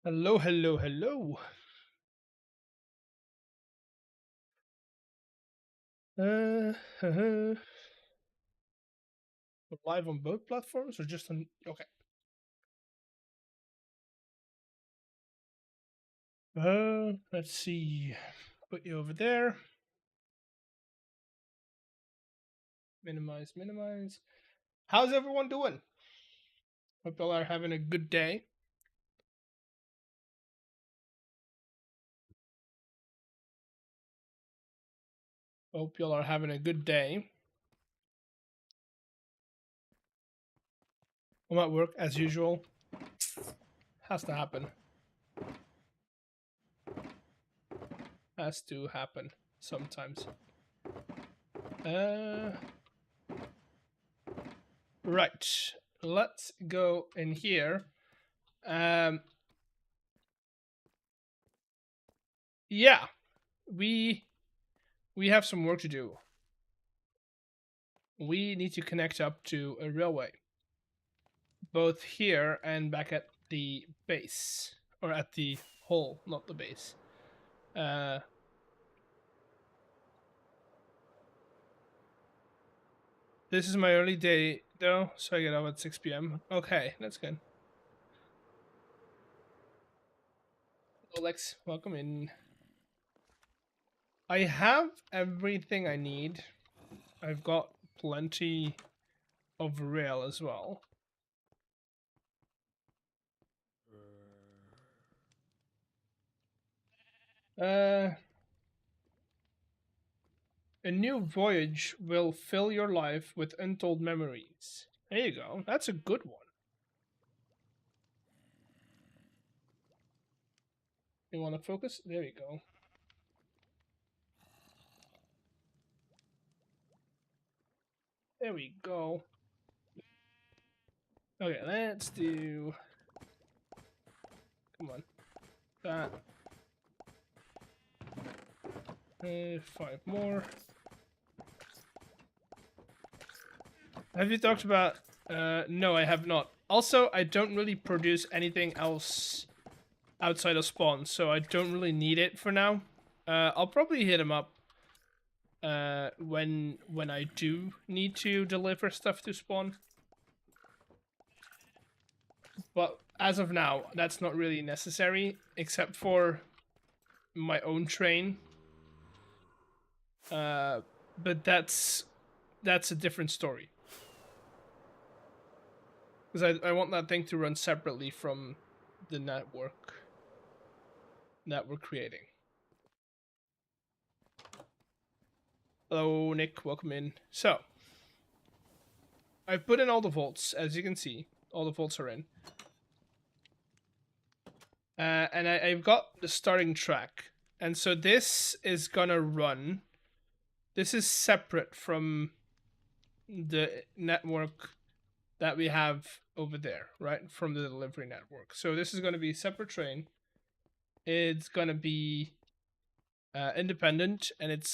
Hello, hello, hello. Uh, we're live on both platforms or just on? Okay. Let's see. Put you over there. Minimize, minimize. How's everyone doing? Hope y'all are having a good day. Hope y'all are having a good day. I'm at work as usual. Has to happen. Has to happen sometimes. Uh, right. Let's go in here. Um, yeah, we have some work to do. We need to connect up to a railway, both here and back at the base, or at the hole, not the base. Uh, this is my early day though, so I get up at 6 p.m. Okay, that's good. Alex, welcome in. I have everything I need. I've got plenty of rail as well. Uh, a new voyage will fill your life with untold memories. There you go. That's a good one. You want to focus? There you go. There we go. Okay, let's do. Come on. That. 5 more. Have you talked about. No, I have not. Also, I don't really produce anything else outside of spawn, so I don't really need it for now. I'll probably hit him up when I do need to deliver stuff to spawn. But as of now, that's not really necessary, except for my own train. But that's a different story. Because I want that thing to run separately from the network that we're creating. Hello, Nick. Welcome in. So, I've put in all the volts, as you can see. All the volts are in. And I've got the starting track. And so this is gonna run. This is separate from the network that we have over there, right? From the delivery network. So this is gonna be a separate train. It's gonna be independent, and it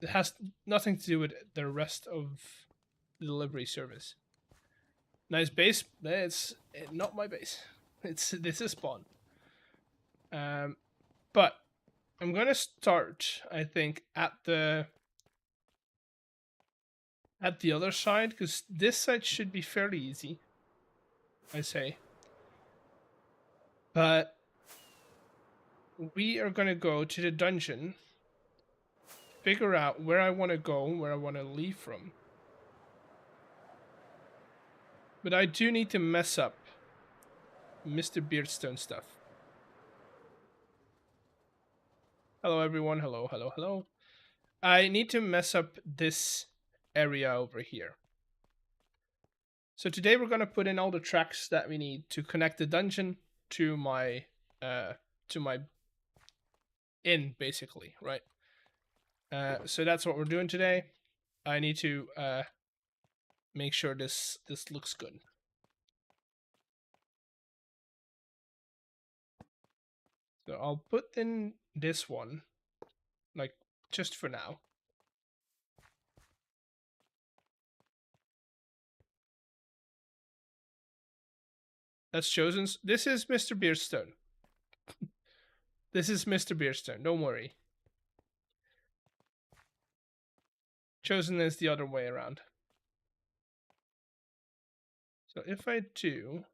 has nothing to do with the rest of the delivery service. Nice base. It's not my base. This is spawn. But I'm gonna start, I think, at the other side, because this side should be fairly easy, I say. But we are gonna go to the dungeon, figure out where I want to go, where I want to leave from. But I do need to mess up MrBeardstone stuff. Hello, everyone. Hello, hello, hello. I need to mess up this area over here. So today we're gonna put in all the tracks that we need to connect the dungeon to my inn, basically, right? So that's what we're doing today. I need to make sure this looks good. So I'll put in this one, like, just for now. That's chosen. This is MrBeardstone. This is MrBeardstone, don't worry. Chosen is the other way around. So if I do...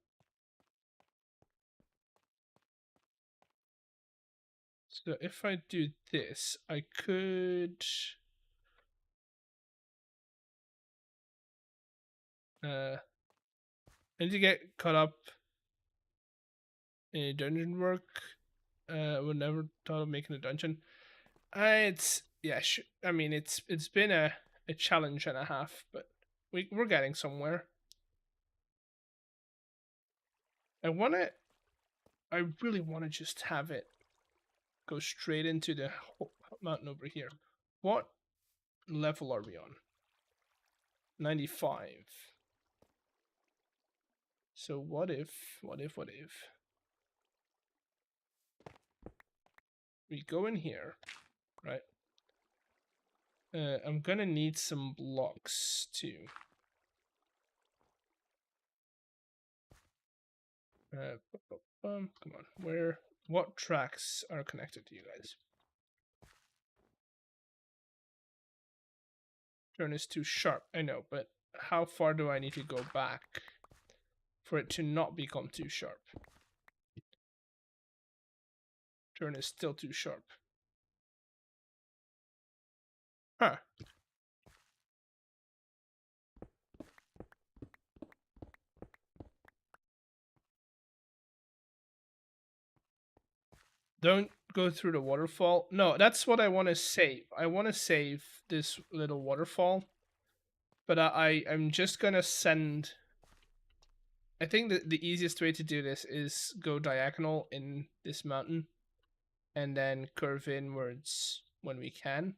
So if I do this, I could... I need to get caught up in dungeon work. I would never thought of making a dungeon. It's yeah. I mean, it's been a challenge and a half, but we're getting somewhere. I really want to just have it go straight into the mountain over here. What level are we on? 95. So what if we go in here, right? I'm gonna need some blocks too. Come on, what tracks are connected to you guys? Turn is too sharp, I know, but how far do I need to go back for it to not become too sharp? Turn is still too sharp. Huh. Don't go through the waterfall. No, that's what I want to save. I want to save this little waterfall. But I'm just going to send... I think that the easiest way to do this is go diagonal in this mountain. And then curve inwards when we can.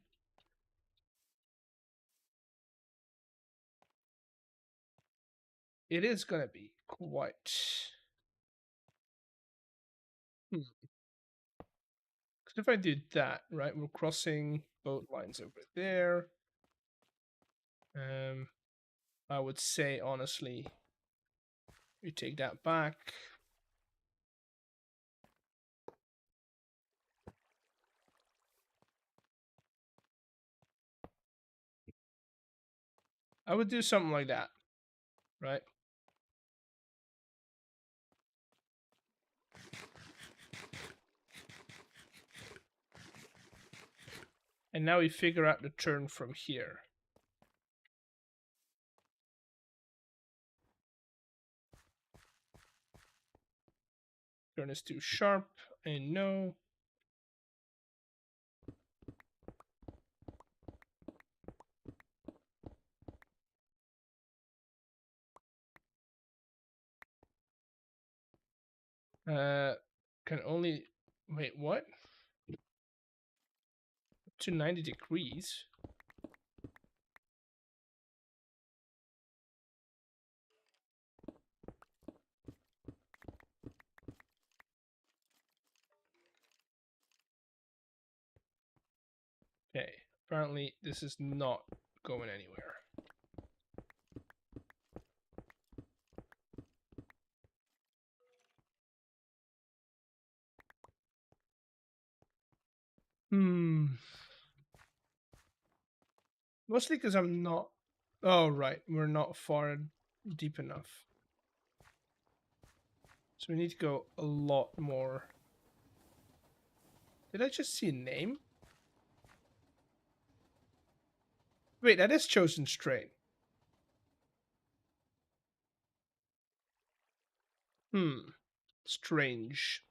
It is going to be quite... Because if I do that, right, we're crossing boat lines over there. I would say, honestly, we take that back. I would do something like that, right? And now we figure out the turn from here. Turn is too sharp, I know. Can only... Wait, what? To 90 degrees? Okay, apparently this is not going anywhere. Mostly because I'm not... Oh, right, we're not far deep enough. So we need to go a lot more. Did I just see a name? Wait, that is chosen straight. Strange.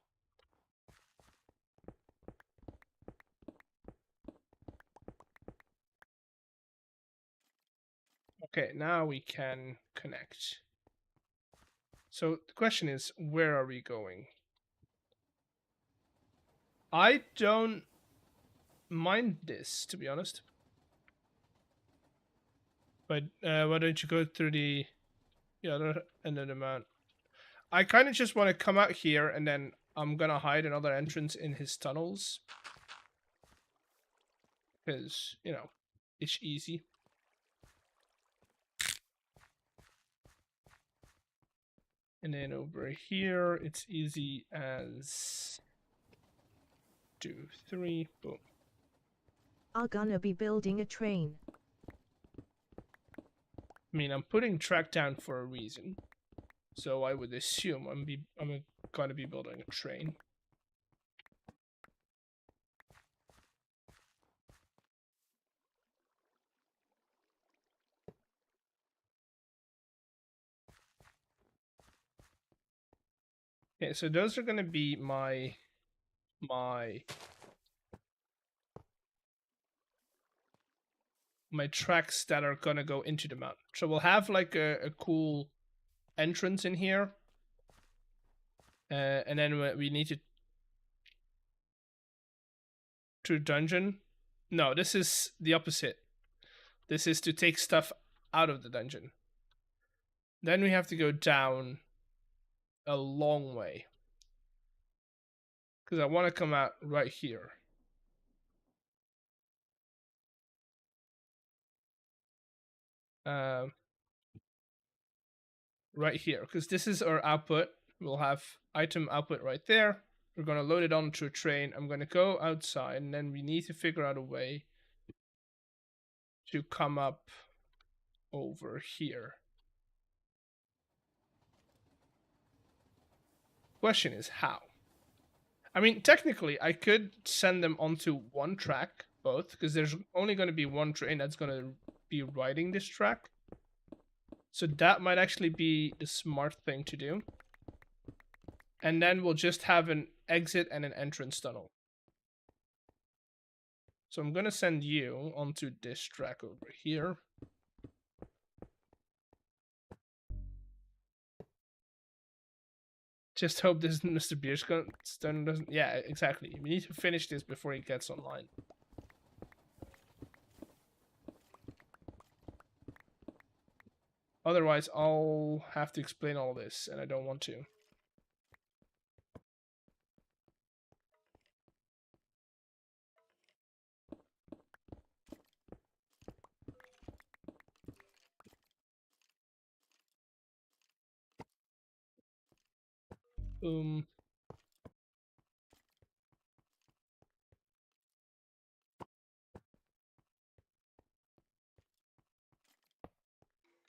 Okay, now we can connect. So the question is, where are we going? I don't mind this, to be honest. But why don't you go through the other end of the mount? I kind of just want to come out here and then I'm gonna hide another entrance in his tunnels. Because, you know, it's easy. And then over here, it's easy as... 2, 3, boom. Are gonna be building a train. I mean, I'm putting track down for a reason, so I would assume I'm gonna be building a train. Okay, so those are gonna be my tracks that are gonna go into the mountain. So we'll have like a cool entrance in here, and then we need to dungeon. No, this is the opposite. This is to take stuff out of the dungeon. Then we have to go down a long way, because I want to come out right here. Right here, because this is our output. We'll have item output right there. We're going to load it onto a train. I'm going to go outside, and then we need to figure out a way to come up over here. Question is how? I mean, technically, I could send them onto one track, both, because there's only going to be one train that's going to be riding this track. So that might actually be the smart thing to do. And then we'll just have an exit and an entrance tunnel. So I'm going to send you onto this track over here. Just hope this MrBeardstones doesn't... Yeah, exactly. We need to finish this before he gets online. Otherwise, I'll have to explain all this, and I don't want to.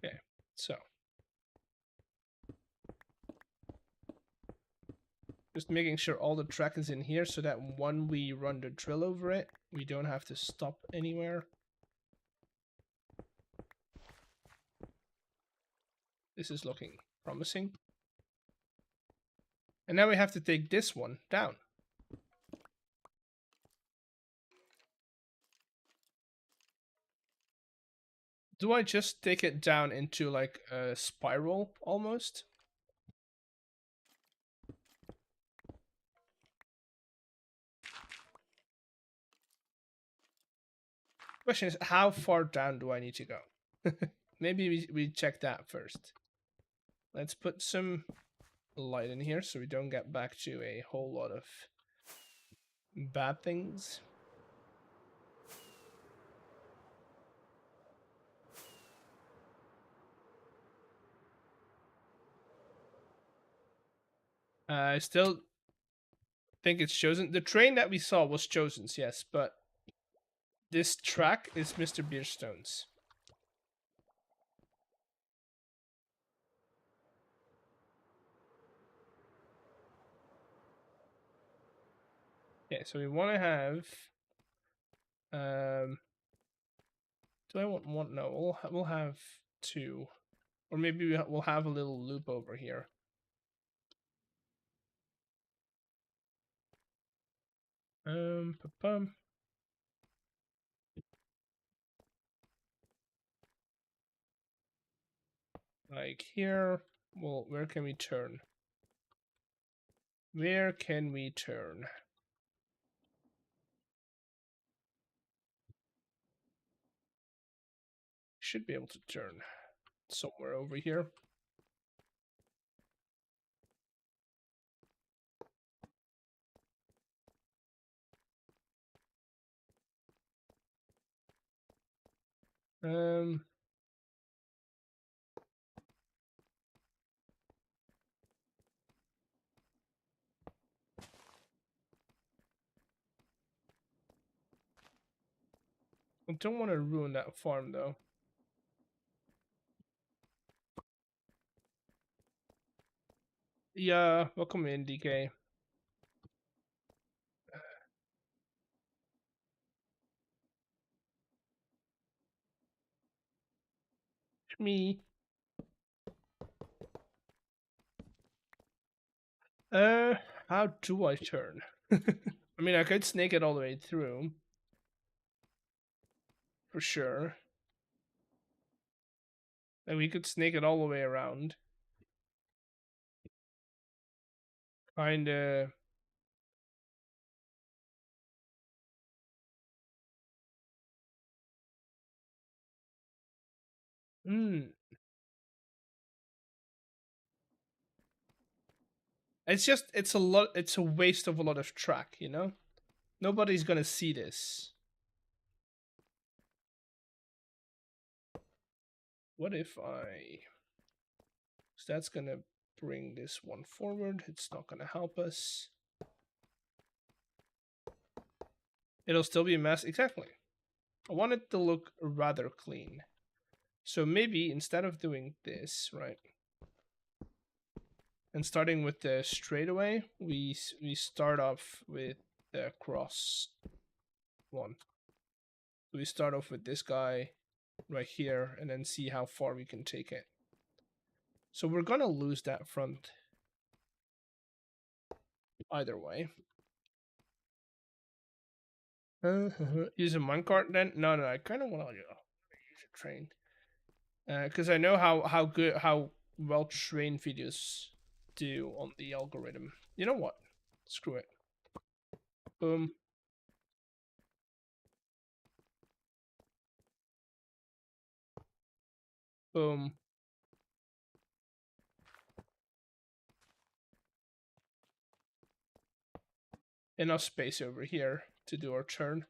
Okay. So just making sure all the track is in here so that when we run the drill over it, we don't have to stop anywhere. This is looking promising. And now we have to take this one down. Do I just take it down into like a spiral almost? Question is, how far down do I need to go? Maybe we check that first. Let's put some light in here so we don't get back to a whole lot of bad things. I still think it's chosen. The train that we saw was chosen's, yes, but this track is MrBeardstones. Okay, so we want to have. Do I want one? No, we'll have two, or maybe we'll have a little loop over here. Pa-pum. Like here. Well, where can we turn? Where can we turn? Should be able to turn somewhere over here. I don't want to ruin that farm though. Yeah, welcome in, DK. Me. How do I turn? I mean, I could snake it all the way through. For sure. And we could snake it all the way around. Kinda. Hmm. It's just, it's a lot, it's a waste of a lot of track, you know? Nobody's gonna see this. What if I... So that's gonna bring this one forward. It's not gonna help us. It'll still be a mess. Exactly. I want it to look rather clean. So maybe instead of doing this, right, and starting with the straightaway, we start off with the cross one. So we start off with this guy right here and then see how far we can take it. So we're gonna lose that front either way. Use a minecart then? No, I kind of want to use a train. Because I know how well trained videos do on the algorithm. You know what? Screw it. Boom. Boom. Enough space over here to do our turn.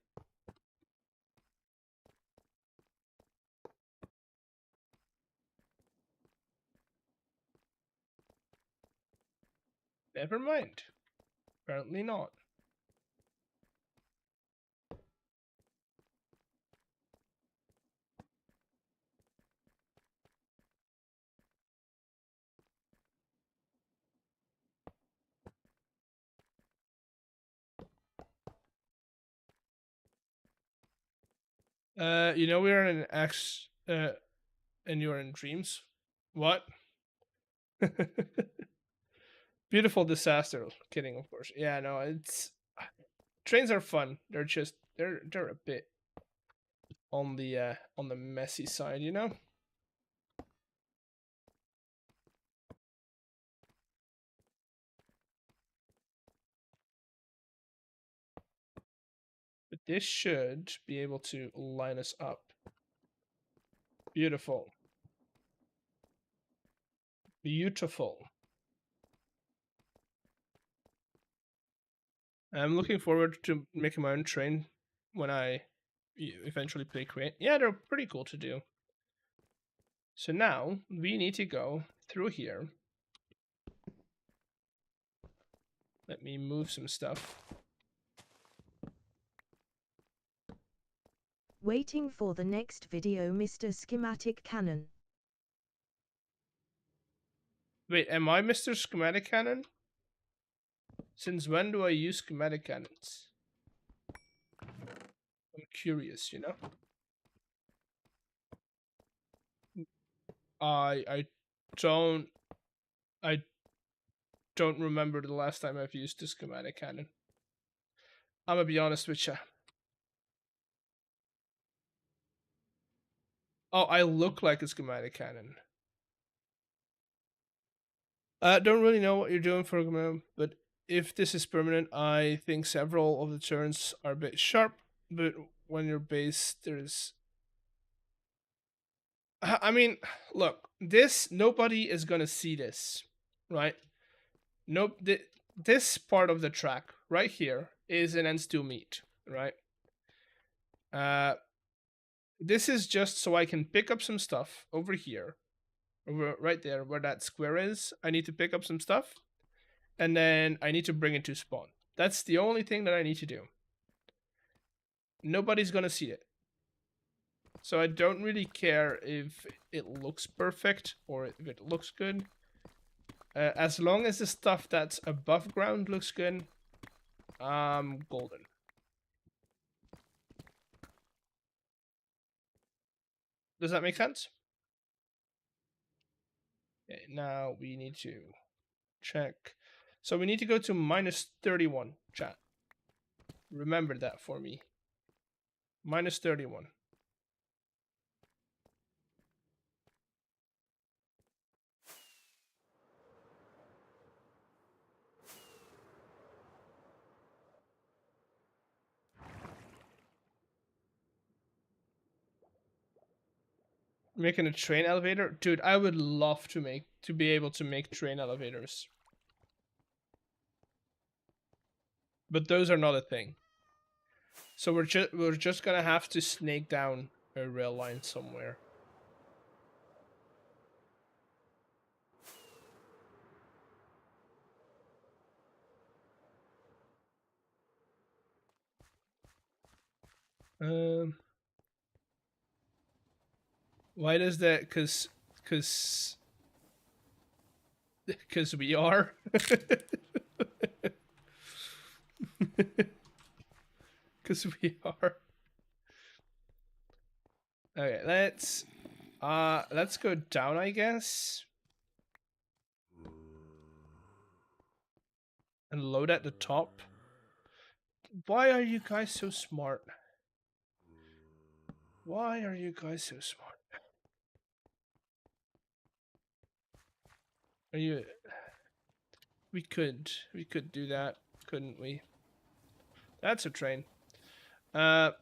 Never mind. Apparently not. You know we're in X, and you're in dreams. What? Beautiful disaster. Kidding, of course. Yeah, no, it's trains are fun. They're just they're a bit on the messy side, you know. But this should be able to line us up. Beautiful. Beautiful. I'm looking forward to making my own train when I eventually play Create. Yeah, they're pretty cool to do. So now we need to go through here. Let me move some stuff. Waiting for the next video, Mr. Schematic Cannon. Wait, am I Mr. Schematic Cannon? Since when do I use schematic cannons? I'm curious, you know? I don't I don't remember the last time I've used a schematic cannon. I'm gonna be honest with you. Oh, I look like a schematic cannon. Don't really know what you're doing for a command, but if this is permanent, I think several of the turns are a bit sharp, but when you're base, there's... I mean, look, this, nobody is gonna see this, right? Nope, this part of the track right here is an end to meet, right? This is just so I can pick up some stuff over here, over right there where that square is. I need to pick up some stuff, and then I need to bring it to spawn. That's the only thing that I need to do. Nobody's gonna see it. So I don't really care if it looks perfect or if it looks good. As long as the stuff that's above ground looks good, I'm golden. Does that make sense? Okay, now we need to check. So we need to go to -31, chat. Remember that for me. -31. Making a train elevator? Dude, I would love to be able to make train elevators. But those are not a thing. So we're just gonna have to snake down a rail line somewhere. Um why does that cause we are? Cause we are. Okay, let's go down, I guess. And load at the top. Why are you guys so smart? Why are you guys so smart? Are you we could do that, couldn't we? That's a train. Let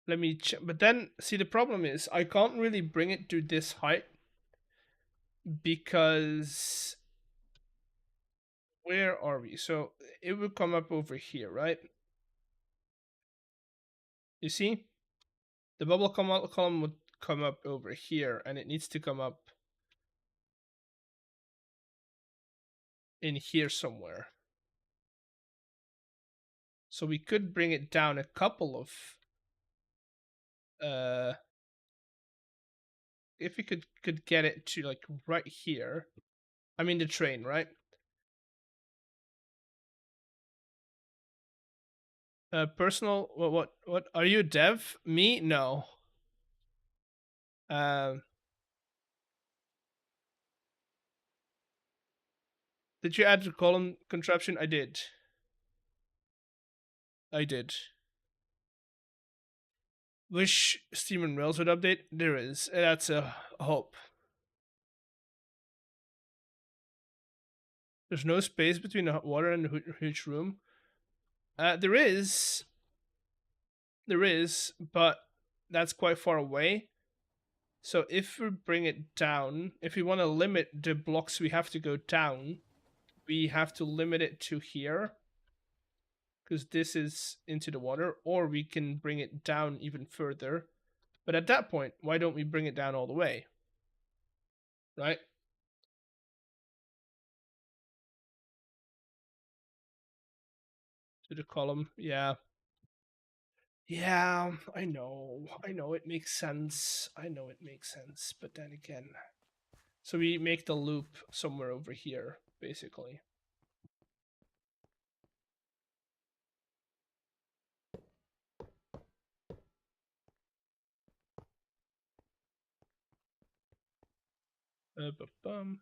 me check. But then, see, the problem is I can't really bring it to this height because where are we? So it will come up over here, right? You see? The bubble column would come up over here, and it needs to come up in here somewhere. So we could bring it down a couple of if we could get it to like right here. I mean the train, right? Personal what are you a dev? Me? No. Um did you add the column contraption? I did. I did. Wish Steam and Rails would update? There is. That's a hope. There's no space between the water and the huge room. There is. There is, but that's quite far away. So if we bring it down, if we want to limit the blocks we have to go down, we have to limit it to here. Because this is into the water, or we can bring it down even further. But at that point, why don't we bring it down all the way? Right? To the column, yeah. Yeah, I know it makes sense. I know it makes sense, but then again. So we make the loop somewhere over here, basically. Bum.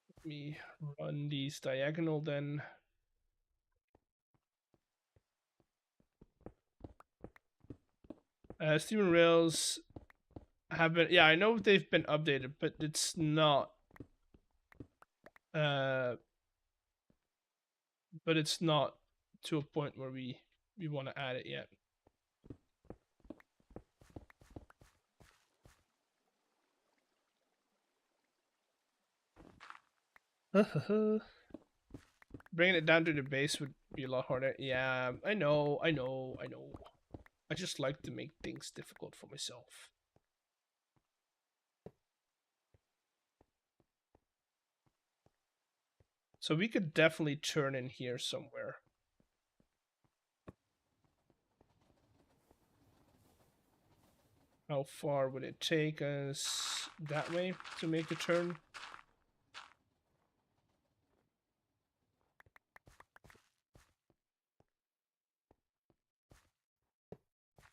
Let me run these diagonal then. Steam Rails have been, yeah, I know they've been updated, but it's not but it's not to a point where we want to add it yet. Bringing it down to the base would be a lot harder. Yeah, I know. I just like to make things difficult for myself. So we could definitely turn in here somewhere. How far would it take us that way to make a turn?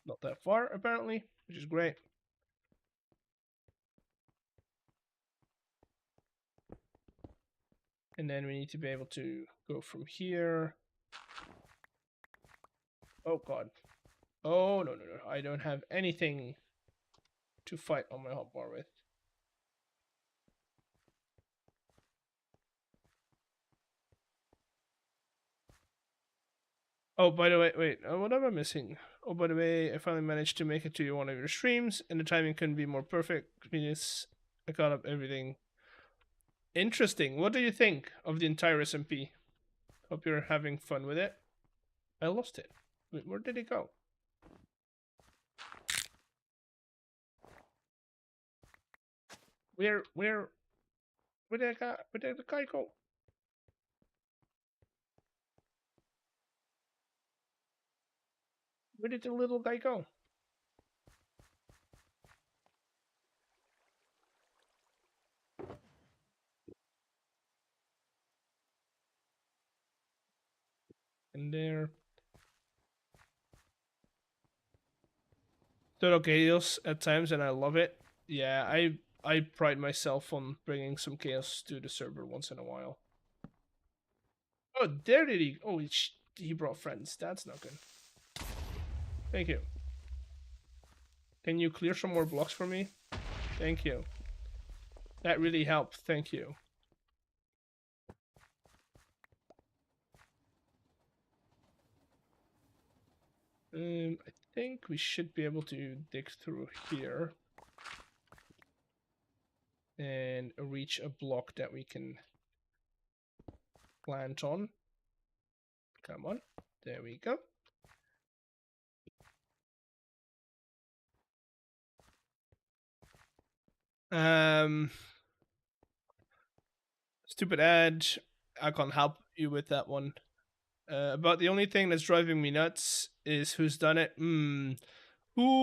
Not that far, apparently, which is great. And then we need to be able to go from here. Oh god. Oh, no, no, no. I don't have anything to fight on my hotbar with. Oh, by the way, wait. What am I missing? Oh, by the way, I finally managed to make it to one of your streams, and the timing couldn't be more perfect. Because I caught up everything. Interesting. What do you think of the entire SMP? Hope you're having fun with it. I lost it. Wait, where did it go? Where did the guy go? Where did the little guy go? And there. Total chaos at times, and I love it. Yeah, I pride myself on bringing some chaos to the server once in a while. Oh, there did he? Oh, he brought friends. That's not good. Thank you. Can you clear some more blocks for me? Thank you. That really helped. Thank you. I think we should be able to dig through here and reach a block that we can plant on. Come on. There we go. Stupid ad. I can't help you with that one. But the only thing that's driving me nuts is who's done it. Who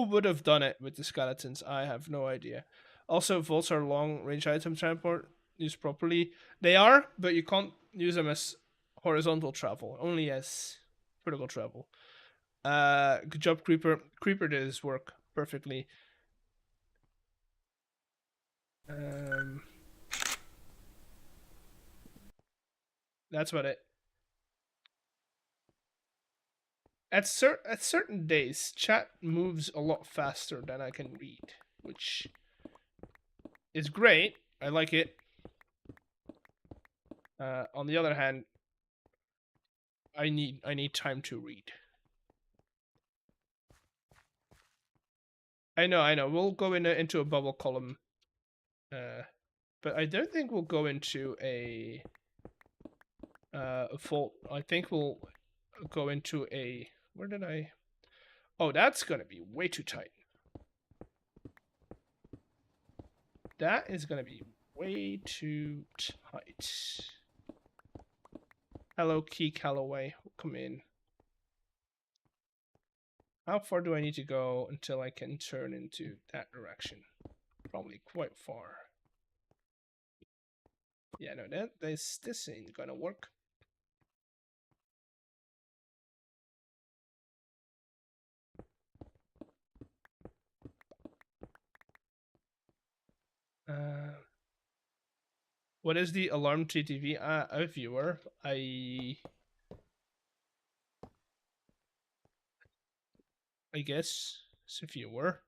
would have done it with the skeletons? I have no idea. Also, vaults are long-range item transport used properly. They are, but you can't use them as horizontal travel, only as vertical travel. Good job, Creeper. Creeper did his work perfectly. That's about it. At certain days, chat moves a lot faster than I can read, which is great. I like it. On the other hand, I need time to read. I know. We'll go into a bubble column, but I don't think we'll go into a vault. I think we'll go into a. Where did I? Oh, that's gonna be way too tight. That is gonna be way too tight. Hello, Key Calloway. Come in. How far do I need to go until I can turn into that direction? Probably quite far. Yeah, no, this ain't gonna work. What is the alarm TTV? A viewer. I guess it's a viewer.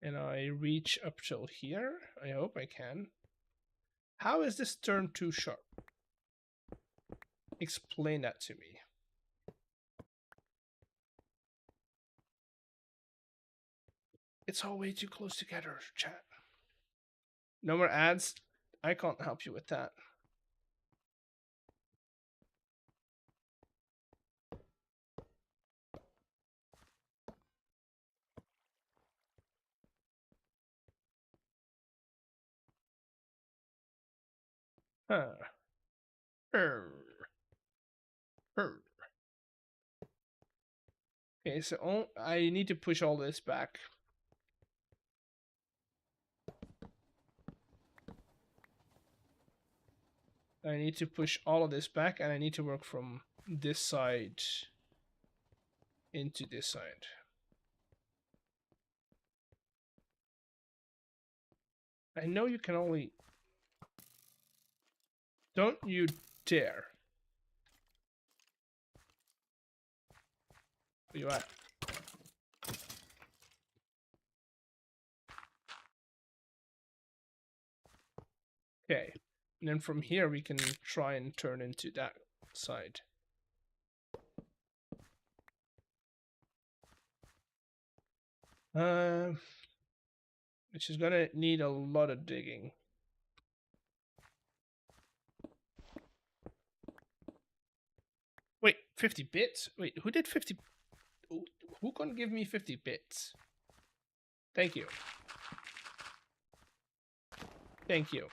And I reach up till here. I hope I can. How is this turn too sharp? Explain that to me. It's all way too close together, chat. No more ads. I can't help you with that. Huh. Okay, so I need to push all this back. I need to push all of this back, and I need to work from this side into this side. I know you can only... Don't you dare. Where you at? Okay. And then from here we can try and turn into that side. Which is gonna need a lot of digging. Wait, 50 bits? Wait, who did 50? Who can give me 50 bits? Thank you. Thank you.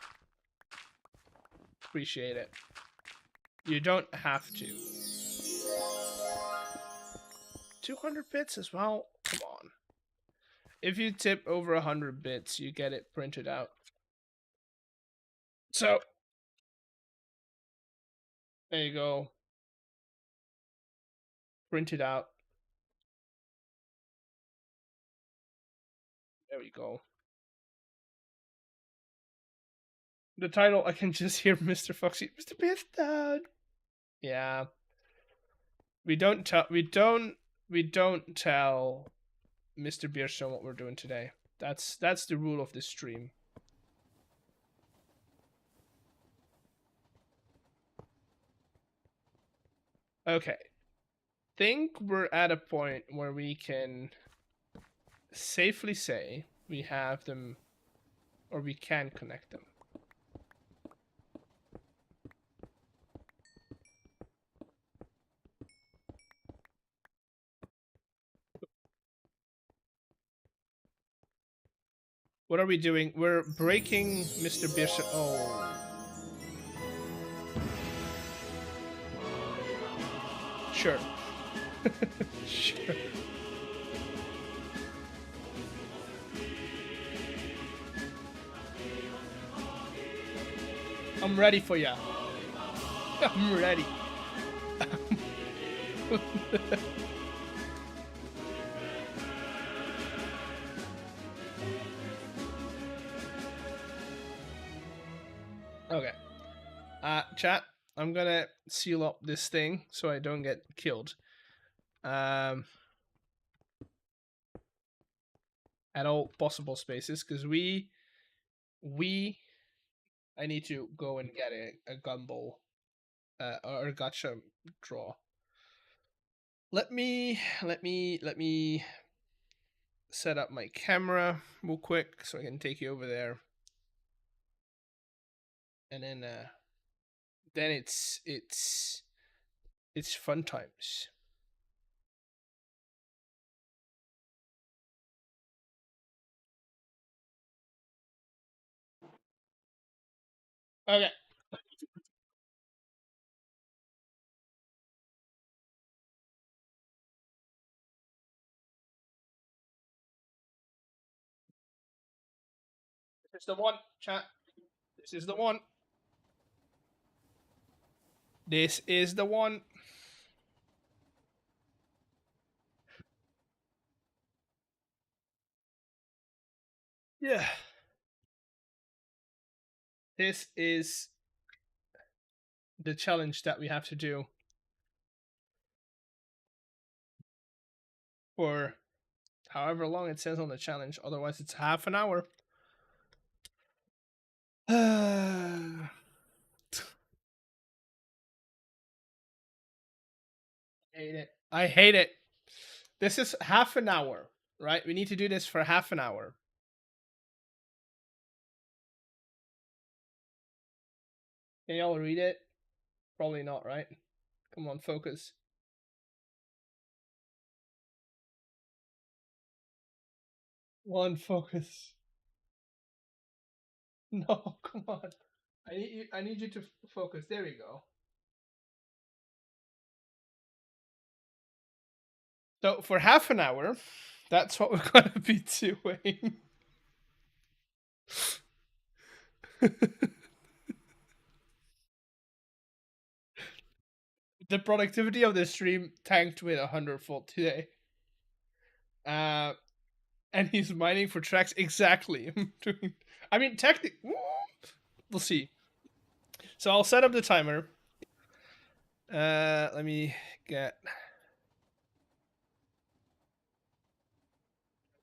Appreciate it. You don't have to. 200 bits as well? Come on. If you tip over 100 bits, you get it printed out. So, there you go. Printed out. There we go. The title, I can just hear Mr. Foxy. MrBeardstones. Yeah. We don't tell Mr. Beardstone what we're doing today. That's the rule of this stream. Okay. Think we're at a point where we can safely say we have them, or we can connect them. What are we doing? We're breaking Mr. Bishop. Oh. Sure. Sure. I'm ready for ya. I'm ready. Okay. Chat, I'm gonna seal up this thing so I don't get killed. At all possible spaces, because I need to go and get a gumball or a gotcha draw. Let me set up my camera real quick so I can take you over there. And then it's fun times. Okay. This is the one, chat. This is the one. This is the one. Yeah. This is the challenge that we have to do for however long it says on the challenge. Otherwise, it's half an hour. I hate it. I hate it. This is half an hour. right? We need to do this for half an hour. Can y'all read it? Probably not, right? Come on, focus. One focus. No, come on. I need you to focus. There we go. So for half an hour, that's what we're gonna be doing. The productivity of the stream tanked with 100-fold today. And he's mining for tracks exactly. I mean, technically, we'll see. So I'll set up the timer. Let me get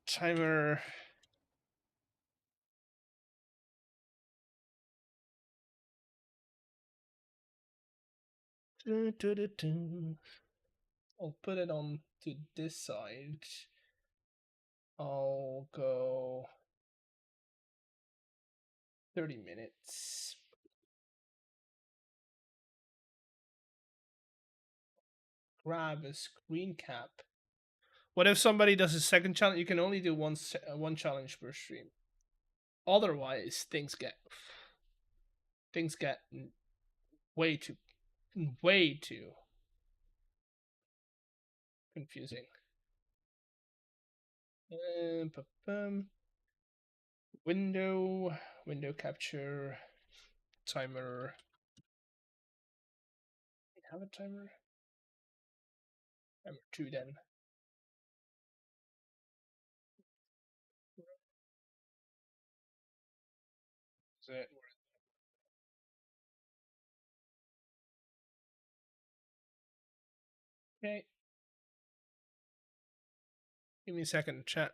timer. I'll put it on to this side. I'll go 30 minutes. Grab a screen cap. What if somebody does a second challenge? You can only do one challenge per stream. Otherwise, things get way too confusing. Window capture, timer. Have a timer. Timer 2 then. Is it? Okay. Give me a second, chat.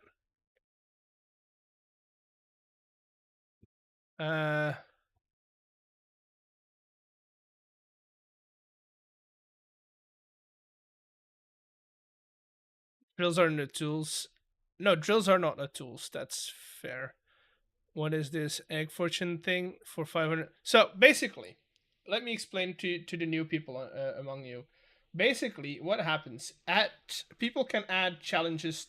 Drills are the tools. No, drills are not the tools. That's fair. What is this egg fortune thing for 500? So basically, let me explain to the new people among you. Basically, what happens at people can add challenges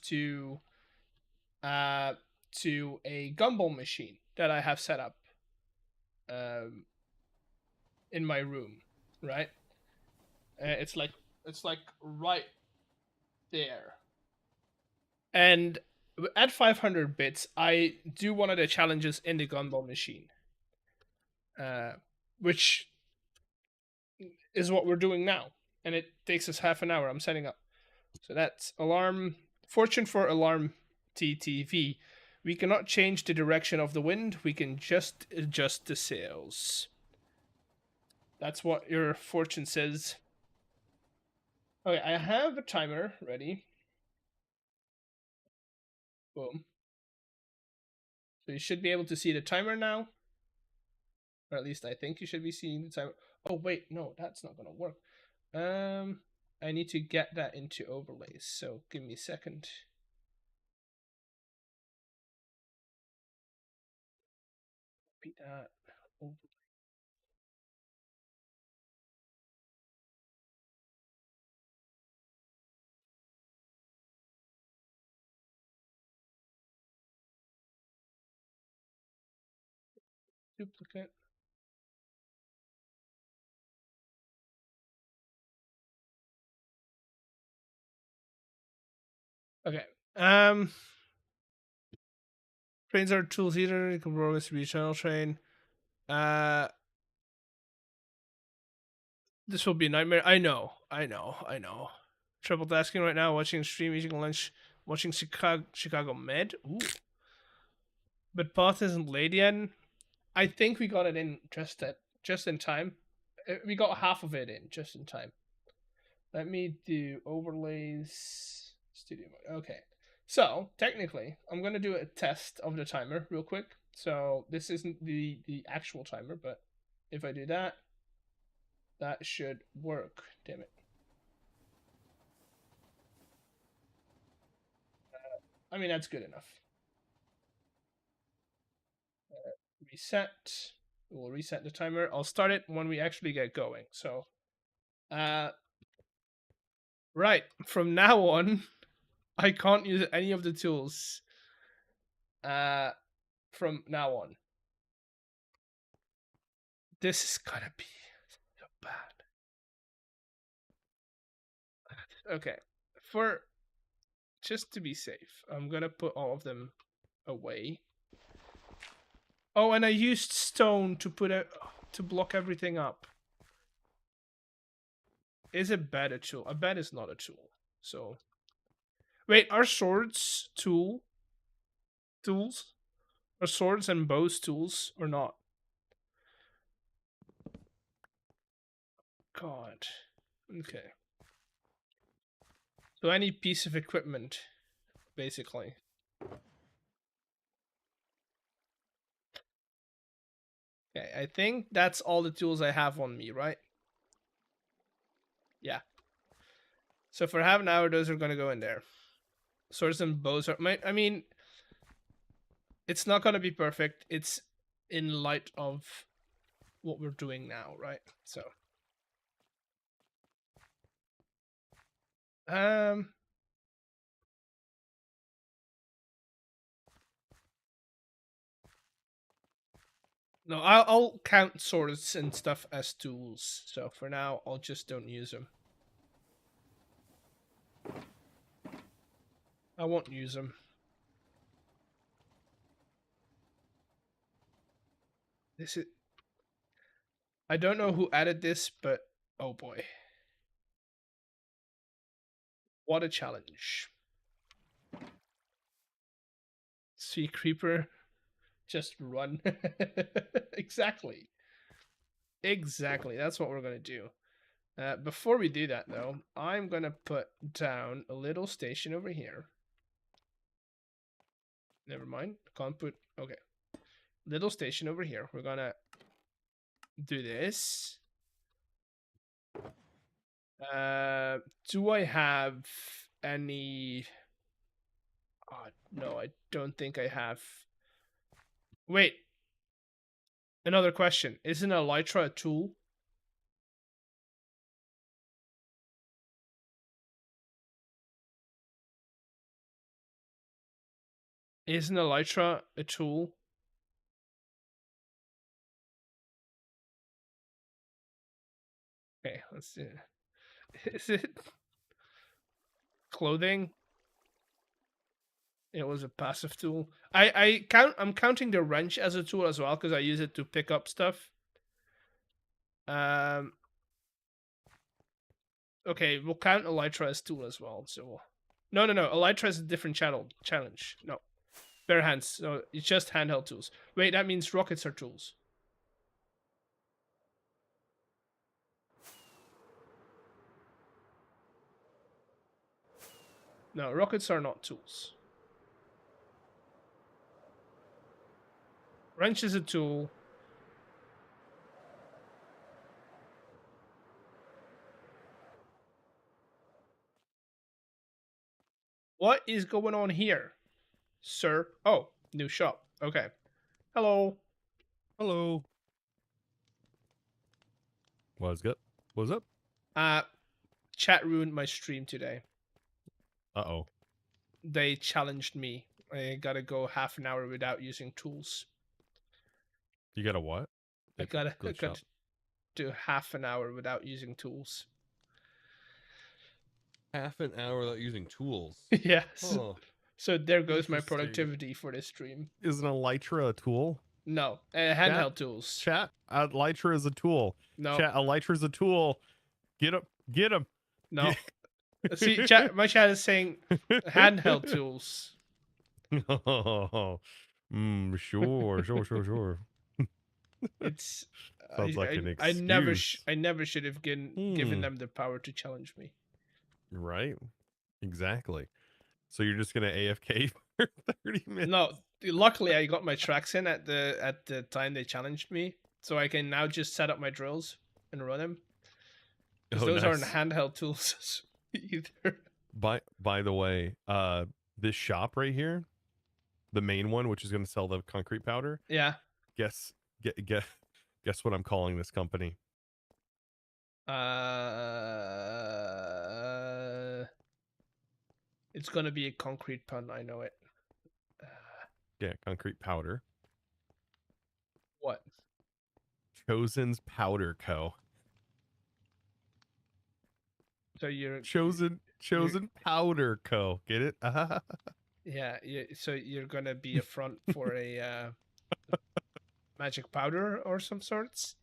uh to a gumball machine that I have set up um in my room, right? It's like right there. And at 500 bits, I do one of the challenges in the gumball machine, uh, which is what we're doing now. And it takes us half an hour. I'm setting up. So that's alarm. Fortune for alarm TTV. We cannot change the direction of the wind. We can just adjust the sails. That's what your fortune says. Okay, I have a timer ready. Boom. So you should be able to see the timer now. Or at least I think you should be seeing the timer. Oh wait, no, that's not gonna work. I need to get that into overlays, so give me a second. Copy that. Duplicate. Okay. Trains are tools either. You can program to be a channel train. Uh, this will be a nightmare. I know. Triple tasking right now, watching stream, eating lunch, watching Chicago Med. Ooh. But Path isn't laid yet. I think we got it in just in time. We got half of it in just in time. Let me do overlays studio mode. Okay. So technically, I'm gonna do a test of the timer real quick. So this isn't the actual timer, but if I do that, that should work. Damn it. I mean, that's good enough. Reset. We'll reset the timer. I'll start it when we actually get going. So, right. From now on, I can't use any of the tools. From now on. This is gonna be so bad. Okay. For just to be safe, I'm gonna put all of them away. Oh, and I used stone to to block everything up. Is a bed a tool? A bed is not a tool. So wait, are swords tools? Are swords and bows tools or not? God. Okay. So any piece of equipment, basically. Okay, I think that's all the tools I have on me, right? Yeah. So for half an hour, those are gonna go in there. Swords and bows are. I mean, it's not gonna be perfect. It's in light of what we're doing now, right? So. No, I'll count swords and stuff as tools. So for now, I'll just don't use them. I won't use them. This is. I don't know who added this, but oh boy. What a challenge. See creeper, just run. Exactly. Exactly. That's what we're going to do. Before we do that, though, I'm going to put down a little station over here. Never mind. Can't put... Okay. Little station over here. We're going to do this. Do I have any... Oh, no, I don't think I have. Wait. Another question. Isn't elytra a tool? Isn't elytra a tool? Okay, let's see. Is it clothing? It was a passive tool. I'm counting the wrench as a tool as well because I use it to pick up stuff. Okay, we'll count elytra as tool as well. So no. Elytra is a different challenge. No. Bare hands. So it's just handheld tools. Wait, that means rockets are tools. No, rockets are not tools. Wrench is a tool. What is going on here, sir? Oh, new shop. Okay. Hello. Hello. What's up? What's up? Chat ruined my stream today. Uh-oh. They challenged me. I gotta go half an hour without using tools. You got a what? I gotta do half an hour without using tools. Half an hour without using tools. Yes. Oh, So there goes my interesting. productivity for this stream. Is an elytra a tool? No, handheld tools. Chat, elytra is a tool. No. Chat, elytra is a tool. Get him. No. See, chat, my chat is saying handheld tools. Oh, sure. It's Sounds like an I excuse. never should have given them the power to challenge me. Right. Exactly. So you're just gonna AFK for 30 minutes? No, luckily I got my tracks in at the time they challenged me, so I can now just set up my drills and run them. Because those aren't handheld tools either. By the way, this shop right here, the main one, which is going to sell the concrete powder. Yeah. Guess guess what I'm calling this company? It's gonna be a concrete pun. I know it. Uh, Yeah, concrete powder. what? Chosen's Powder Co. So you're Chosen Powder Co. Get it? yeah. So you're gonna be a front for a magic powder or some sorts.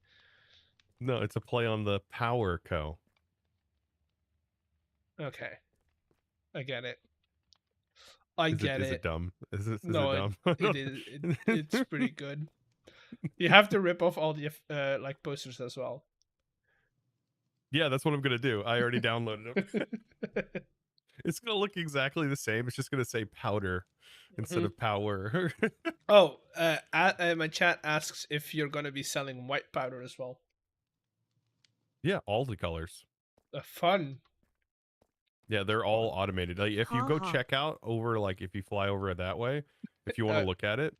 No, it's a play on the Power Co. Okay, I get it. I Is it get it. dumb? Is it No, dumb? it is. It's pretty good. You have to rip off all the like posters as well. Yeah, that's what I'm gonna do. I already downloaded it. It's gonna look exactly the same. It's just gonna say powder instead of power. Oh, my chat asks if you're gonna be selling white powder as well. Yeah, all the colors. Fun. Yeah, they're all automated. Like if you Ha go ha. check out over, like if you fly over that way, if you want to look at it,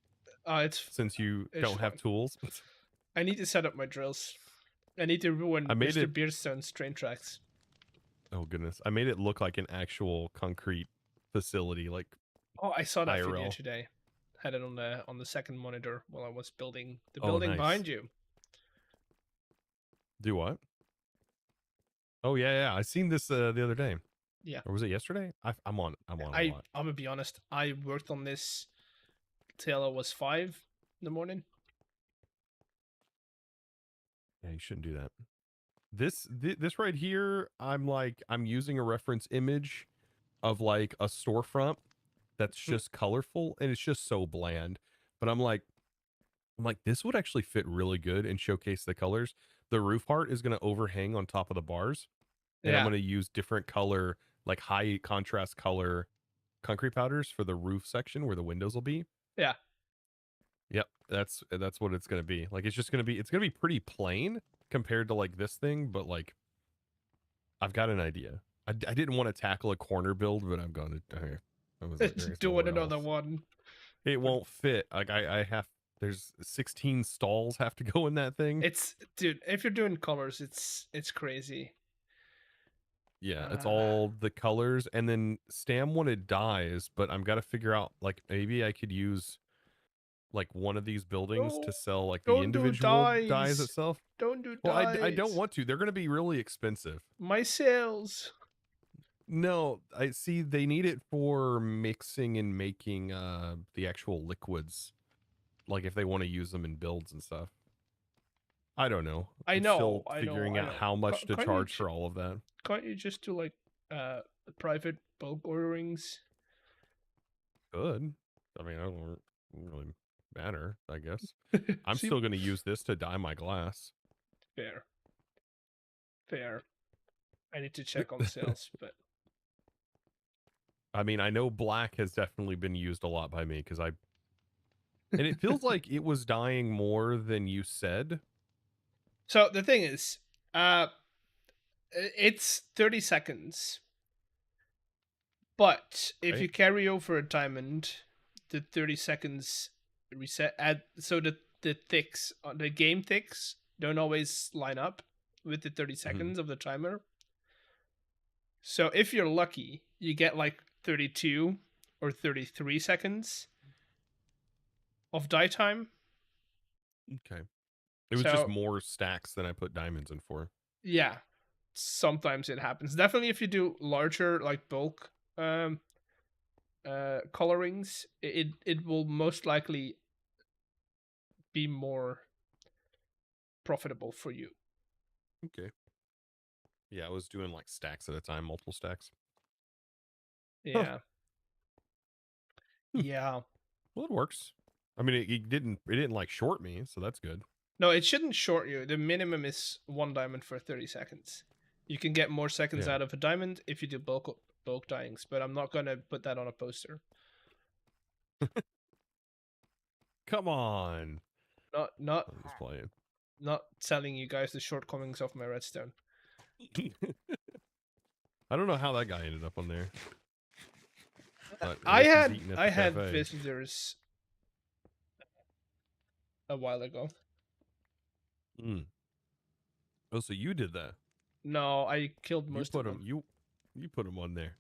It's since you it's don't have fun. tools. I need to set up my drills. I need to ruin I made it. MrBeardstones train tracks. Oh goodness, I made it look like an actual concrete facility, like Oh, I saw that video IRL. today. Had it on the second monitor while I was building the Oh, building nice. behind you. Do what? Oh yeah. I seen this the other day. Yeah. Or was it yesterday? I'm on a lot. I'm gonna be honest. I worked on this till I was 5 in the morning. Yeah, you shouldn't do that. This right here, I'm using a reference image of like a storefront that's just colorful and it's just so bland. But I'm like, this would actually fit really good and showcase the colors. The roof part is going to overhang on top of the bars, and I'm Yeah. going to use different color, like high contrast color concrete powders for the roof section where the windows will be. Yeah. Yep, that's what it's going to be. Like it's going to be pretty plain compared to like this thing, but like I've got an idea. I didn't want to tackle a corner build, but I'm going to. I was like, there's Doing nowhere another else. one. It won't fit. Like I have. There's 16 stalls have to go in that thing. It's dude. If you're doing colors, it's crazy. Yeah, it's all the colors, and then Stam wanted dyes, but I'm got to figure out like maybe I could use like one of these buildings to sell like the Don't do individual dyes dyes. itself. Don't do Well, dyes. I don't want to. They're going to be really expensive. My sales. No, I see they need it for mixing and making the actual liquids. Like if they want to use them in builds and stuff. I don't know. I'm still figuring out how much to charge for all of that. Can't you just do like private bulk orderings? Good. I mean, I don't really matter, I guess. I'm still going to use this to dye my glass. Fair. Fair. I need to check on sales, but I mean, I know black has definitely been used a lot by me because and it feels like it was dyeing more than you said. So the thing is, it's 30 seconds. But if you carry over a diamond, the 30 seconds reset. So the ticks, the game ticks, don't always line up with the 30 seconds of the timer. So if you're lucky, you get like 32 or 33 seconds of dye time. Okay. It was just more stacks than I put diamonds in for. Yeah. Sometimes it happens. Definitely if you do larger like bulk colorings, it will most likely be more profitable for you. Okay. Yeah, I was doing like stacks at a time, multiple stacks. Yeah. Huh. Yeah. Well, it works. I mean, it didn't like short me, so that's good. No, it shouldn't short you. The minimum is 1 diamond for 30 seconds. You can get more seconds out of a diamond if you do bulk dyings, but I'm not gonna put that on a poster. Come on. Not I'm just playing. Not telling you guys the shortcomings of my redstone. I don't know how that guy ended up on there. But I this is had eaten at I the had cafe. visitors a while ago. Mm. Oh, so you did that? No, I killed You most put of him. them. You put him on there.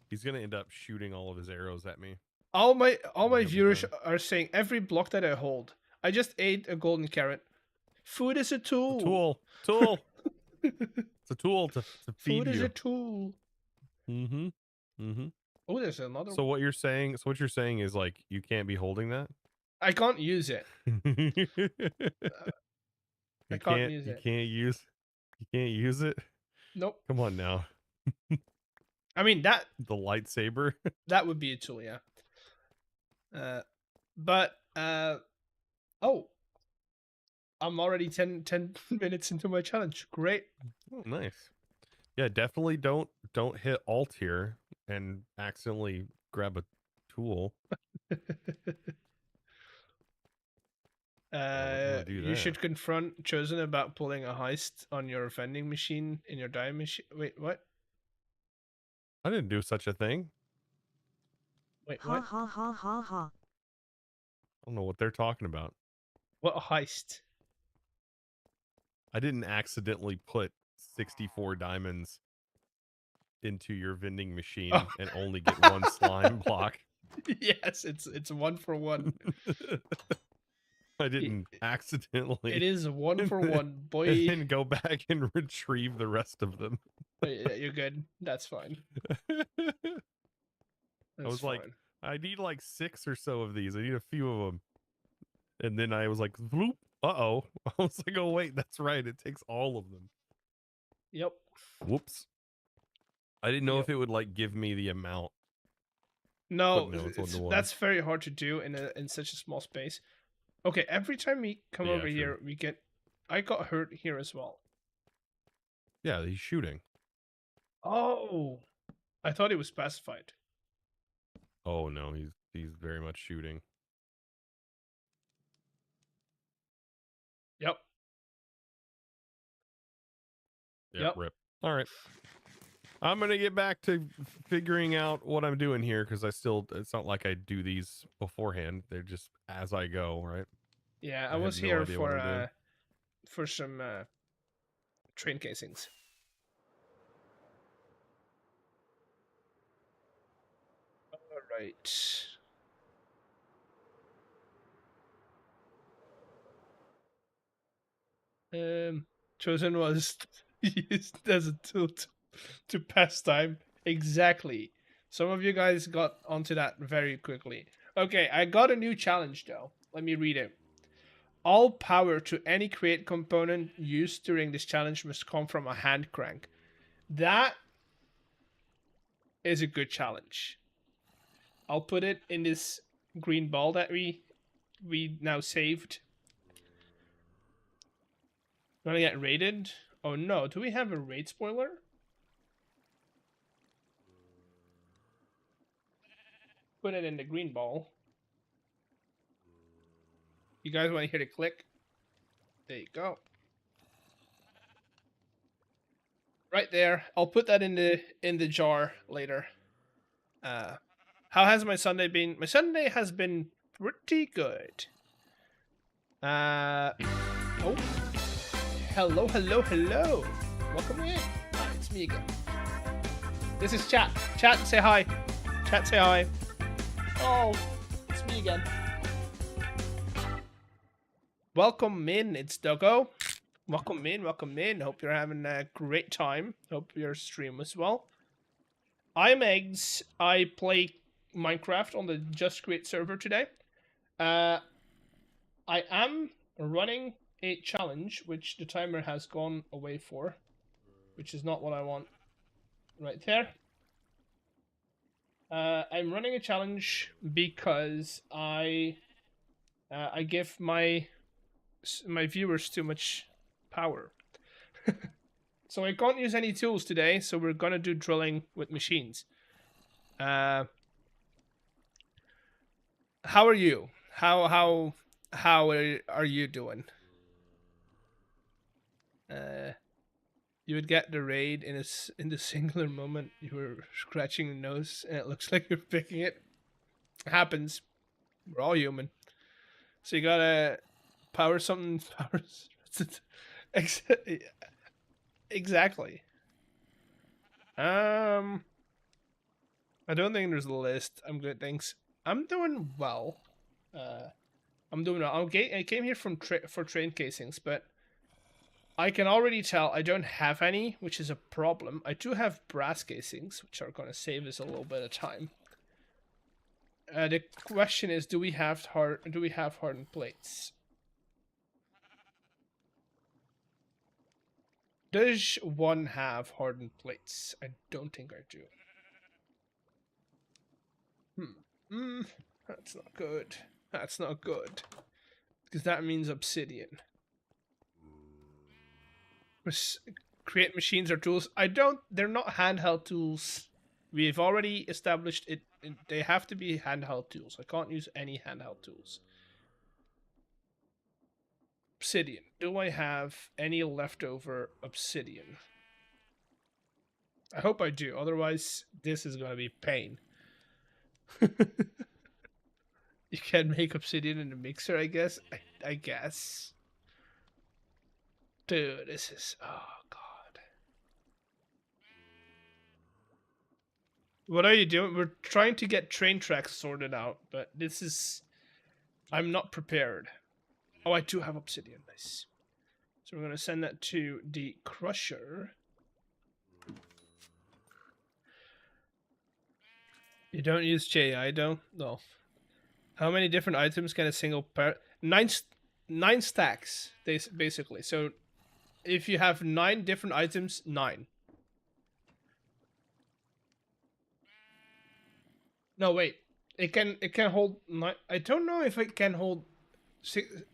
He's gonna end up shooting all of his arrows at me. All my When he'll be viewers done. are saying every block that I hold. I just ate a golden carrot. Food is a A tool. tool. It's a tool to feed Food is a you. tool. Mm-hmm. Mm-hmm. Oh, there's another So one. what you're saying? So what you're saying is like you can't be holding that. I can't use it. you I can't can't. use You it. can't use. You can't use it. Nope. Come on now. I mean The lightsaber. that would be a tool, yeah. But oh, I'm already 10 minutes into my challenge. Great. Oh, nice. Yeah, definitely don't hit Alt here and accidentally grab a tool. Don't want to do You that. should confront Chosen about pulling a heist on your vending machine in your dye machine. Wait, what? I didn't do such a thing. Wait, Ha what? ha ha ha ha. I don't know what they're talking about. What a heist? I didn't accidentally put 64 diamonds into your vending machine Oh. and only get one slime block. Yes, it's 1 for 1. I didn't accidentally It is 1 for 1, and boy. then go back and retrieve the rest of them. Yeah, you're good. That's fine. I That's was like, fine. I need like 6 or so of these. I need a few of them. And then I was like, bloop, uh-oh. I was like, oh, wait, that's right. It takes all of them. Yep. Whoops. I didn't know Yep. if it would like give me the amount. No, Notes on the one. that's very hard to do in such a small space. Okay, every time we come Yeah, over true. here, we get. I got hurt here as well. Yeah, he's shooting. Oh, I thought it was specified. Oh no, he's very much shooting. Yep. Yep. Rip. All right. I'm gonna get back to figuring out what I'm doing here because it's not like I do these beforehand. They're just as I go, right? Yeah, I I have was no here idea what I'm doing. for some train casings. All right. Chosen was used as a tool to pass time. Exactly. Some of you guys got onto that very quickly. Okay, I got a new challenge though. Let me read it. All power to any create component used during this challenge must come from a hand crank. That is a good challenge. I'll put it in this green ball that we now saved. Gonna get raided? Oh no, do we have a raid spoiler? Put it in the green ball. You guys want to hear the click? There you go. Right there. I'll put that in the jar later. How has my Sunday been? My Sunday has been pretty good. Oh. Hello, hello, hello. Welcome in. Hi, it's me again. This is chat. Chat, say hi. Chat, say hi. Oh, it's me again. Welcome in. It's Doggo. Welcome in. Welcome in. Hope you're having a great time. Hope your stream was well. I'm Eggs. I play Minecraft on the Just Create server today. I am running a challenge, which the timer has gone away for, which is not what I want right there. I'm running a challenge because I give my viewers too much power. So I can't use any tools today, so we're gonna do drilling with machines. How are you? How are you doing? you would get the raid in the singular moment you were scratching your nose and it looks like you're picking it. It happens. We're all human. So you gotta power something. Exactly. I don't think there's a list. I'm good. Thanks. I'm doing well. I'm doing well. I came here from for train casings, but I can already tell I don't have any, which is a problem. I do have brass casings, which are going to save us a little bit of time. The question is, do we have hardened plates? Does one have hardened plates? I don't think I do. That's not good. That's not good. Because that means obsidian. Create machines or tools. They're not handheld tools. We've already established it. They have to be handheld tools. I can't use any handheld tools. Obsidian. Do I have any leftover obsidian? I hope I do. Otherwise, this is going to be pain. You can make obsidian in the mixer, I guess. I guess. Dude, this is... Oh, God. What are you doing? We're trying to get train tracks sorted out, but this is... I'm not prepared. Oh, I do have obsidian. Nice. So we're going to send that to the crusher. You don't use JI, don't? No. How many different items can a single pair... Nine stacks, basically. So if you have 9 different items, 9. No, wait. It can hold 9. I don't know if it can hold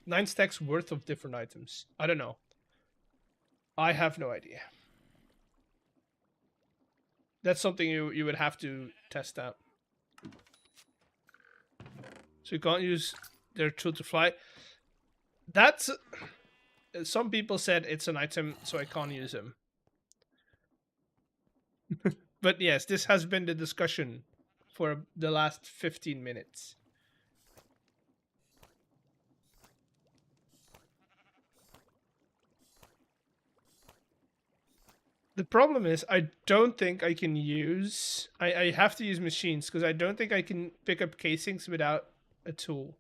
9 stacks worth of different items. I don't know. I have no idea. That's something you would have to test out. So you can't use their tool to fly. That's... Some people said it's an item, so I can't use them. But yes, this has been the discussion for the last 15 minutes. The problem is I don't think I can use... I have to use machines because I don't think I can pick up casings without a tool.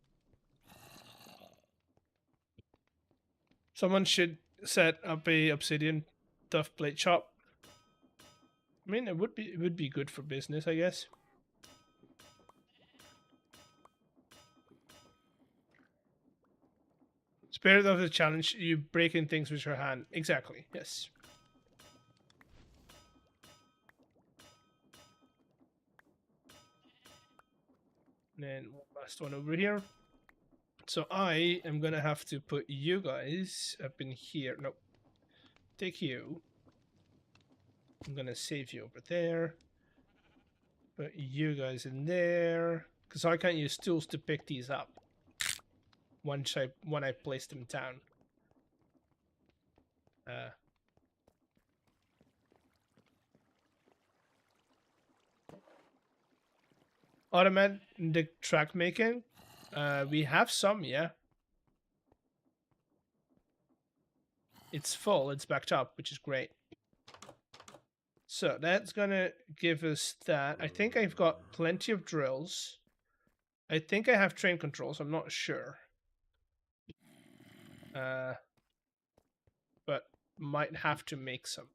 Someone should set up a obsidian tough plate shop. I mean, it would be good for business, I guess. Spirit of the challenge, you breaking things with your hand. Exactly, yes. And then one last one over here. So I am gonna have to put you guys up in here. Nope. Take you. I'm gonna save you over there. Put you guys in there. Because I can't use tools to pick these up. When I place them down. Automatic track making. We have some, yeah. It's full, it's backed up, which is great. So that's gonna give us that. I think I've got plenty of drills. I think I have train controls, I'm not sure. But might have to make some.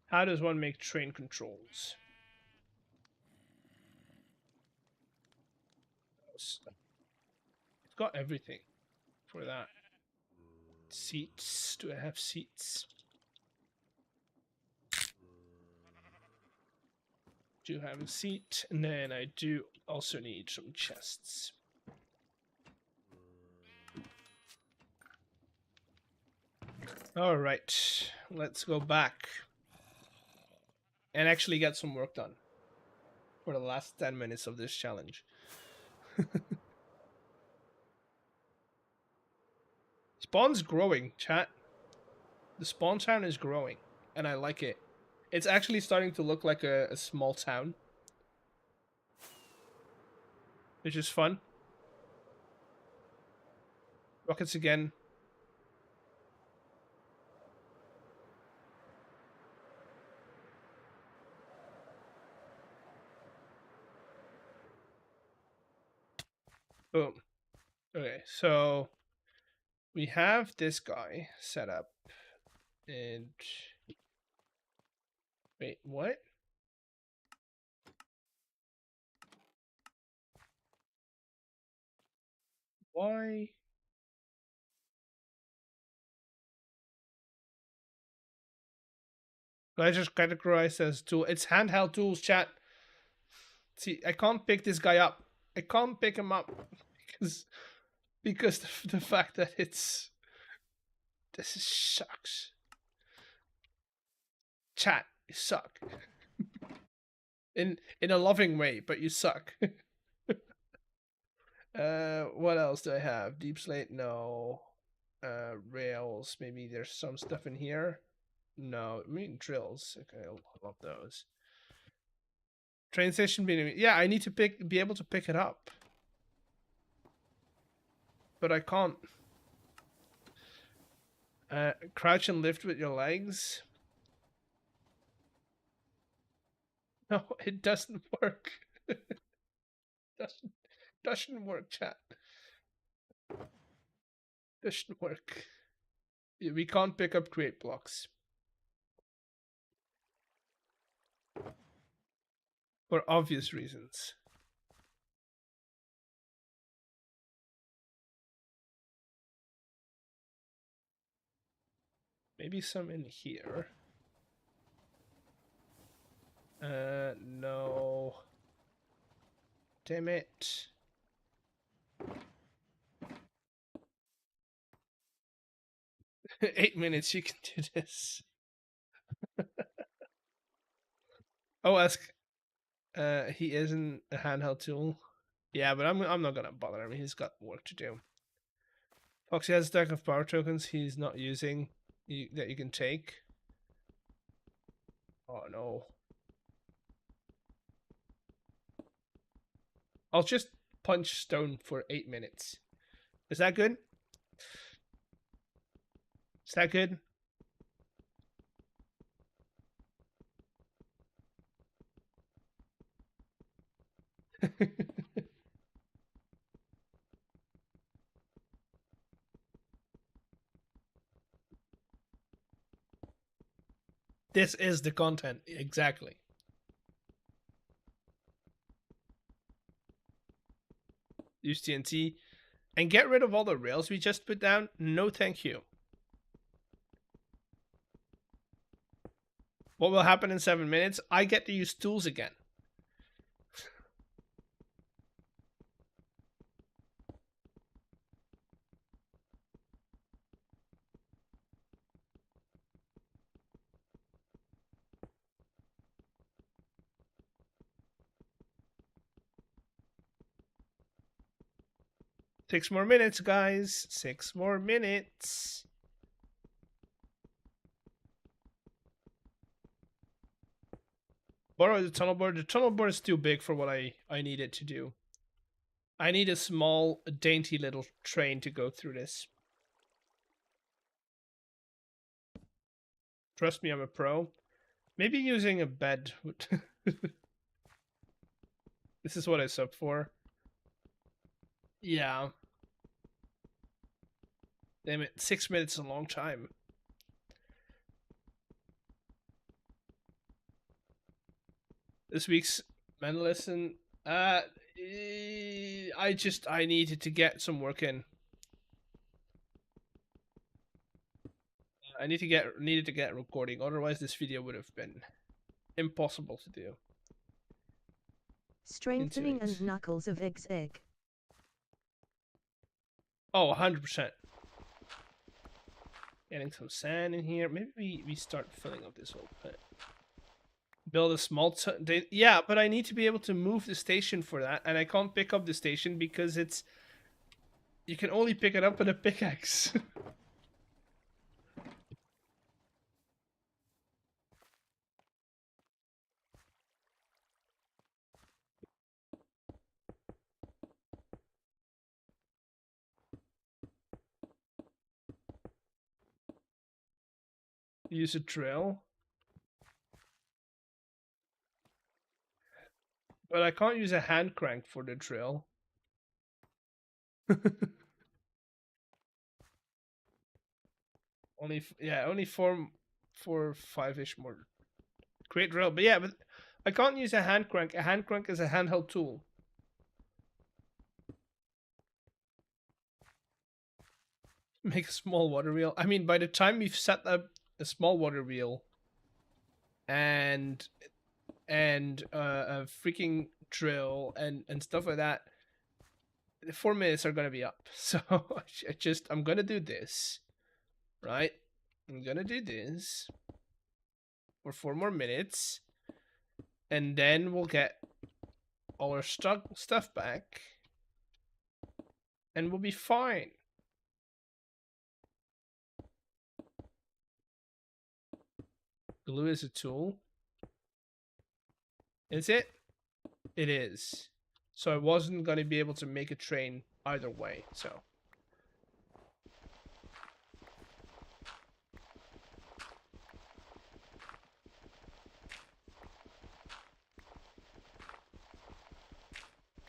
How does one make train controls? It's got everything for that. Seats. Do I have seats? Do have a seat, and then I do also need some chests. All right, let's go back and actually get some work done for the last 10 minutes of this challenge. Spawn's growing, chat. The spawn town is growing, and I like it. It's actually starting to look like a small town, which is fun. Rockets again. Boom. Okay, so we have this guy set up, and wait, what? Why? I just categorized as tool. It's handheld tools, chat. See, I can't pick this guy up. I can't pick him up because the fact that this sucks. Chat, you suck. In a loving way, but you suck. What else do I have? Deep slate, no. Rails, maybe there's some stuff in here. No, I mean drills. Okay, I love those. Train station being, yeah, I need to be able to pick it up, but I can't. Crouch and lift with your legs. No, it doesn't work. doesn't work, chat. Doesn't work. We can't pick up create blocks. For obvious reasons. Maybe some in here. No. Damn it. Eight minutes, you can do this. Oh, ask. He isn't a handheld tool. Yeah, but I'm not gonna bother him. He's got work to do. Foxy has a stack of power tokens he's not using that you can take. Oh no. I'll just punch stone for 8 minutes. Is that good? Is that good? This is the content, exactly. Use TNT and get rid of all the rails we just put down. No, thank you. What will happen in 7 minutes? I get to use tools again. Six more minutes, guys. 6 more minutes. Borrow the tunnel board. The tunnel board is too big for what I need it to do. I need a small, dainty little train to go through this. Trust me, I'm a pro. Maybe using a bed would... This is what I sub for. Yeah. Damn it, 6 minutes is a long time. This week's men lesson. I needed to get some work in. Needed to get recording, otherwise this video would have been impossible to do. Strengthening and knuckles of egg. Oh, 100%. Getting some sand in here. Maybe we start filling up this whole pit. Build a small... Yeah, but I need to be able to move the station for that, and I can't pick up the station because it's... You can only pick it up with a pickaxe. use a drill. But I can't use a hand crank for the drill. only 5-ish more. Create drill. But yeah, but I can't use a hand crank. A hand crank is a handheld tool. Make a small water wheel. I mean, by the time we've set up a small water wheel and a freaking drill and stuff like that, the 4 minutes are gonna be up. So I'm gonna do this, right? I'm gonna do this for 4 more minutes, and then we'll get all our stuff back, and we'll be fine. Glue is a tool. Is it? It is. So I wasn't going to be able to make a train either way, so.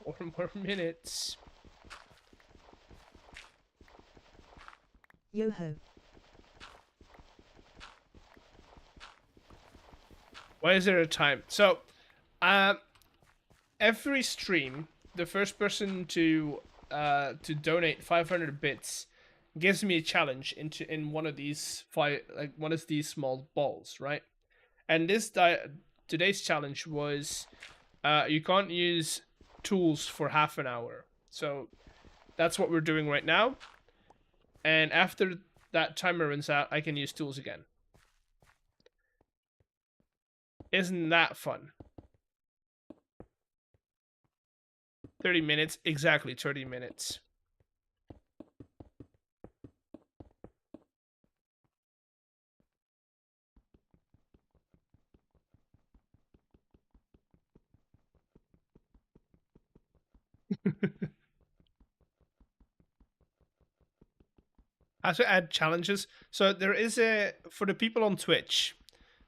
Four more minutes. Yo-ho. Why is there a time? So, every stream, the first person to donate 500 bits gives me a challenge in one of these one of these small balls, right? And today's challenge was you can't use tools for half an hour. So that's what we're doing right now. And after that timer runs out, I can use tools again. Isn't that fun? 30 minutes, exactly 30 minutes. I have to add challenges. So there is for the people on Twitch,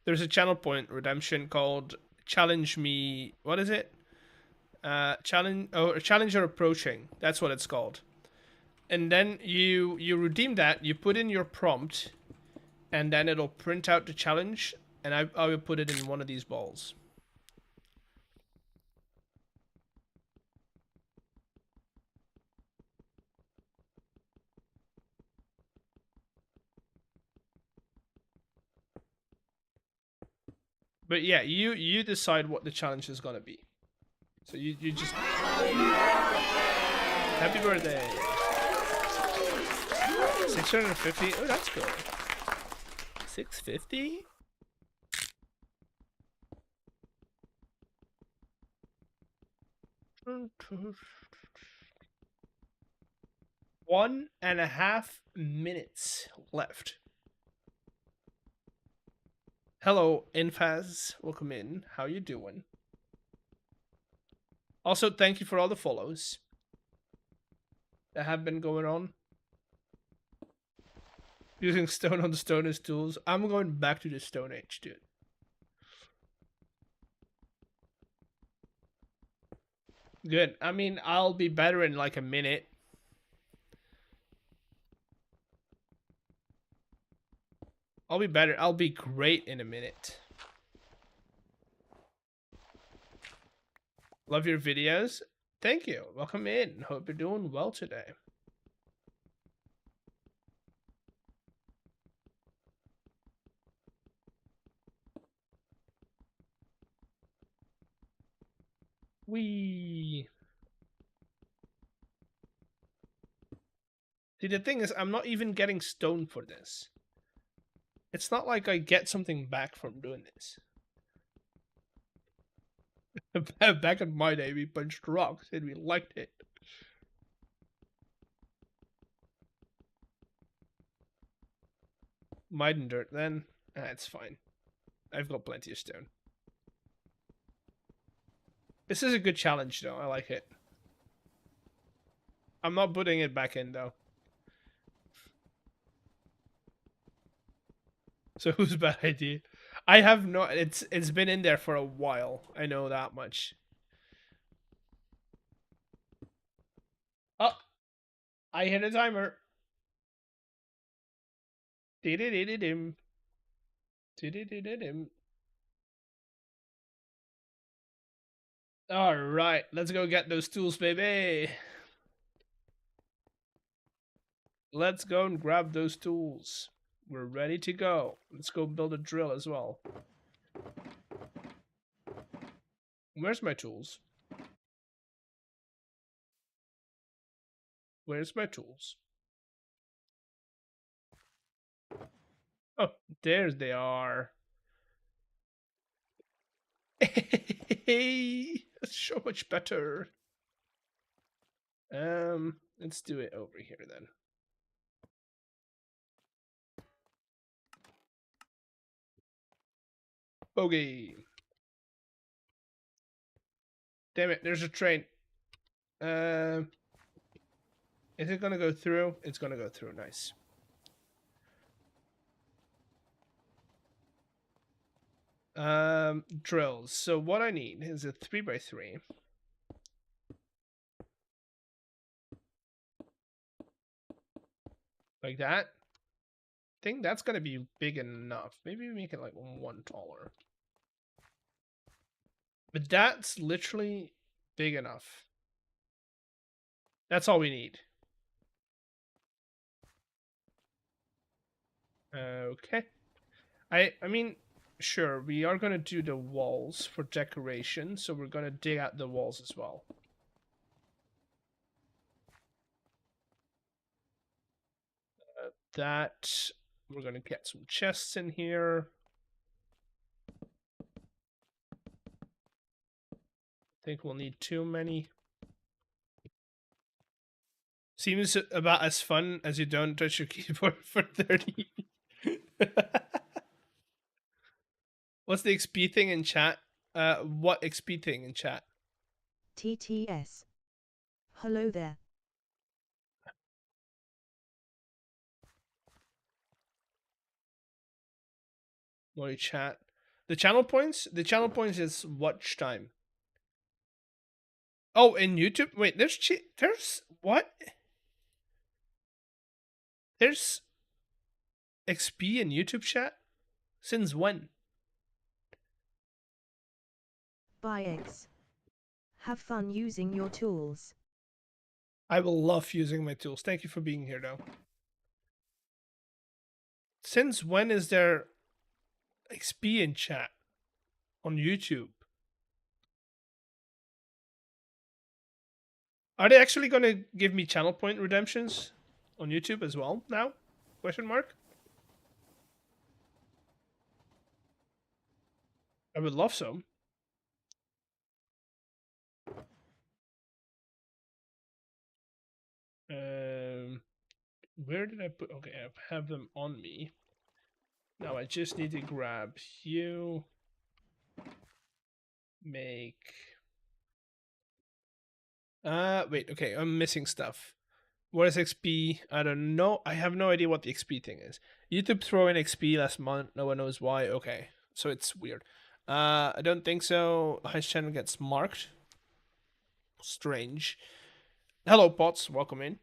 there's a channel point redemption called Challenge Me. What is it? Challenger Approaching. That's what it's called. And then you redeem that. You put in your prompt, and then it'll print out the challenge. And I will put it in one of these balls. But yeah, you decide what the challenge is gonna be. So you just happy birthday. 650. Oh, that's good. 650. One and a half minutes left. Hello, Infaz. Welcome in. How you doing? Also, thank you for all the follows that have been going on. Using stone on the stone as tools. I'm going back to the Stone Age, dude. Good. I mean, I'll be better in like a minute. I'll be better. I'll be great in a minute. Love your videos. Thank you. Welcome in. Hope you're doing well today. See, the thing is, I'm not even getting stone for this. It's not like I get something back from doing this. Back in my day, we punched rocks and we liked it. Mine dirt then. It's fine. I've got plenty of stone. This is a good challenge though. I like it. I'm not putting it back in though. So whose bad idea? I have no. It's been in there for a while. I know that much. Oh, I hit a timer. Dee-dee-dee-dee-dim. Dee-dee-dee-dee-dim. All right, let's go get those tools, baby. Let's go and grab those tools. We're ready to go. Let's go build a drill as well. Where's my tools? Where's my tools? Oh, there they are. Hey, that's so much better. Let's do it over here then. Bogey. Damn it, there's a train. Is it gonna go through? It's gonna go through, nice. Drills. So what I need is a 3x3. Like that. I think that's gonna be big enough. Maybe make it like one taller. But that's literally big enough. That's all we need. Okay. I mean, sure, we are gonna do the walls for decoration, so we're gonna dig out the walls as well. That we're gonna get some chests in here. Think we'll need too many. Seems about as fun as you don't touch your keyboard for 30. What's the XP thing in chat? What XP thing in chat? TTS. Hello there. What chat? The channel points? The channel points is watch time. Oh, in YouTube? Wait, there's what? There's XP in YouTube chat? Since when? Bye eggs. Have fun using your tools. I will love using my tools. Thank you for being here, though. Since when is there XP in chat on YouTube? Are they actually going to give me channel point redemptions on YouTube as well now? Question mark. I would love some. Where did I put? Okay, I have them on me. Now I just need to grab you. Make. Wait. Okay, I'm missing stuff. What is XP? I don't know. I have no idea what the XP thing is. YouTube threw in XP last month. No one knows why. Okay, so it's weird. I don't think so. His channel gets marked. Strange. Hello, pots. Welcome in.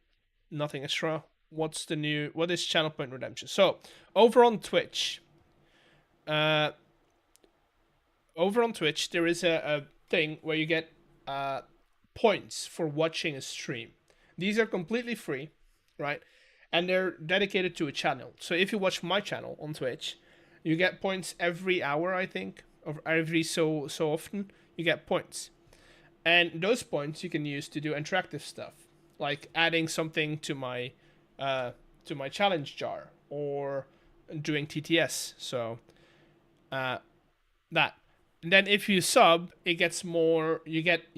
Nothing extra. What's the new? What is channel point redemption? So over on Twitch, there is a thing where you get points for watching a stream. These are completely free, right? And they're dedicated to a channel. So if you watch my channel on Twitch, you get points every hour, I think, or every so often. You get points, and those points you can use to do interactive stuff, like adding something to my challenge jar or doing TTS. So that. And then if you sub, it gets more. You get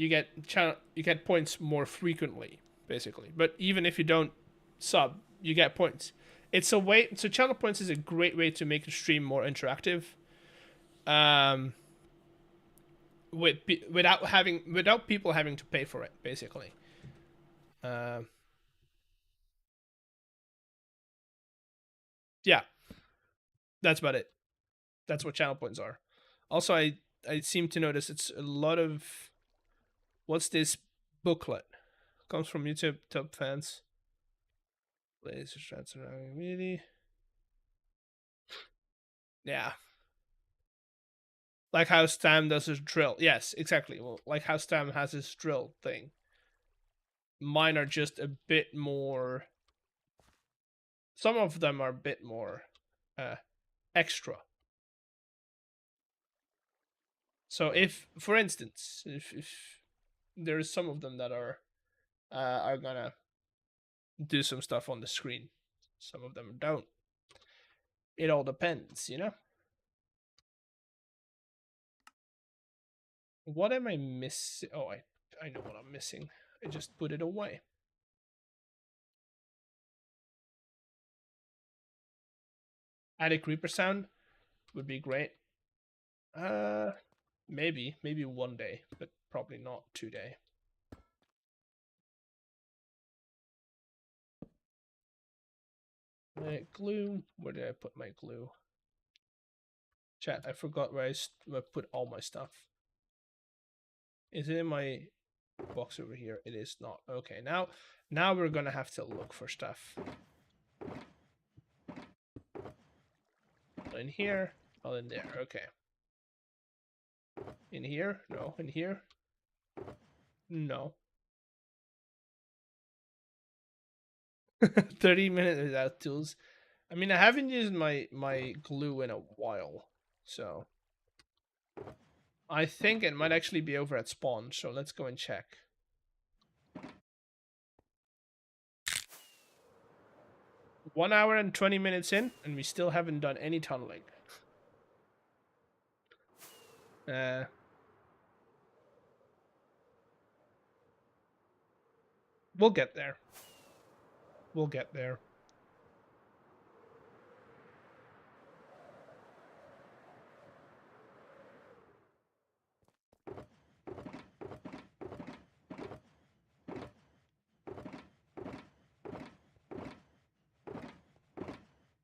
points more frequently, basically. But even if you don't sub, you get points. It's a way. So channel points is a great way to make a stream more interactive. Without people having to pay for it, basically. Yeah. That's about it. That's what channel points are. Also, I seem to notice it's a lot of, what's this booklet? Comes from YouTube top fans. Laser strats around really. Yeah. Like how Stam does his drill. Yes, exactly. Well, like how Stam has his drill thing. Mine are just a bit more. Some of them are a bit more extra. So if, for instance, if there's some of them that are gonna do some stuff on the screen, some of them don't. It all depends, you know. What am I missing? Oh, I know what I'm missing. I just put it away. Add a creeper sound would be great. Maybe one day, but probably not today. Glue. Where did I put my glue? Chat. I forgot where I put all my stuff. Is it in my box over here? It is not. Okay, now we're gonna have to look for stuff. Not in here. Not in there. Okay. In here? No. In here? No. 30 minutes without tools. I mean, I haven't used my glue in a while, so I think it might actually be over at spawn. So let's go and check. One hour and 20 minutes in, and we still haven't done any tunneling. We'll get there. We'll get there.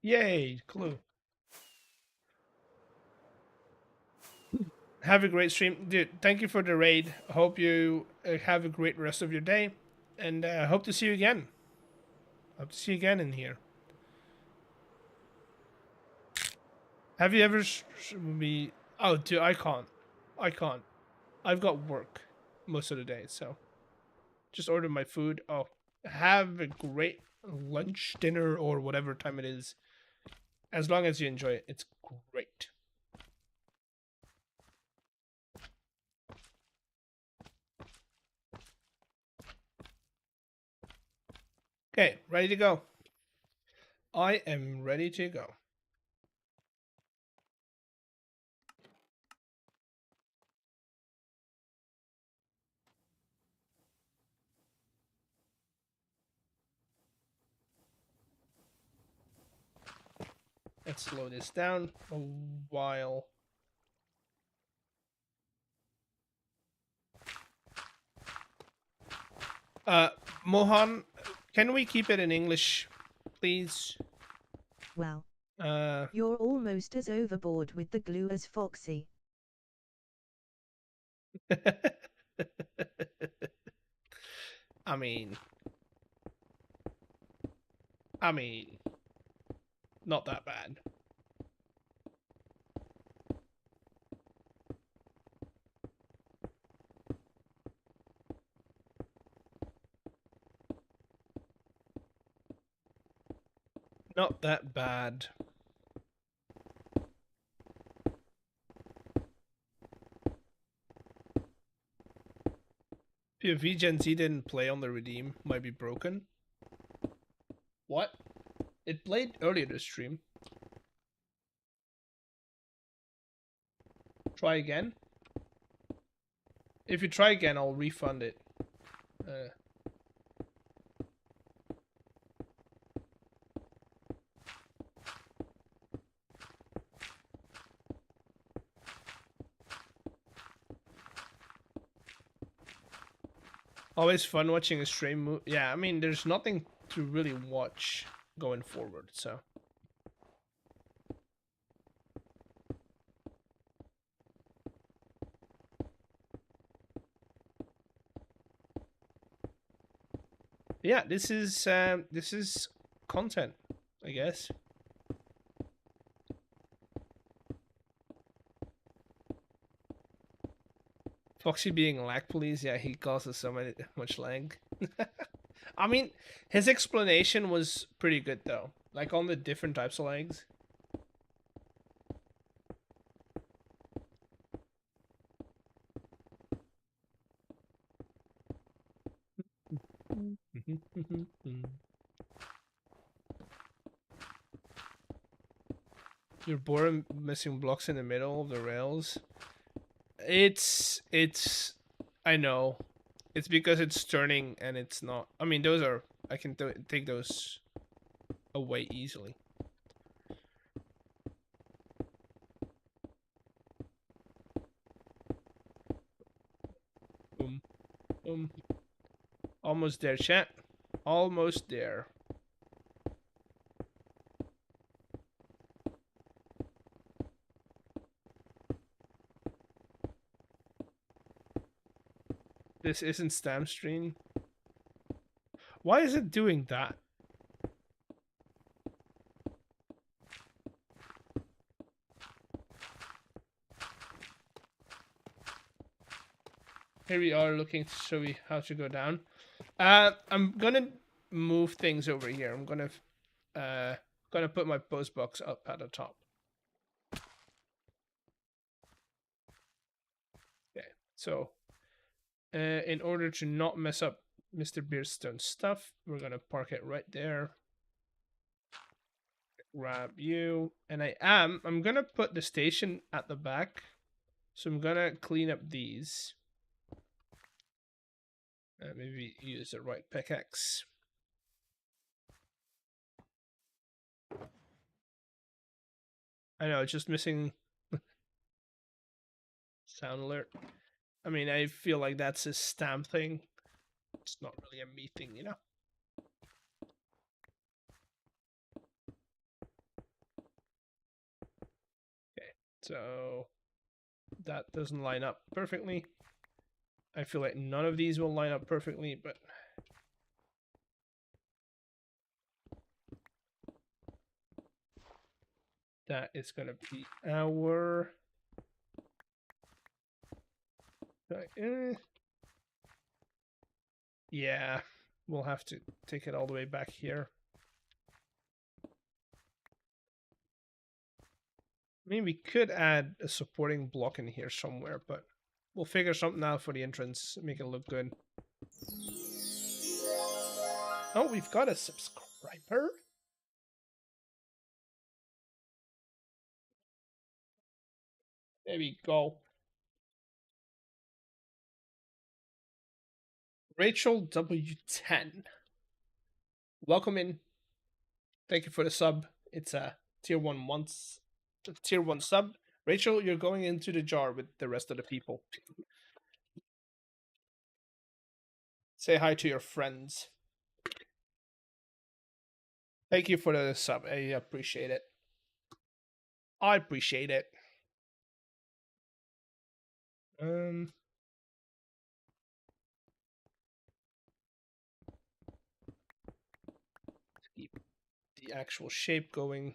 Yay, clue. Have a great stream. Dude, thank you for the raid. Hope you have a great rest of your day. And hope to see you again. Hope to see you again in here. Have you ever be? Oh, dude, I can't. I've got work most of the day, so just order my food. Oh, have a great lunch, dinner, or whatever time it is. As long as you enjoy it, it's great. Okay, ready to go. I am ready to go. Let's slow this down a while. Mohan, can we keep it in English, please? Well, you're almost as overboard with the glue as Foxy. I mean, not that bad. Not that bad. POV Gen Z didn't play on the redeem. Might be broken. What? It played earlier this stream. Try again. If you try again, I'll refund it. Always fun watching a stream. Yeah, I mean, there's nothing to really watch going forward, so. Yeah, this is content, I guess. Foxy being lag police, yeah, he causes much lag. I mean, his explanation was pretty good though, like on the different types of lags. You're bored missing blocks in the middle of the rails. It's I know. It's because it's turning and it's not. I mean, those are I can take those away easily. Boom, boom. Almost there, chat. Almost there. This isn't stamp stream. Why is it doing that? Here we are looking to show you how to go down. I'm gonna move things over here. I'm gonna put my post box up at the top. Okay, so in order to not mess up MrBeardstone's stuff, we're gonna park it right there. Grab you, and I'm gonna put the station at the back, so I'm gonna clean up these. Maybe use the right pickaxe. I know, it's just missing sound alert. I mean, I feel like that's a stamp thing. It's not really a me thing, you know? Okay, so that doesn't line up perfectly. I feel like none of these will line up perfectly, but that is going to be our... Yeah, we'll have to take it all the way back here. I mean, we could add a supporting block in here somewhere, but we'll figure something out for the entrance, make it look good. Oh, we've got a subscriber? There we go. Rachel W10. Welcome in. Thank you for the sub. It's a tier 1 sub. Rachel, you're going into the jar with the rest of the people. Say hi to your friends. Thank you for the sub. I appreciate it. I appreciate it. Keep the actual shape going.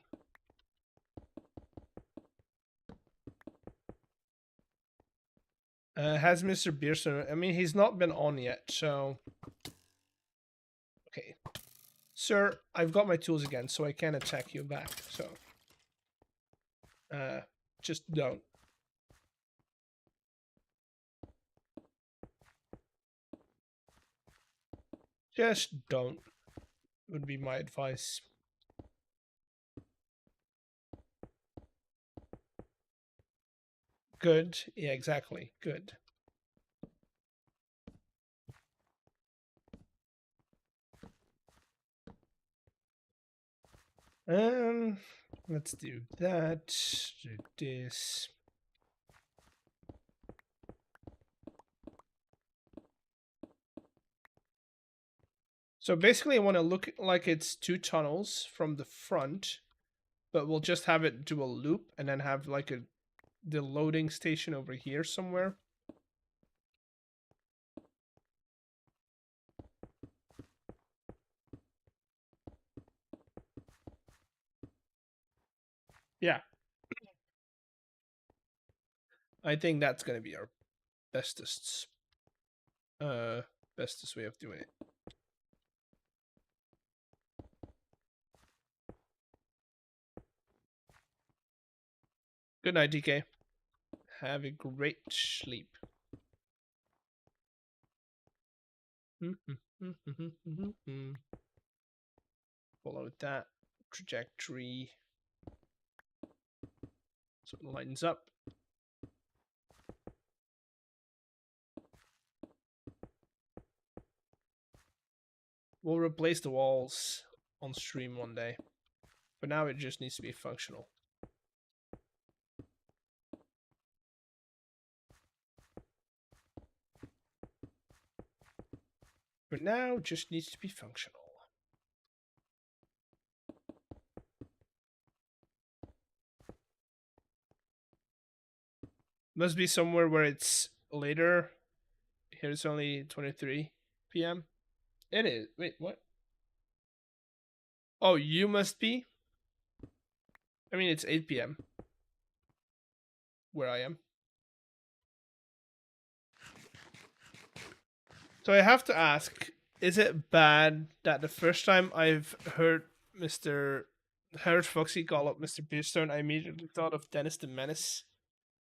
Has MrBeardstone? I mean, he's not been on yet, so okay, sir. I've got my tools again, so I can attack you back. So, just don't. Just don't. Would be my advice. Good. Yeah, exactly. Good. Let's do that. Do this. So basically I want to look like it's 2 tunnels from the front, but we'll just have it do a loop and then have like the loading station over here somewhere. Yeah. I think that's gonna be our bestest way of doing it. Good night, DK. Have a great sleep. Follow that trajectory so it lines up. We'll replace the walls on stream one day. But now it just needs to be functional. But now it just needs to be functional. Must be somewhere where it's later. Here it's only 23 p.m. It is. Wait, what? Oh, you must be? I mean, it's 8 p.m. where I am. So I have to ask, is it bad that the first time I've heard Foxy call up MrBeardstone, I immediately thought of Dennis the Menace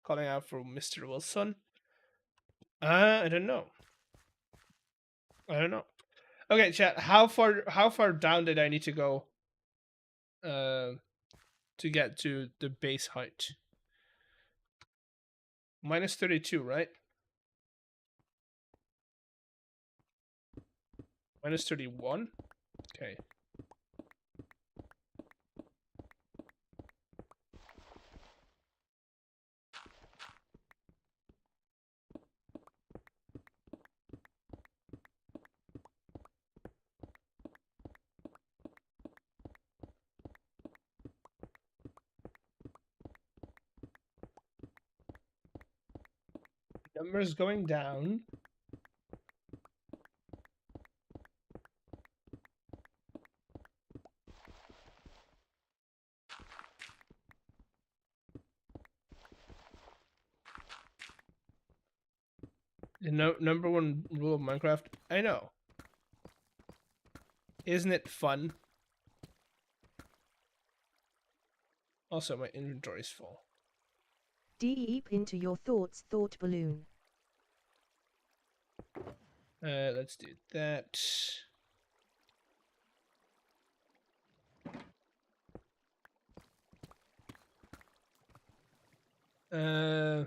calling out for Mr. Wilson? I don't know. I don't know. Okay, chat. How far down did I need to go to get to the base height? Minus 32, right? Minus 31? Okay. Numbers going down. The number one rule of Minecraft. I know. Isn't it fun? Also, my inventory is full. Deep into your thoughts, thought balloon. Let's do that. I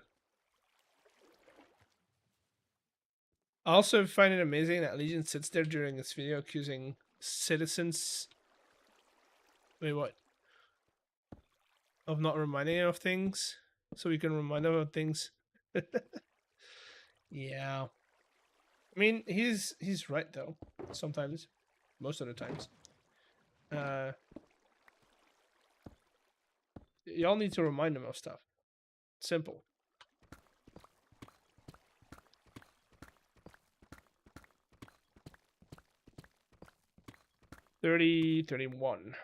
also find it amazing that Legion sits there during this video accusing citizens. Wait, what? Of not reminding him of things, so we can remind him of things. Yeah. I mean, he's right though. Sometimes, most of the times. Y'all need to remind him of stuff. Simple. 30, 31.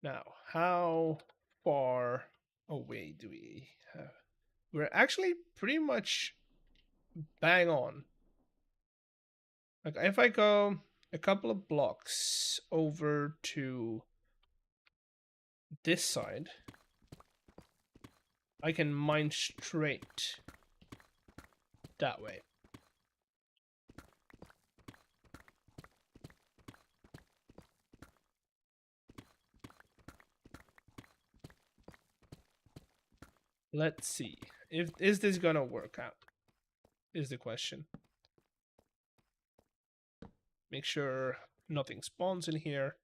Now, how far away do we have? We're actually pretty much bang on. Like, if I go a couple of blocks over to this side, I can mine straight that way. Let's see. Is this gonna work out? Is the question. Make sure nothing spawns in here.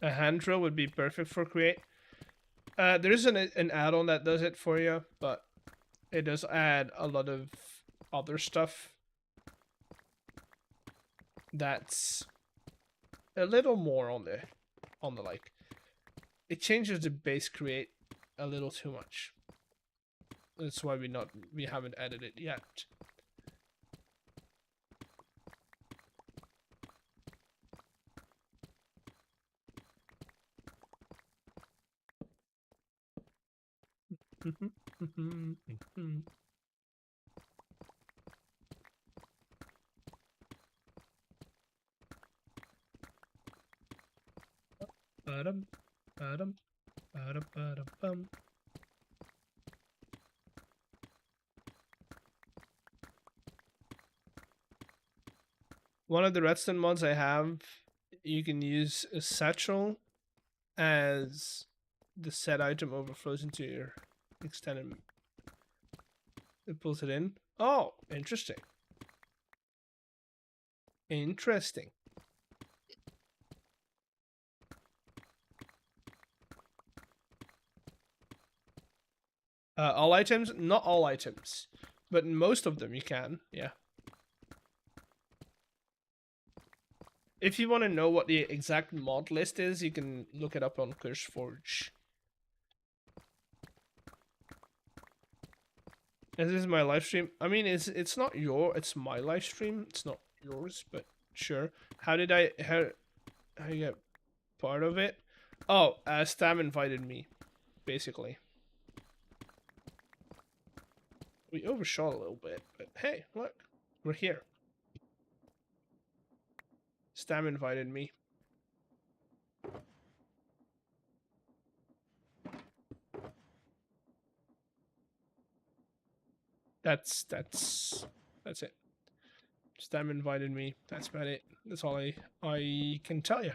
A hand drill would be perfect for Create. There is an add-on that does it for you, but it does add a lot of other stuff that's a little more on the like. It changes the base Create a little too much. That's why we haven't added it yet. Ba-dum, ba-dum, ba-dum, ba-dum, bum. One of the redstone mods I have, you can use a satchel as the set item overflows into your extended. It pulls it in. Oh, interesting. Interesting. All items? Not all items, but most of them you can, yeah. If you want to know what the exact mod list is, you can look it up on CurseForge. This is my live stream. I mean, it's not it's my live stream. It's not yours, but sure. How you get part of it? Oh, Stam invited me, basically. We overshot a little bit, but hey, look, we're here. Stam invited me. That's it. Stam invited me. That's about it. That's all I can tell you.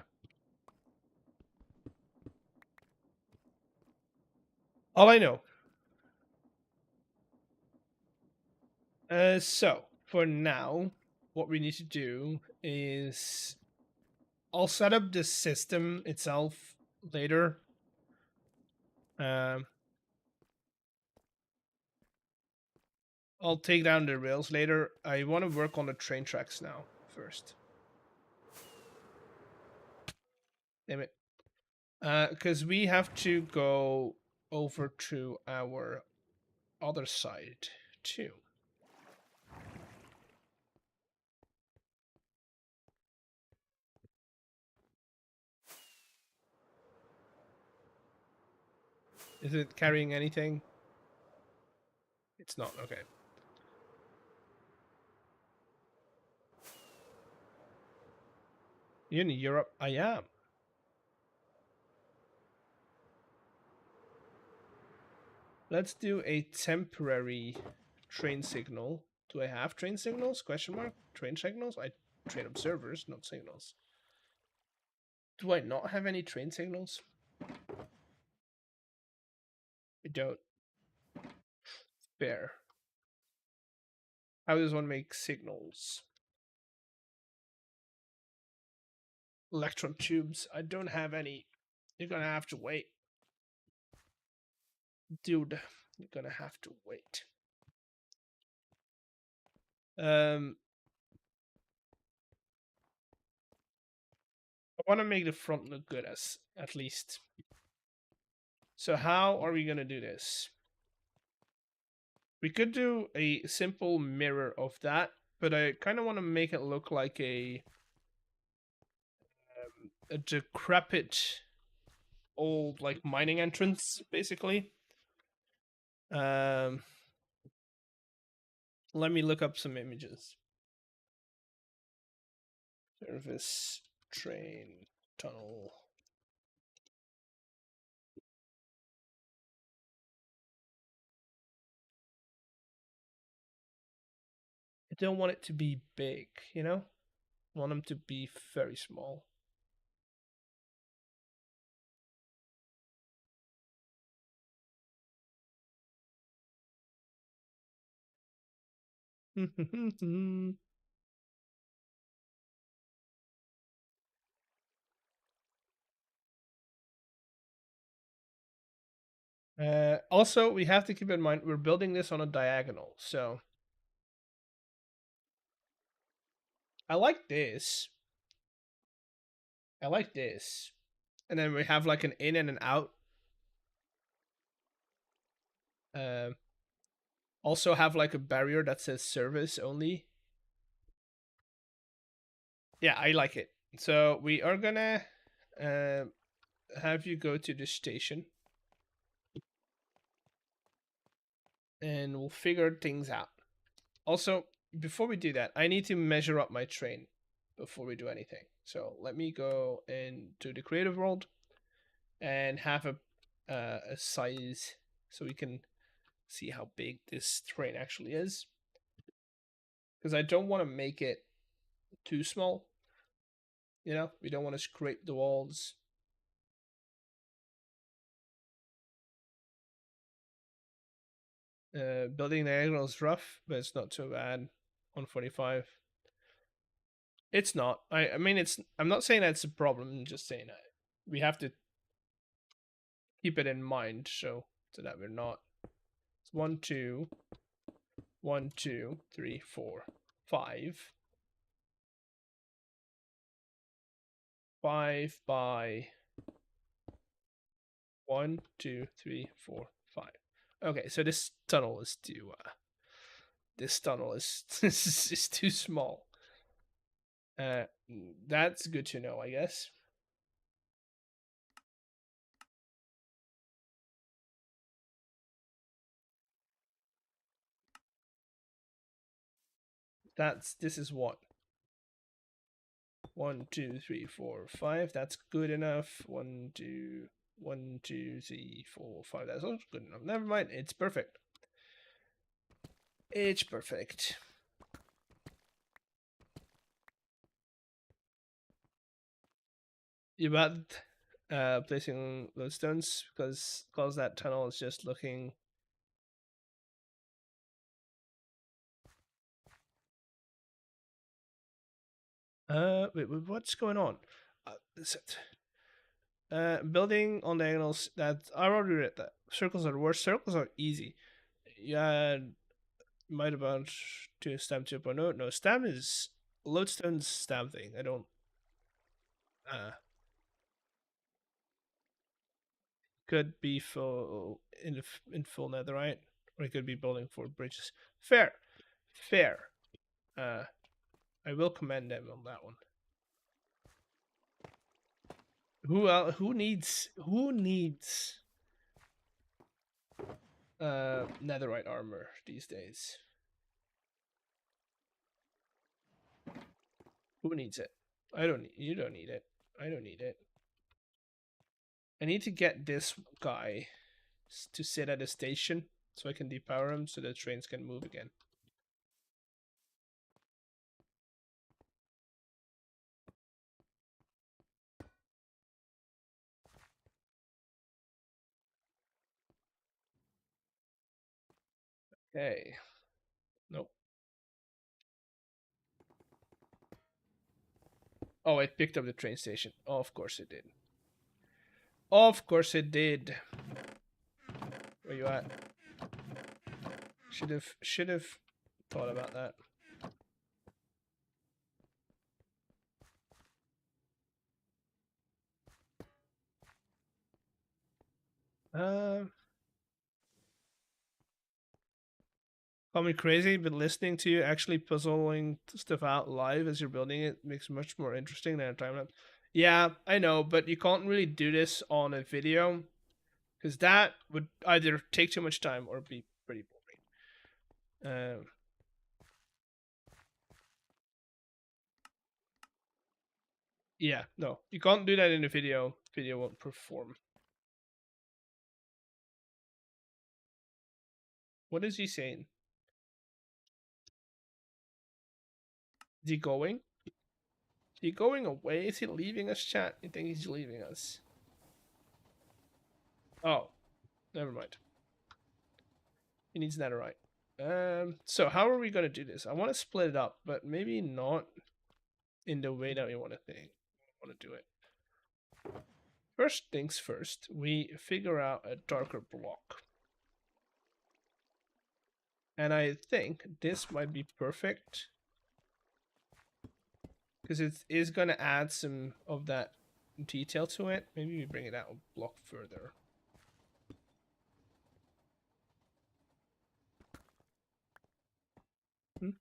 All I know. So for now, what we need to do is I'll set up the system itself later. I'll take down the rails later. I want to work on the train tracks now first. Damn it. Because we have to go over to our other side too. Is it carrying anything? It's not. Okay. You in Europe? I am. Let's do a temporary train signal. Do I have train signals? Question mark. Train signals? Train observers, not signals. Do I not have any train signals? I don't. Fair. How does one make signals? Electron tubes. I don't have any. You're gonna have to wait. Dude, you're gonna have to wait. I want to make the front look good at least. So how are we gonna do this? We could do a simple mirror of that, but I kind of want to make it look like a decrepit old like mining entrance, basically. Let me look up some images. Service train tunnel. I don't want it to be big, you know? I want them to be very small. Also, we have to keep in mind we're building this on a diagonal, so I like this. I like this. And then we have like an in and an out. also have like a barrier that says service only. Yeah, I like it. So we are gonna have you go to the station and we'll figure things out. Also, before we do that, I need to measure up my train before we do anything. So let me go into the creative world and have a size so we can see how big this train actually is. Because I don't want to make it too small. You know, we don't want to scrape the walls. Building diagonal is rough, but it's not too bad. 145. It's not. I mean, it's. I'm not saying that's a problem. I'm just saying that we have to keep it in mind, so that we're not. It's 1, 2, 1, 2, 3, 4, 5. 5 by 1, 2, 3, 4, 5. Okay, so this tunnel is too. This tunnel is is too small. That's good to know, I guess. This is what 1, 2, 3, 4, 5. That's good enough. 1, 2, 1, 2, 3, 4, 5. That's also good enough. Never mind. It's perfect. It's perfect. You bad placing those stones because that tunnel is just looking. Wait, what's going on? Building on diagonals. That I already read that. Circles are worse. Circles are easy. Yeah, might about to stem 2.0. No, stem is lodestone's stem thing. I don't. Could be full in full netherite, or it could be building 4 bridges. Fair, fair. I will commend them on that one. Who needs netherite armor these days? Who needs it? I don't need. You don't need it. I don't need it. I need to get this guy to sit at a station so I can depower him so the trains can move again. Okay. Nope. Oh, it picked up the train station. Oh, of course it did. Of course it did. Where you at? Should have thought about that. Call me crazy, but listening to you actually puzzling stuff out live as you're building it makes it much more interesting than a time lapse. Yeah, I know, but you can't really do this on a video because that would either take too much time or be pretty boring. Yeah, no, you can't do that in a video. Video won't perform. What is he saying? Is he going? Is he going away? Is he leaving us, chat? You think he's leaving us? Oh, never mind. He needs netherite. So how are we gonna do this? I want to split it up, but maybe not in the way that we want to do it. First things first, we figure out a darker block. And I think this might be perfect because it is going to add some of that detail to it. Maybe we bring it out a block further. Come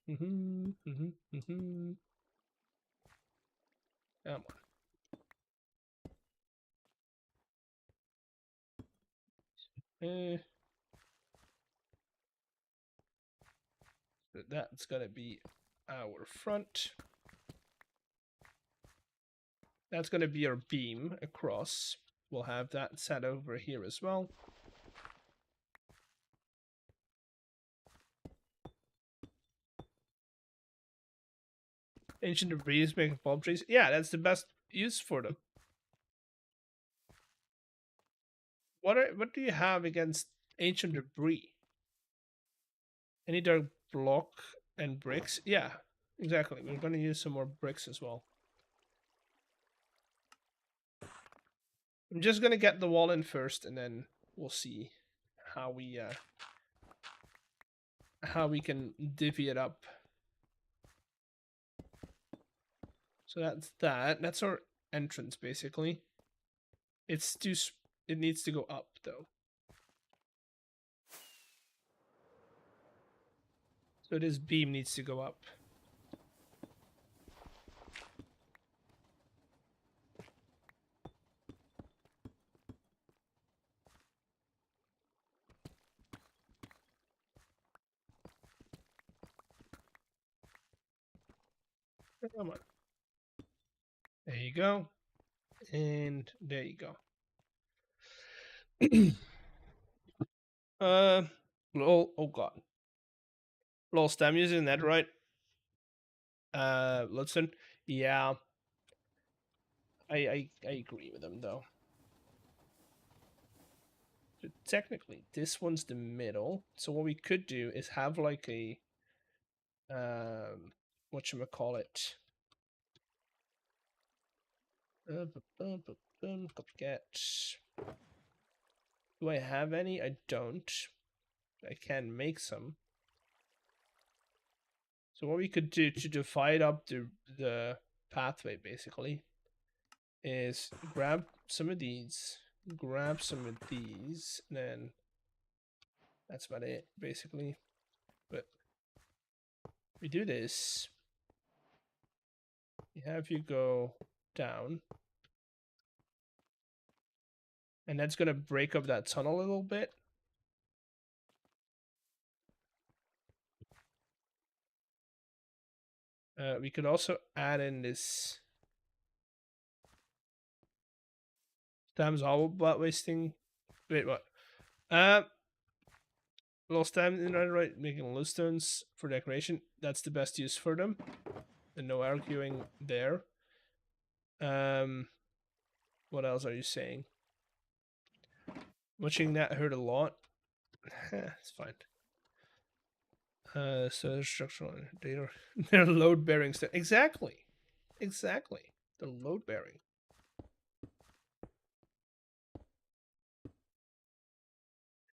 on. So that's gonna be our front. That's gonna be our beam across. We'll have that set over here as well. Ancient debris making palm trees. Yeah, that's the best use for them. What do you have against ancient debris? Any dark block and bricks? Yeah, exactly. We're gonna use some more bricks as well. I'm just gonna get the wall in first, and then we'll see how we can divvy it up. So that's that. That's our entrance basically. It's too. It needs to go up though. So this beam needs to go up. Come on. There you go. And there you go. Oh god. Lost, I'm using that right. Listen. Yeah. I agree with him though. So technically, this one's the middle. So what we could do is have like a whatchamacallit. Get. Do I have any? I don't. I can make some. So what we could do to divide up the pathway basically is grab some of these, grab some of these, and then that's about it basically. But we do this. You have you go down. And that's gonna break up that tunnel a little bit. We could also add in this Stam's all about wasting. Wait, what? Little stem in right, making low stones for decoration. That's the best use for them. And no arguing there. What else are you saying? Watching that hurt a lot. It's fine. So structural data. They're load bearing. Exactly. Exactly. They're load bearing.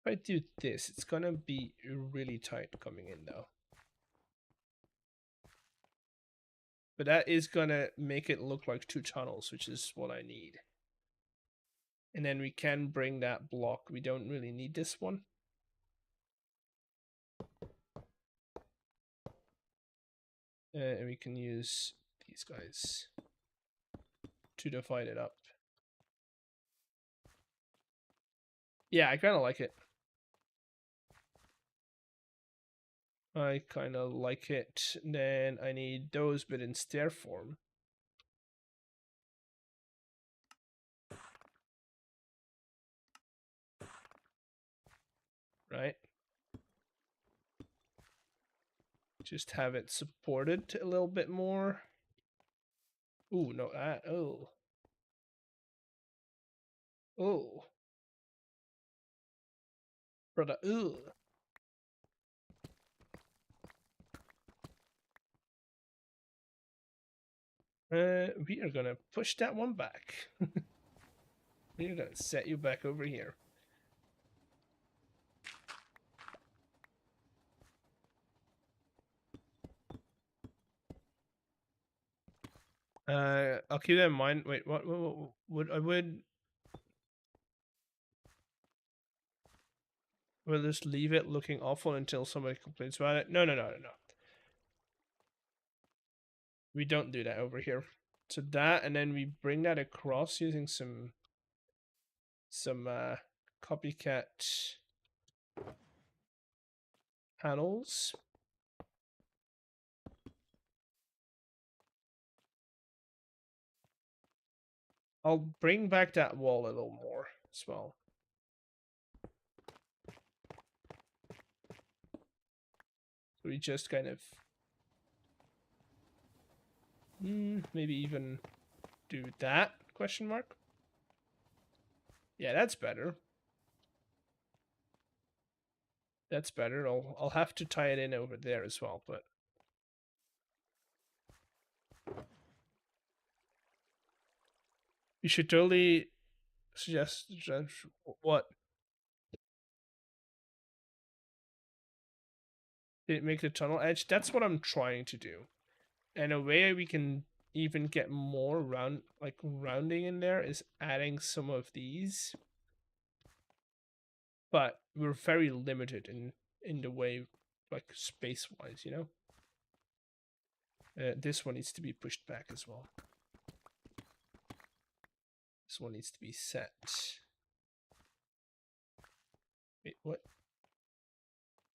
If I do this, it's gonna be really tight coming in though. But that is gonna make it look like two tunnels, which is what I need. And then we can bring that block. We don't really need this one. And we can use these guys to divide it up. Yeah, I kind of like it. I kind of like it. Then I need those, but in stair form. Right? Just have it supported a little bit more. Ooh, no, oh. Oh. Brother, ooh. We are gonna push that one back. We're gonna set you back over here. I'll keep that in mind. Wait, what would I would we'll just leave it looking awful until somebody complains about it? No. We don't do that over here. So that, and then we bring that across using some copycat panels. I'll bring back that wall a little more as well. So we just kind of maybe even do that, question mark. Yeah, that's better. That's better. I'll have to tie it in over there as well, but you should totally suggest what? Did it make the tunnel edge? That's what I'm trying to do. And a way we can even get more rounding in there is adding some of these. But we're very limited in the way, like space wise, you know. This one needs to be pushed back as well. This one needs to be set. Wait, what?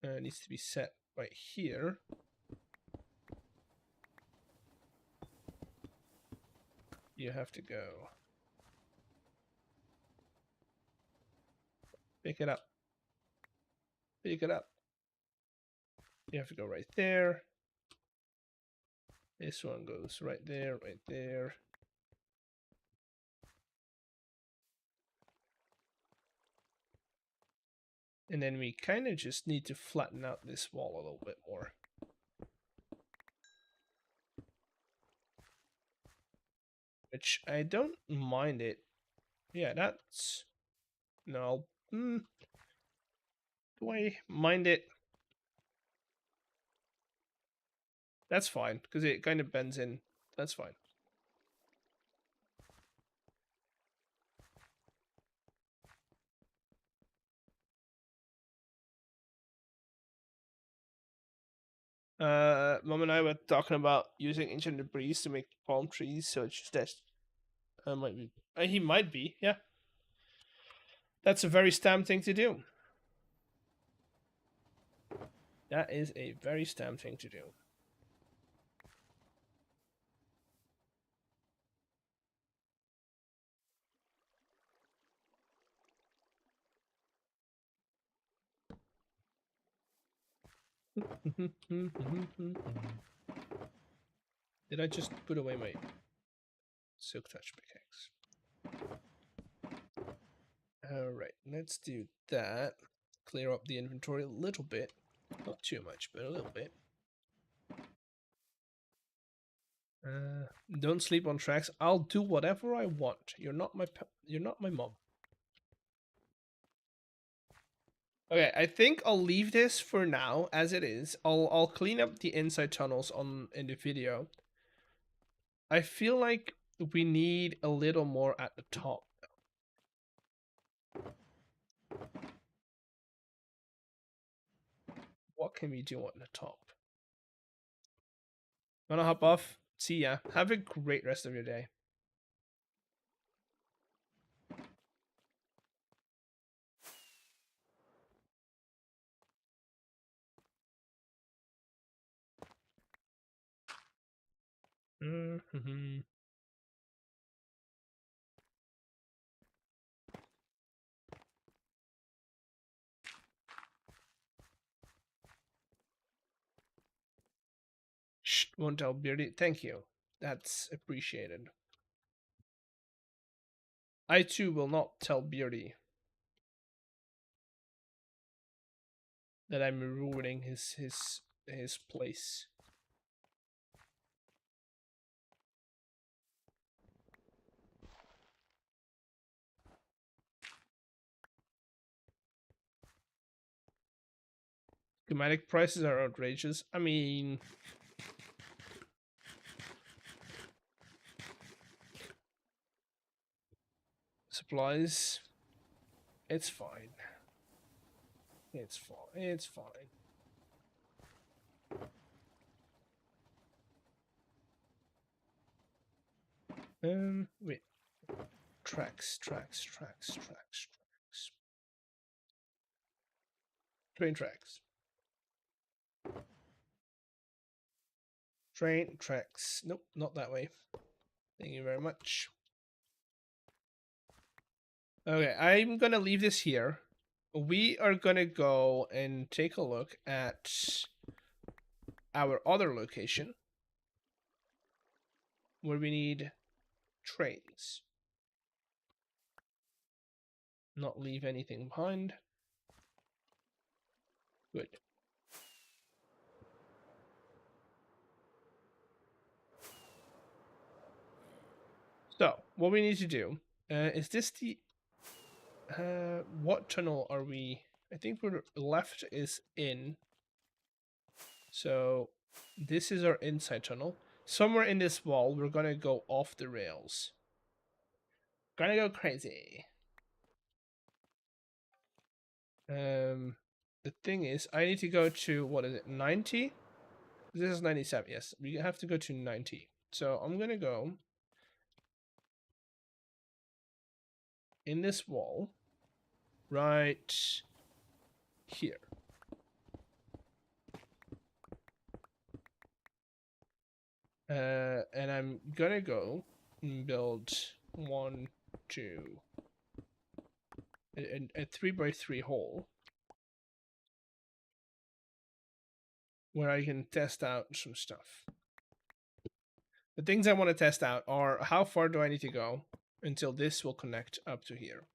It needs to be set right here. You have to go. Pick it up. Pick it up. You have to go right there. This one goes right there, right there. And then we kind of just need to flatten out this wall a little bit more. Which I don't mind it. Yeah, that's... No. Do I mind it? That's fine, because it kind of bends in. That's fine. Mom and I were talking about using ancient debris to make palm trees, so it's just that might be. He might be, yeah. That's a very Stam thing to do. That is a very Stam thing to do. Did I just put away my silk touch pickaxe? Alright, let's do that. Clear up the inventory a little bit. Not too much, but a little bit. Don't sleep on tracks. I'll do whatever I want. You're not my mom. Okay, I think I'll leave this for now as it is. I'll clean up the inside tunnels in the video. I feel like we need a little more at the top. What can we do on the top? Wanna hop off? See ya. Have a great rest of your day. Shh, won't tell Beardy. Thank you. That's appreciated. I too will not tell Beardy that I'm ruining his place. Schematic prices are outrageous. I mean, supplies. It's fine. It's fine. It's fine. Wait. Tracks. Train tracks. Train tracks. Nope, not that way. Thank you very much. Okay, I'm gonna leave this here. We are gonna go and take a look at our other location where we need trains. Not leave anything behind. Good. So, what we need to do is this the what tunnel are we? I think we're left is in. So this is our inside tunnel. Somewhere in this wall, we're gonna go off the rails. Gonna go crazy. The thing is, I need to go to, what is it, 90? This is 97, yes. We have to go to 90. So I'm gonna go in this wall right here. And I'm gonna go and build 1, 2, a 3x3 hole where I can test out some stuff. The things I want to test out are how far do I need to go until this will connect up to here.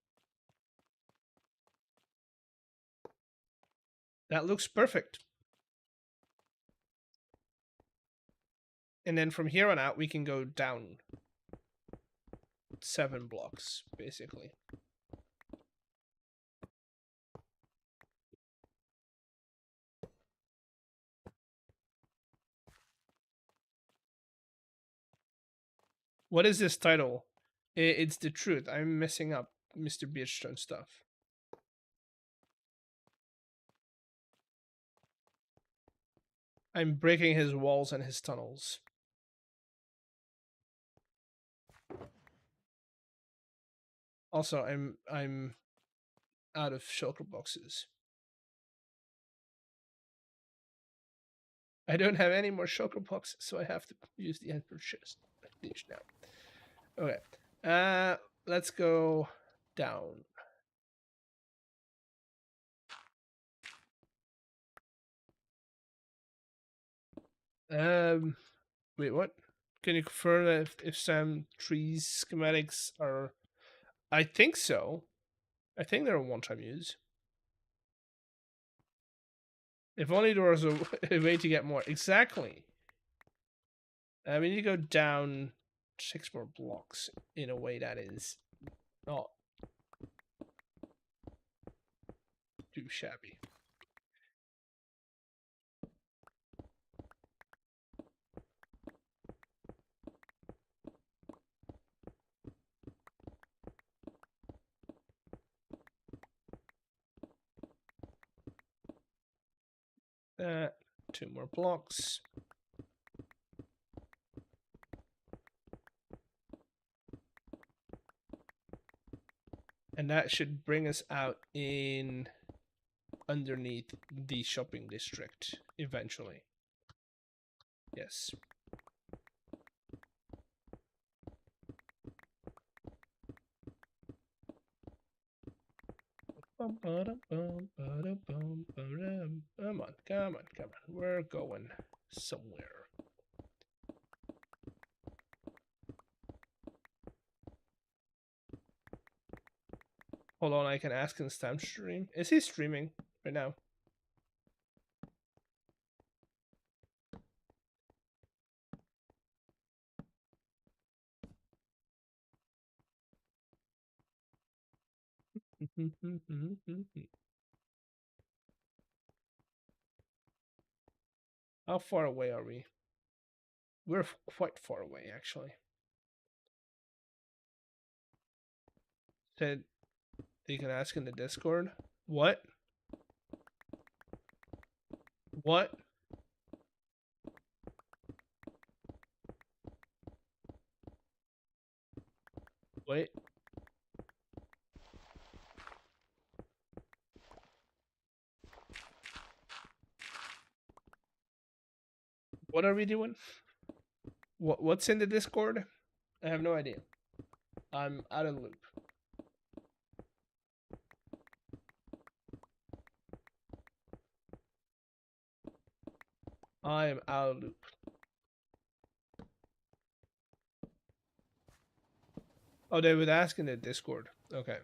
That looks perfect. And then from here on out, we can go down 7 blocks, basically. What is this title? It's the truth. I'm messing up MrBeardstones stuff. I'm breaking his walls and his tunnels. Also, I'm out of shulker boxes. I don't have any more shulker boxes, so I have to use the ender chest now. Okay. Let's go down. Wait, what? Can you confirm if some trees schematics are? I think so. I think they're a one-time use. If only there was a way to get more. Exactly. We need to go down 6 more blocks in a way that is not too shabby. That 2 more blocks. And that should bring us out in underneath the shopping district eventually. Yes. Come on. We're going somewhere. Hold on, I can ask in Stamp stream. Is he streaming right now? How far away are we? We're quite far away, actually. Said you can ask in the Discord. What? What? Wait. What are we doing? What's in the Discord? I have no idea. I'm out of the loop. I am out of the loop. Oh, they would ask in the Discord. Okay.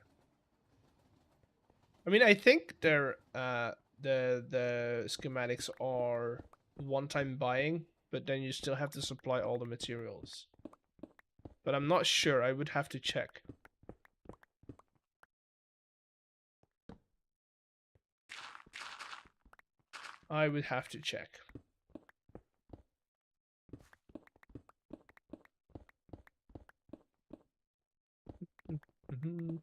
I mean, I think they're the schematics are one-time buying, but then you still have to supply all the materials. But I'm not sure. I would have to check. I would have to check. Mm-hmm.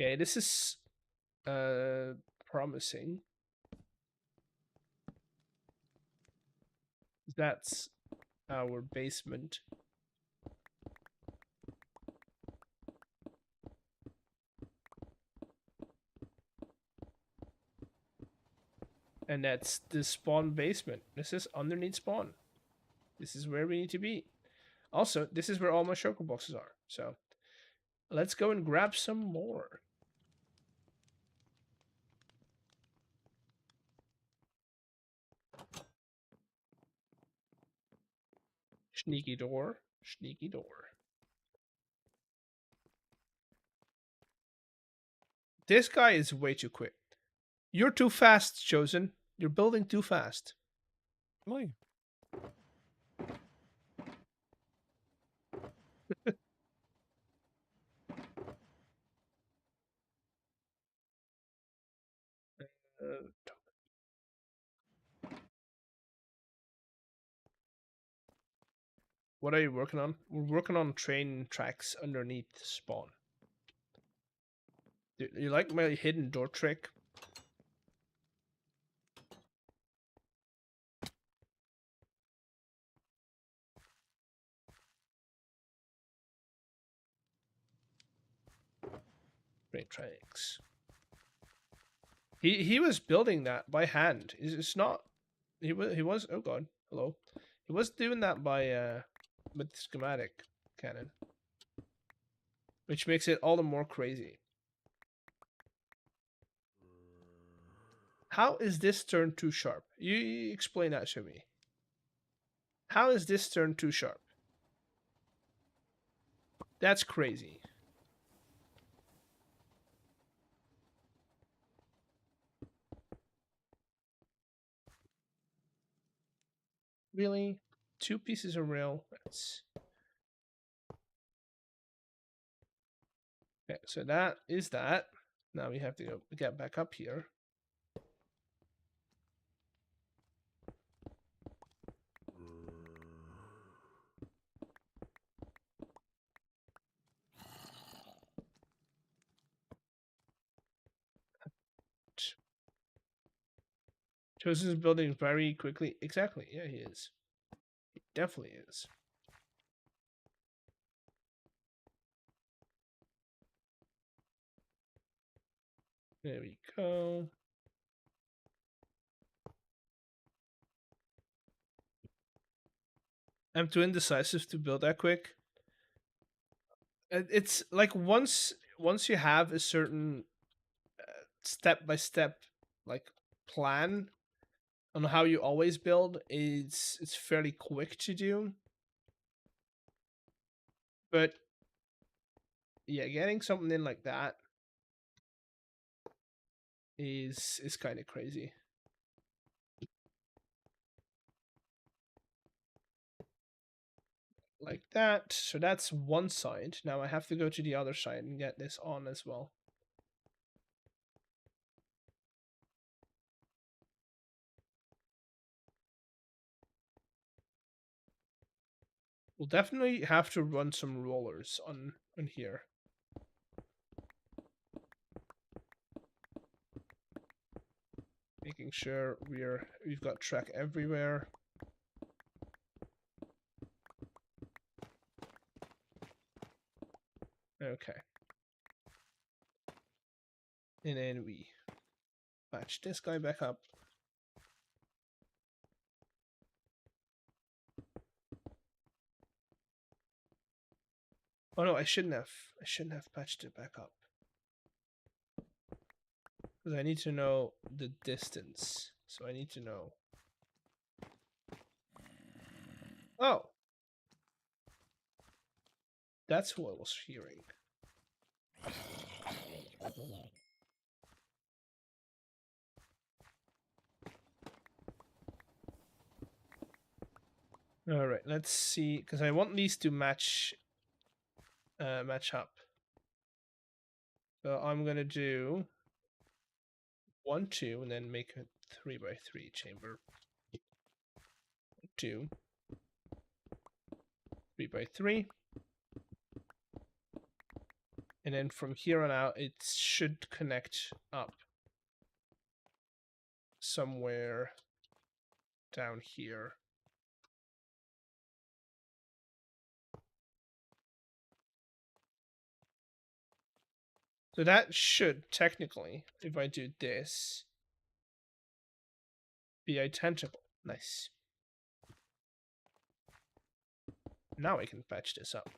Okay, this is promising. That's our basement. And that's the spawn basement. This is underneath spawn. This is where we need to be. Also, this is where all my shulker boxes are. So let's go and grab some more. Sneaky door. Sneaky door. This guy is way too quick. You're too fast, Chosen. You're building too fast. Why? What are you working on? We're working on train tracks underneath spawn. Do you like my hidden door trick? Train tracks. He was building that by hand. It's not. He was. Oh god. Hello. He was doing that by with schematic cannon, which makes it all the more crazy. How is this turn too sharp? You explain that to me. How is this turn too sharp? That's crazy. Really? 2 pieces of rail? That's... Okay, so that is that. Now we have to go get back up here. Chosen's building very quickly. Exactly. Yeah, he is. He definitely is. There we go. I'm too indecisive to build that quick. It's like once you have a certain step by step like plan on how you always build, it's fairly quick to do. But yeah, getting something in like that is kind of crazy. Like that. So that's one side. Now I have to go to the other side and get this on as well. We'll definitely have to run some rollers on here. Making sure we've got track everywhere. Okay. And then we patch this guy back up. Oh no, I shouldn't have. I shouldn't have patched it back up. Because I need to know the distance. So I need to know. Oh! That's who I was hearing. Alright, let's see. Because I want these to match up. So I'm gonna do 1, 2, and then make a 3x3 chamber. 2, 3x3. And then from here on out, it should connect up somewhere down here. So that should technically, if I do this, be identical. Nice. Now I can patch this up.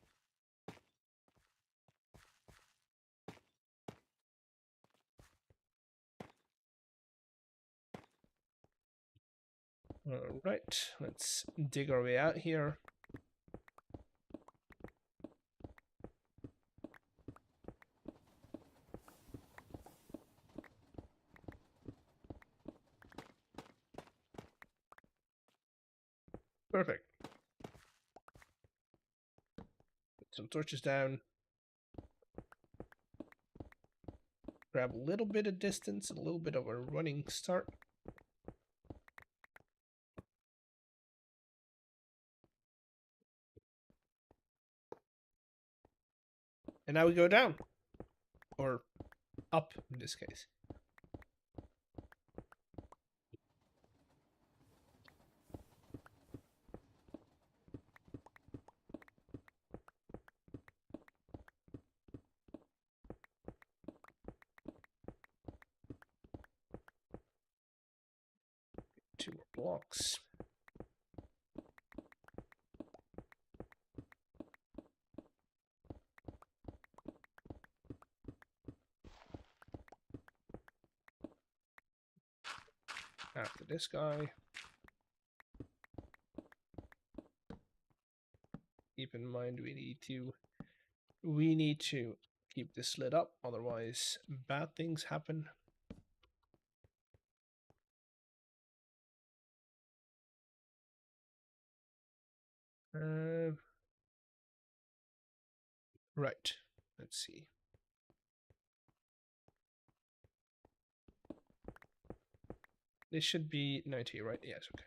Alright, let's dig our way out here. Perfect. Put some torches down. Grab a little bit of distance, a little bit of a running start. And now we go down. Or up, in this case. Two more blocks. After this guy. Keep in mind we need to keep this lit up, otherwise bad things happen. Right. Let's see. This should be 90, right? Yes, okay.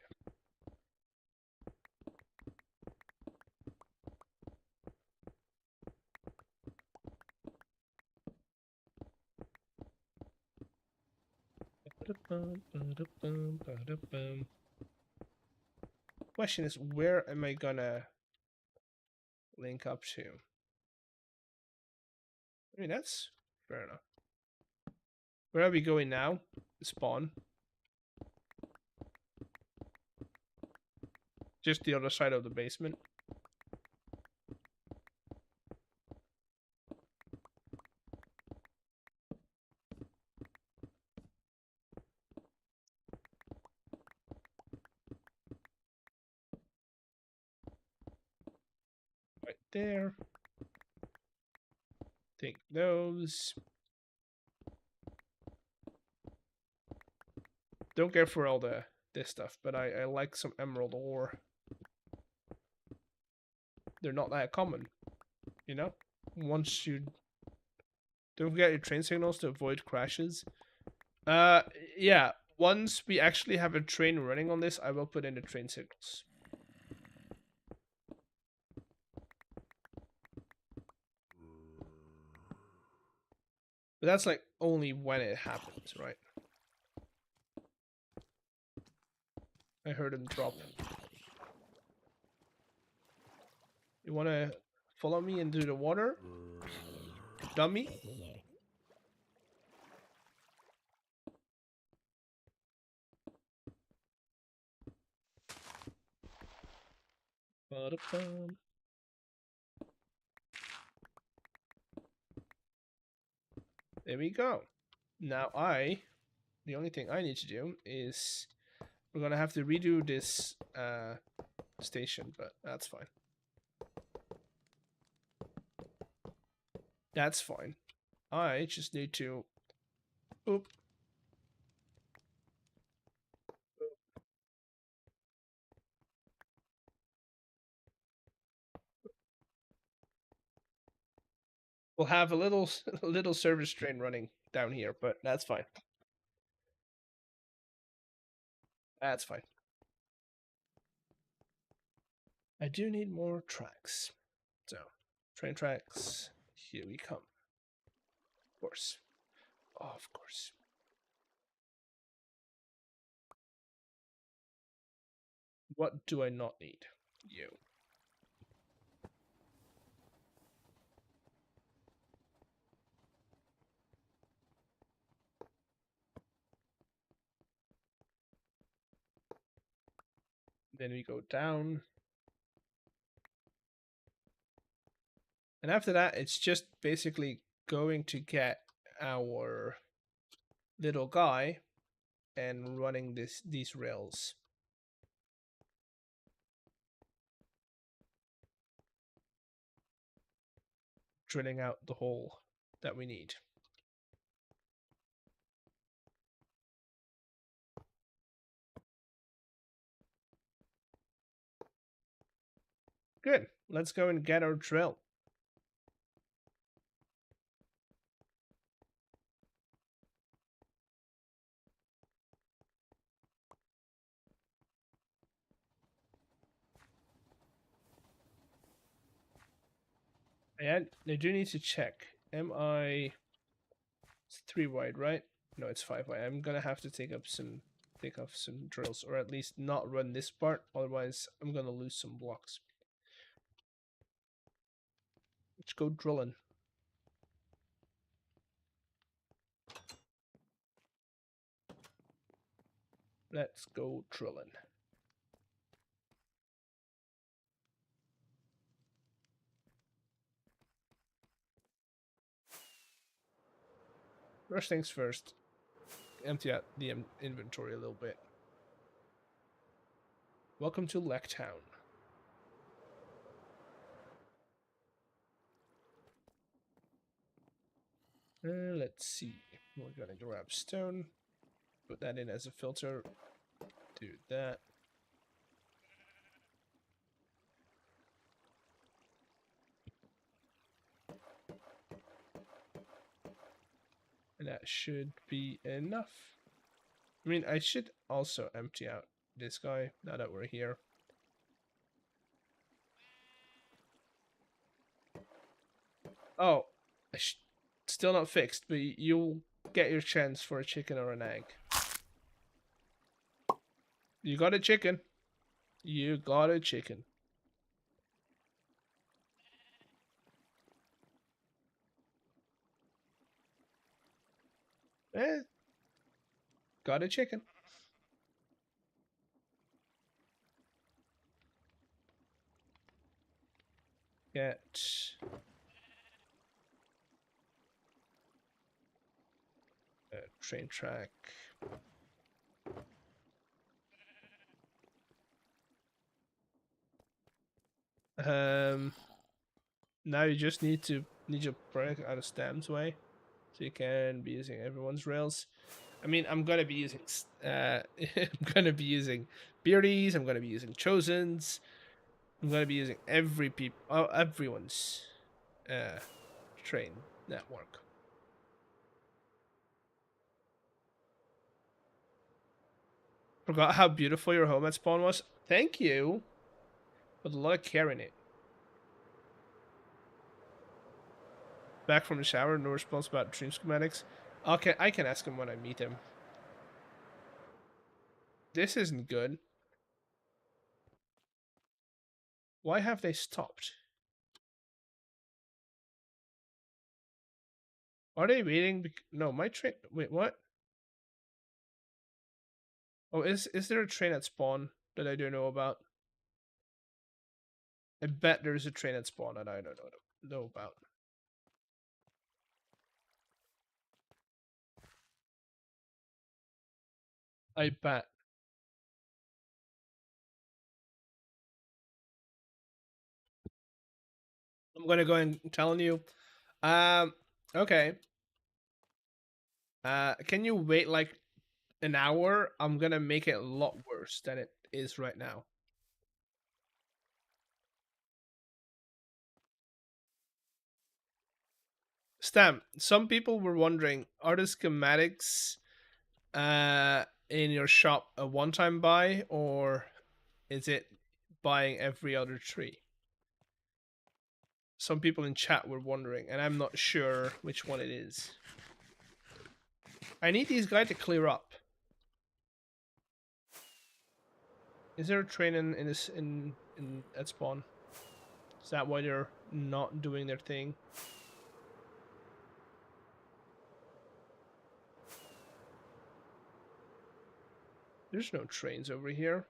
Question is, where am I gonna link up to? I mean, that's fair enough. Where are we going now? Spawn. Just the other side of the basement. Right there. Take those. Don't care for all this stuff, but I like some emerald ore. They're not that common, you know? Once you don't forget your train signals to avoid crashes. Yeah, once we actually have a train running on this, I will put in the train signals. But that's like only when it happens, right? I heard him drop. You wanna follow me into the water? dummy. Ba-da-bum. There we go. Now the only thing I need to do is we're gonna have to redo this station, but that's fine. That's fine. I just need to oop. We'll have a little service train running down here, but that's fine. That's fine. I do need more tracks. So, train tracks, here we come. Of course. Oh, of course. What do I not need? You. Then we go down. And after that, it's just basically going to get our little guy and running these rails. Drilling out the hole that we need. Good. Let's go and get our drill. And I do need to check. Am I... It's 3 wide, right? No, it's 5 wide. I'm gonna have to take off some drills, or at least not run this part, otherwise I'm gonna lose some blocks. Let's go drilling. Let's go drilling. First things first, empty out the inventory a little bit. Welcome to Lechtown. Let's see. We're gonna grab stone, put that in as a filter. Do that. And that should be enough. I mean, I should also empty out this guy now that we're here. Oh, still not fixed, but you'll get your chance for a chicken or an egg. You got a chicken. You got a chicken. Got a chicken. Get a train track. Now you just need to break out of Stam's way, so you can be using everyone's rails. I mean, I'm gonna be using I'm gonna be using Beardies. I'm gonna be using Chosens. I'm gonna be using everyone's train network. Forgot how beautiful your home at spawn was. Thank you. With a lot of care in it. Back from the shower, no response about dream schematics. Okay, I can ask him when I meet him. This isn't good. Why have they stopped? Are they waiting? No, my train. Wait, what? Oh, is there a train at spawn that I don't know about? I bet there's a train at spawn that I don't know about. I bet. I'm gonna go and telling you. Okay. Can you wait like an hour? I'm gonna make it a lot worse than it is right now. Stam, some people were wondering, are the schematics in your shop a one-time buy, or is it buying every other tree? Some people in chat were wondering, and I'm not sure which one it is. I need these guys to clear up. Is there a train in this in at spawn? Is that why they're not doing their thing? There's no trains over here.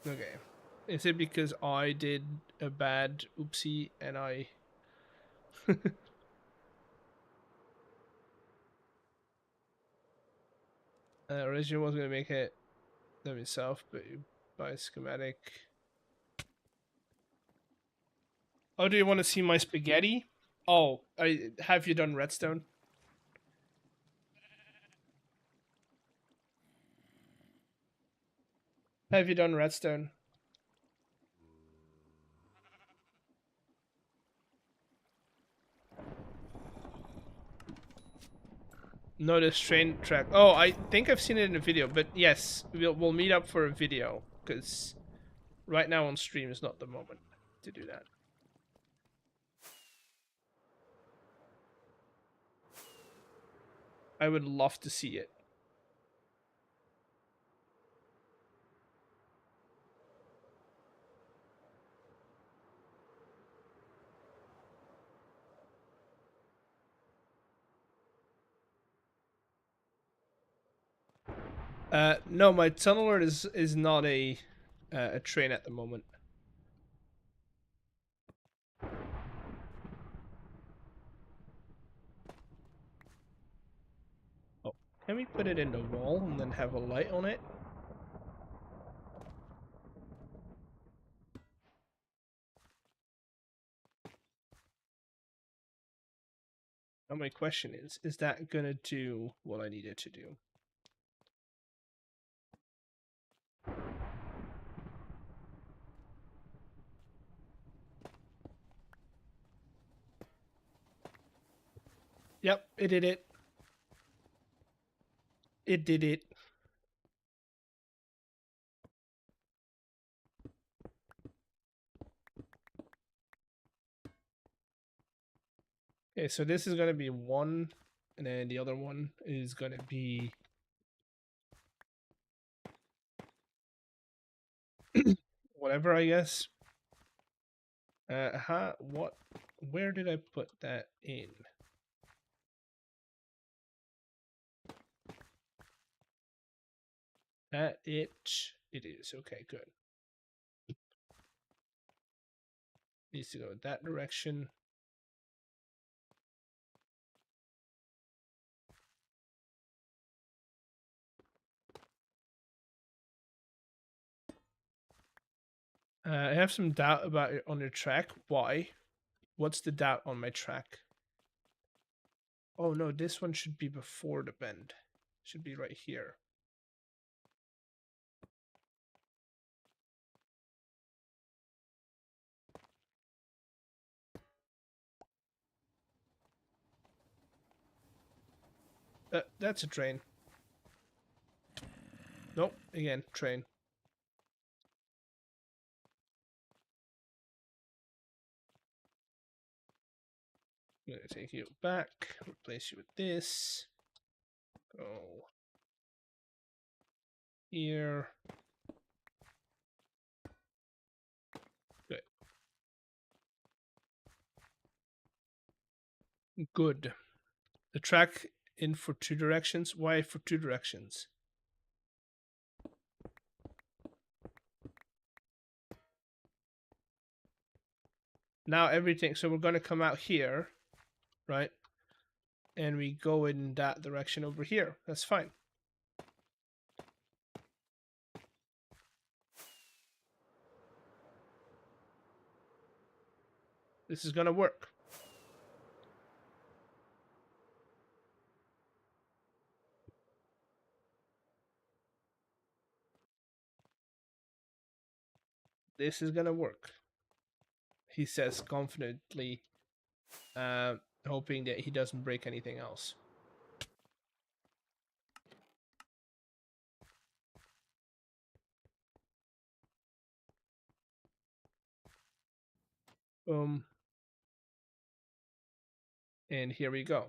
Okay. Is it because I did a bad oopsie and I... originally was going to make it them himself, but by schematic. Oh, do you want to see my spaghetti? Oh, have you done redstone? Have you done redstone? No, this train track. Oh, I think I've seen it in a video, but yes, we'll meet up for a video, because right now on stream is not the moment to do that. I would love to see it. No, my tunnel alert is not a train at the moment. Oh, can we put it in the wall and then have a light on it? Now my question is that gonna do what I need it to do? Yep, it did it. It did it. Okay, so this is gonna be one, and then the other one is gonna be whatever, I guess. What? Where did I put that in? That it is. Okay, good. Needs to go in that direction. I have some doubt about it on your track. Why? What's the doubt on my track? Oh no, this one should be before the bend. Should be right here. That's a train. Nope, again, train. I'm gonna take you back, replace you with this. Go here. Good. Good. The track in for 2 directions. Why for 2 directions? Now everything, so we're going to come out here, right? And we go in that direction over here. That's fine. This is going to work. This is going to work. He says confidently, hoping that he doesn't break anything else. Boom. And here we go.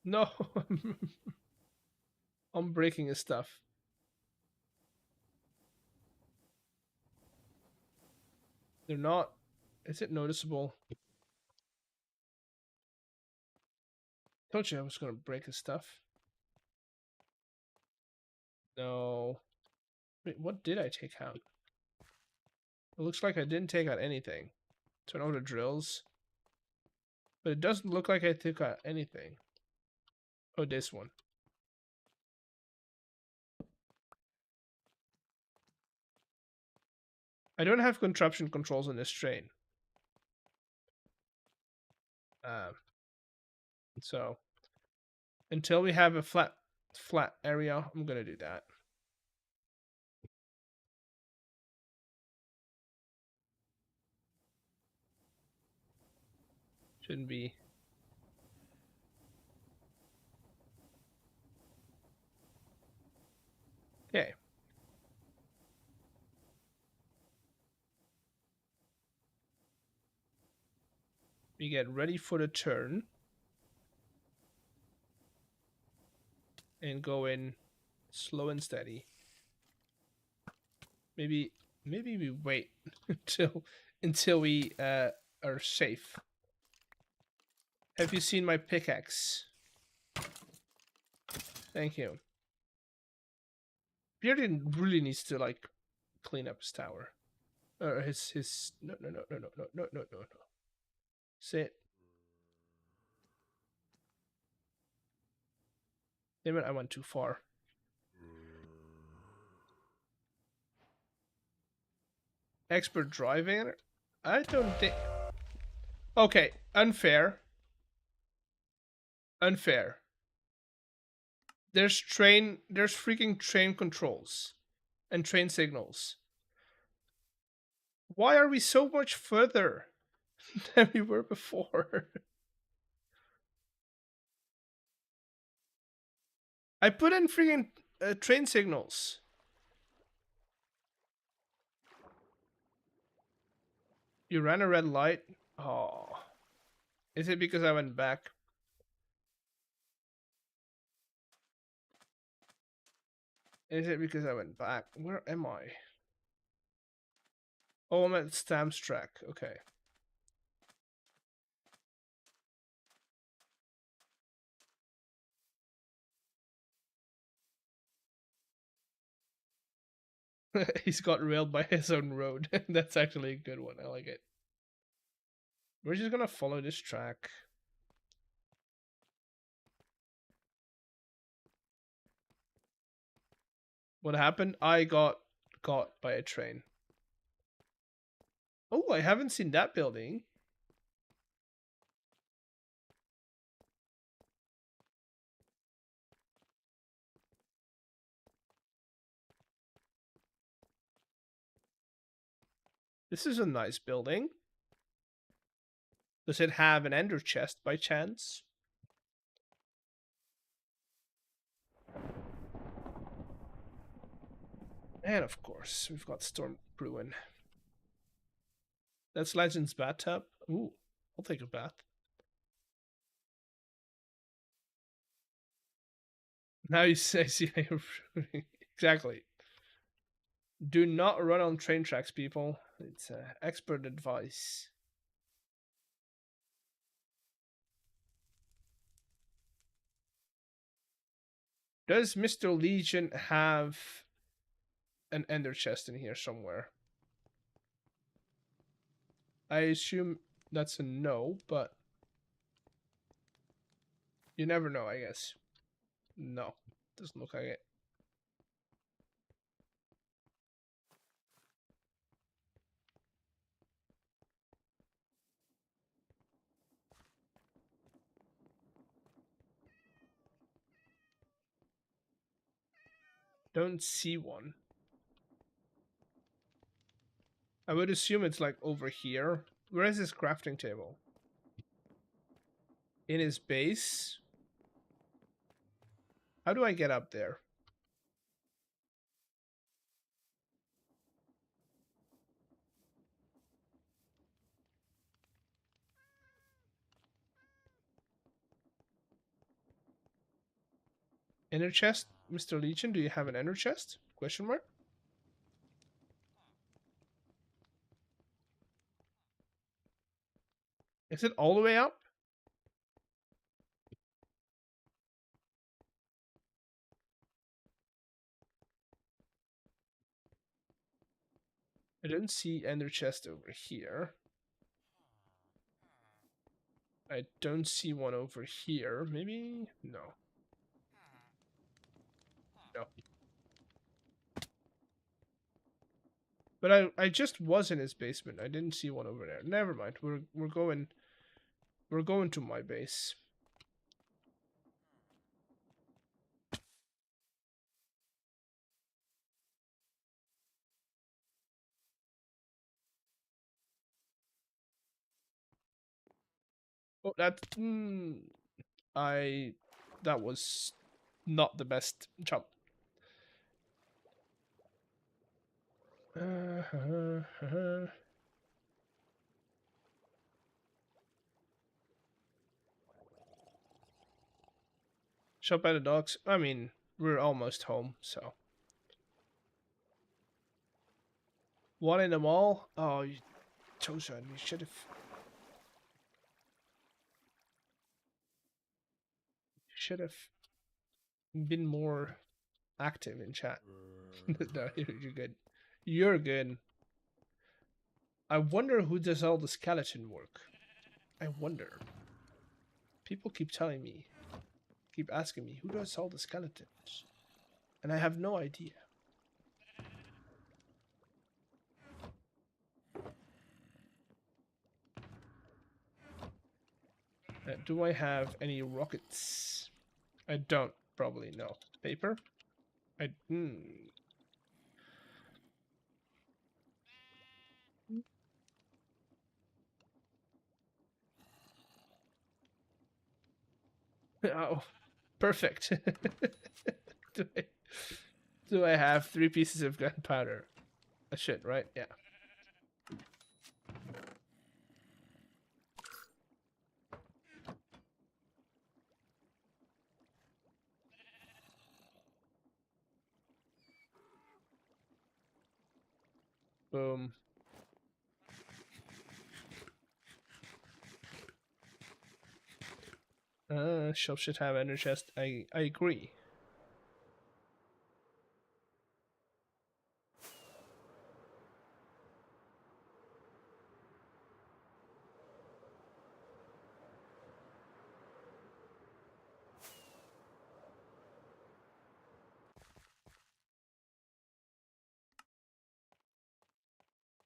No, I'm breaking his stuff. They're not. Is it noticeable? Told you I was gonna break his stuff. No. Wait, what did I take out? It looks like I didn't take out anything. Turn over the drills. But it doesn't look like I took out anything. Oh, this one. I don't have contraption controls on this train. So until we have a flat area, I'm gonna do that. Shouldn't be. Okay. We get ready for the turn. And go in slow and steady. Maybe we wait until we are safe. Have you seen my pickaxe? Thank you. Bearden really needs to like clean up his tower. Or his no. Sit. Damn it, I went too far. Expert driving? I don't think. Okay, unfair. Unfair. There's freaking train controls and train signals. Why are we so much further than we were before? I put in freaking train signals. You ran a red light? Oh. Is it because I went back? Is it because I went back? Where am I? Oh, I'm at Stamps track. Okay. He's got railed by his own road. That's actually a good one. I like it. We're just gonna follow this track. What happened? I got caught by a train. Oh, I haven't seen that building. This is a nice building. Does it have an ender chest by chance? And of course, we've got Storm Bruin. That's Legend's bathtub. Ooh, I'll take a bath. Now you say, I see how you're exactly. Do not run on train tracks, people. It's expert advice. Does Mr. Legion have an ender chest in here somewhere? I assume that's a no, but you never know, I guess. No, doesn't look like it. Don't see one. I would assume it's like over here. Where is this crafting table? In his base? How do I get up there? Inner chest? Mr. Legion, do you have an inner chest? Question mark? Is it all the way up? I don't see ender chest over here. I don't see one over here. Maybe? No. No. But I just was in his basement. I didn't see one over there. Never mind. We're going to my base. Oh, that that was not the best jump. Shop at the dogs. I mean, we're almost home, so. One in the mall? Oh, you Tosan, you should have been more active in chat. No, you're good. You're good. I wonder who does all the skeleton work. I wonder. People keep telling me, keep asking me, who does all the skeletons? And I have no idea. Do I have any rockets? I don't, probably, no. Paper? Oh, perfect. do I have 3 pieces of gunpowder? I should, right? Yeah. Boom. Shop should have ender chest. I agree.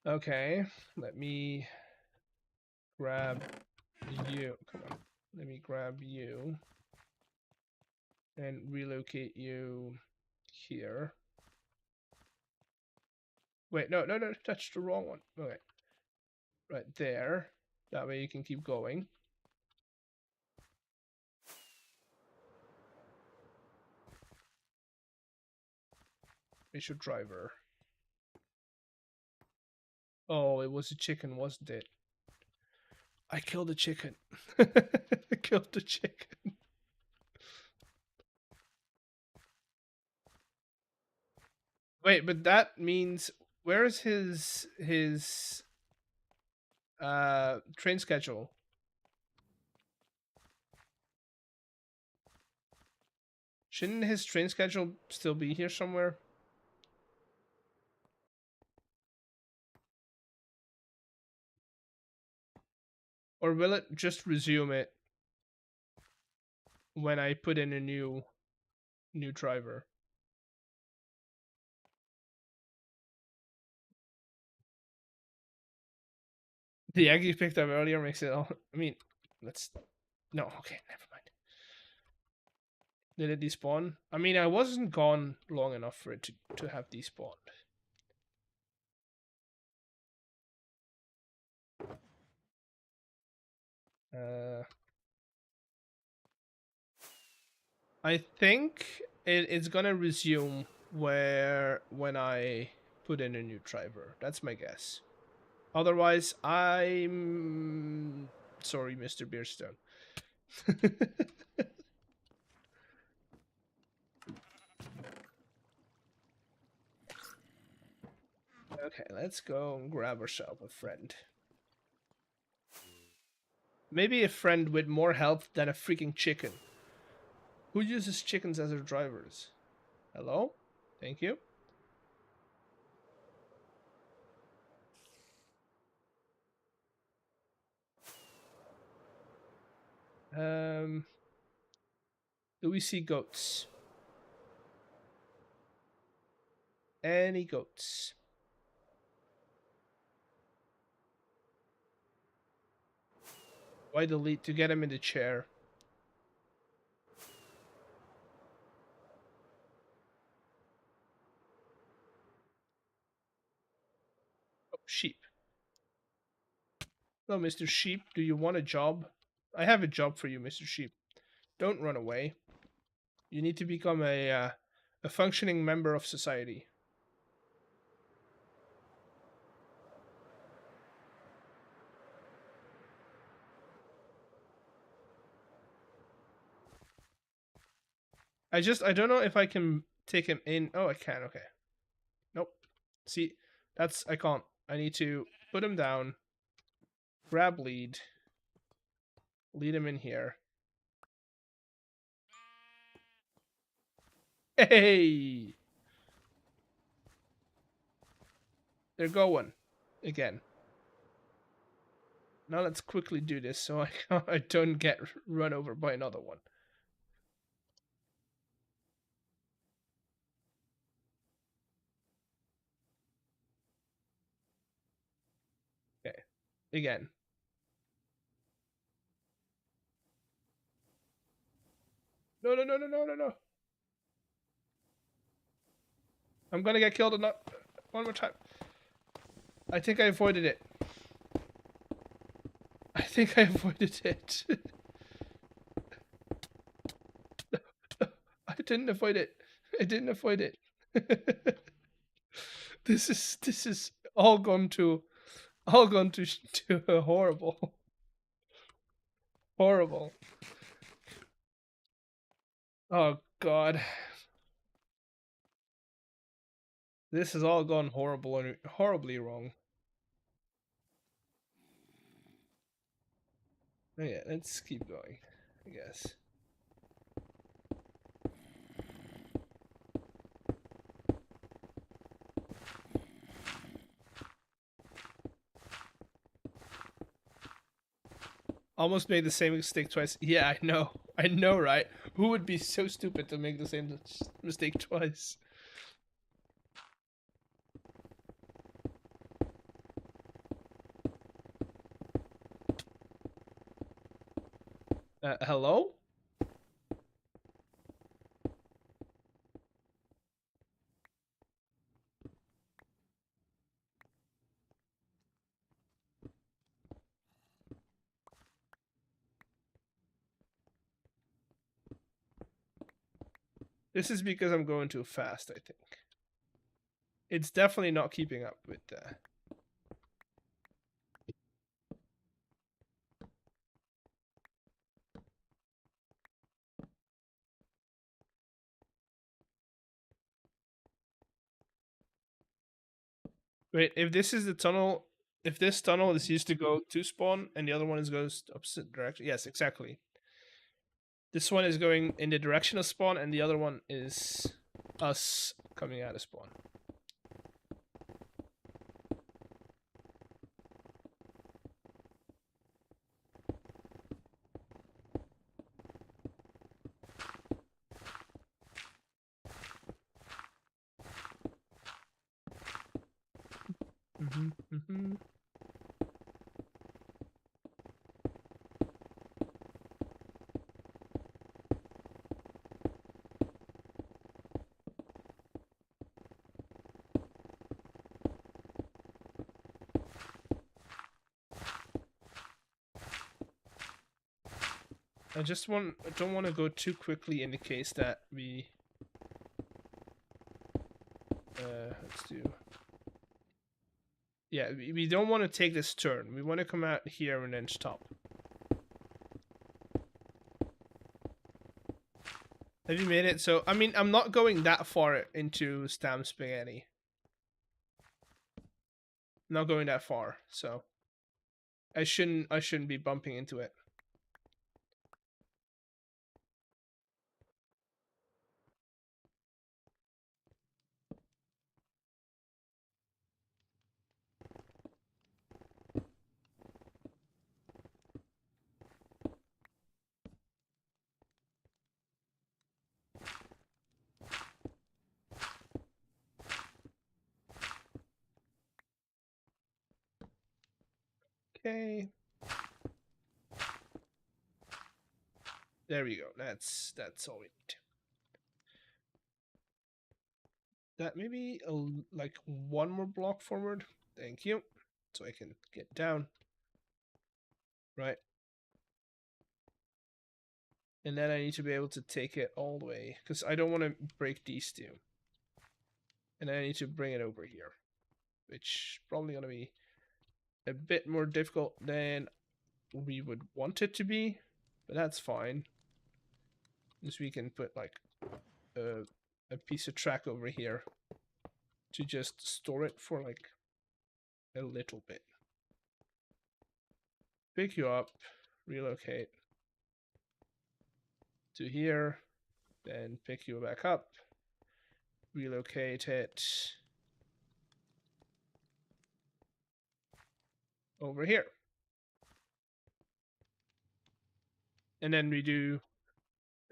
Okay, let me grab you. Come on. Let me grab you and relocate you here. Wait, no, touch the wrong one. Okay. Right there. That way you can keep going. Issue driver. Oh, it was a chicken, wasn't it? I killed a chicken. I killed the chicken. Wait, but that means where is his train schedule? Shouldn't his train schedule still be here somewhere? Or will it just resume it when I put in a new driver? The egg you picked up earlier makes it all... I mean, let's... No, okay, never mind. Did it despawn? I mean, I wasn't gone long enough for it to have despawned. I think it's gonna resume when I put in a new driver. That's my guess. Otherwise, I'm sorry, MrBeardstone. Okay, let's go and grab ourselves a friend. Maybe a friend with more health than a freaking chicken. Who uses chickens as their drivers? Hello? Thank you. Do we see goats? Any goats? Why delete to get him in the chair? Oh, sheep. Hello, Mr. Sheep. Do you want a job? I have a job for you, Mr. Sheep. Don't run away. You need to become a functioning member of society. I don't know if I can take him in. Oh, I can. Okay. Nope. See, I can't. I need to put him down. Grab lead. Lead him in here. Hey! They're going. Again. Now let's quickly do this so I don't get run over by another one. Okay. Again. No, no, no, no, no, no, no. I'm gonna get killed one more time. I think I avoided it. I think I avoided it. I didn't avoid it. I didn't avoid it. This is all gone to horrible. Horrible. Oh god. This has all gone horrible and horribly wrong. Oh, yeah, let's keep going, I guess. Almost made the same mistake twice. Yeah, I know. I know, right? Who would be so stupid to make the same mistake twice? Hello? This is because I'm going too fast, I think. It's definitely not keeping up with Wait, if this is the tunnel, if this tunnel is used to go to spawn and the other one goes opposite direction, yes, exactly. This one is going in the direction of spawn and the other one is us coming out of spawn. I don't want to go too quickly in the case that we let's do. Yeah, we don't want to take this turn. We want to come out here and then stop. Have you made it? So, I mean, I'm not going that far into Stam Spaghetti. I'm not going that far, so I shouldn't be bumping into it. Okay. There we go. That's all we need. That maybe like one more block forward. Thank you. So I can get down. Right. And then I need to be able to take it all the way because I don't want to break these two. And then I need to bring it over here, which probably gonna be a bit more difficult than we would want it to be, but that's fine. Because we can put like a piece of track over here to just store it for like a little bit. Pick you up, relocate to here, then pick you back up, relocate it over here. And then we do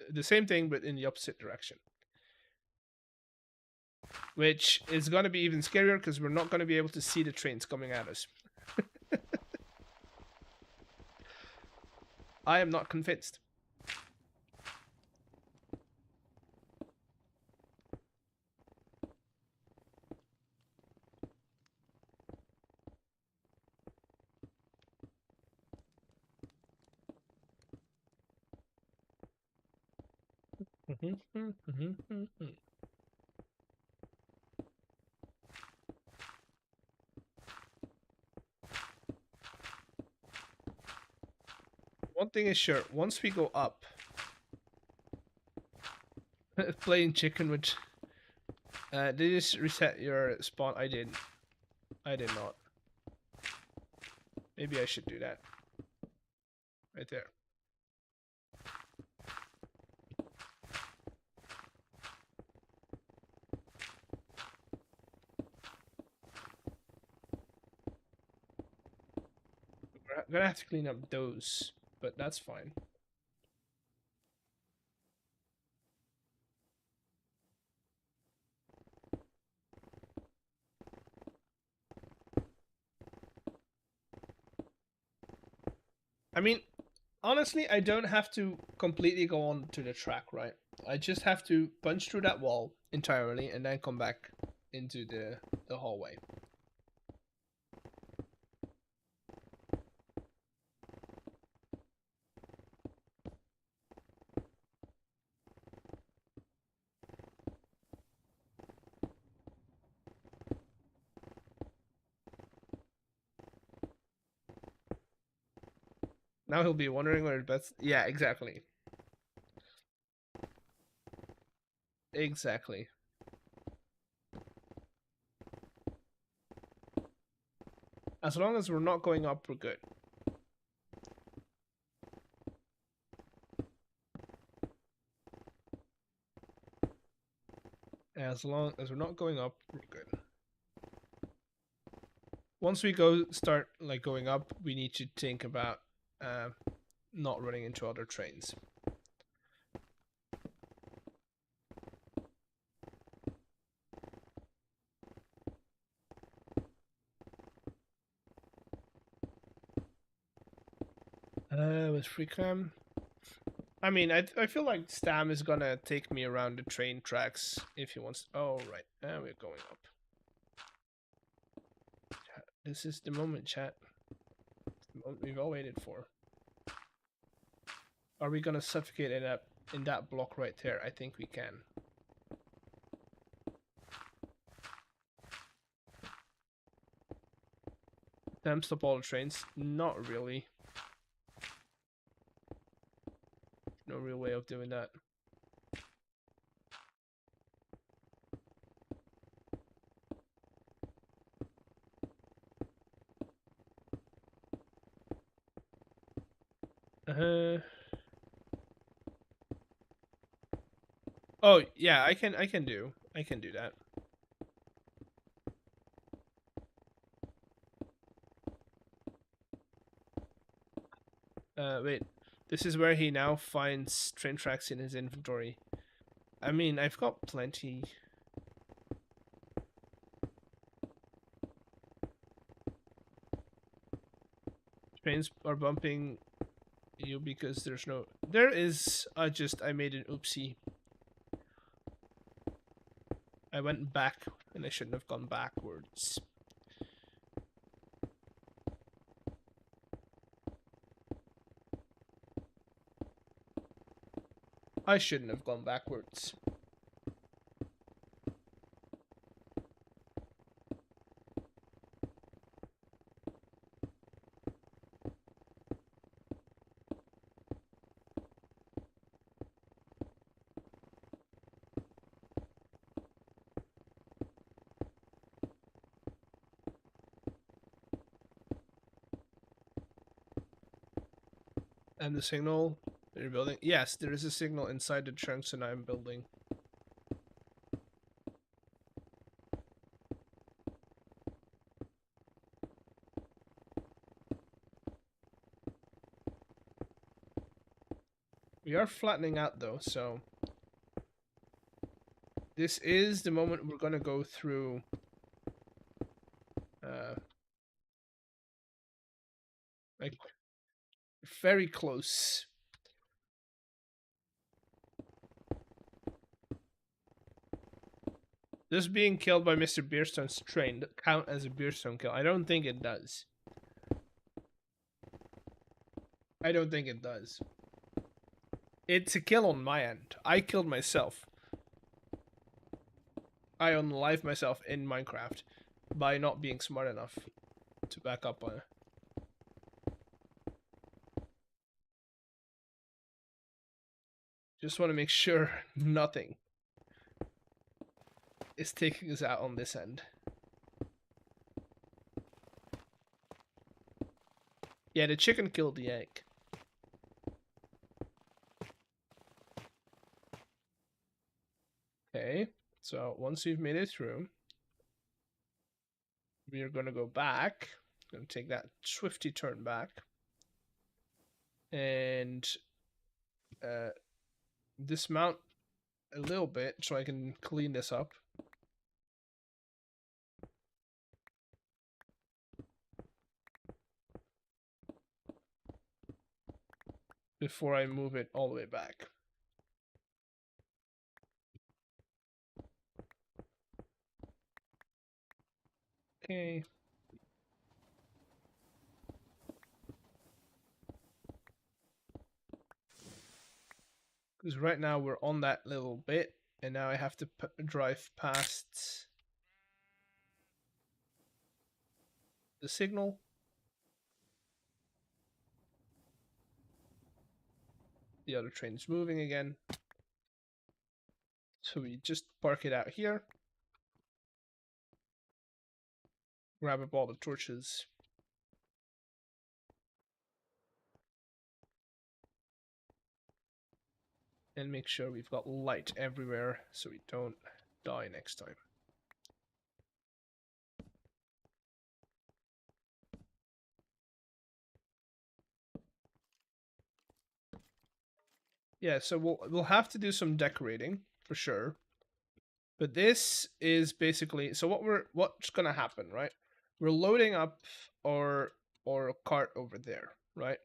the same thing but in the opposite direction. Which is going to be even scarier because we're not going to be able to see the trains coming at us. I am not convinced. One thing is sure, once we go up, playing chicken would. Did you just reset your spawn? I didn't. I did not. Maybe I should do that. Right there. We're gonna have to clean up those, but that's fine. I mean, honestly, I don't have to completely go on to the track, right? I just have to punch through that wall entirely and then come back into the hallway. Now he'll be wondering where that's. Yeah, exactly. Exactly. As long as we're not going up, we're good. As long as we're not going up, we're good. Once we start like going up, we need to think about not running into other trains. With free cam, I mean, I feel like Stam is gonna take me around the train tracks if he wants. Oh right, we're going up. This is the moment, chat. The moment we've all waited for. Are we gonna suffocate it up in that block right there? I think we can. Them stop all the trains? Not really. No real way of doing that. Oh yeah, I can do that. Wait. This is where he now finds train tracks in his inventory. I mean, I've got plenty. Trains are bumping you because there's no... There is... I made an oopsie. I went back and I shouldn't have gone backwards. I shouldn't have gone backwards. And the signal that you're building? Yes, there is a signal inside the junction I'm building. We are flattening out though, so this is the moment we're gonna go through like very close. This being killed by MrBeardstones train count as a Beardstone kill? I don't think it does. I don't think it does. It's a kill on my end. I killed myself. I unalived myself in Minecraft by not being smart enough to back up on it. Just want to make sure nothing is taking us out on this end. Yeah, the chicken killed the egg. Okay, so once we've made it through, we are going to go back. I'm going to take that swifty turn back. And dismount a little bit so I can clean this up. Before I move it all the way back. Okay. Because right now we're on that little bit, and now I have to drive past the signal. The other train's moving again. So we just park it out here. Grab up all the torches. and make sure we've got light everywhere so we don't die next time. Yeah, so we'll have to do some decorating for sure. But this is basically so what's gonna happen, right? We're loading up our cart over there, right?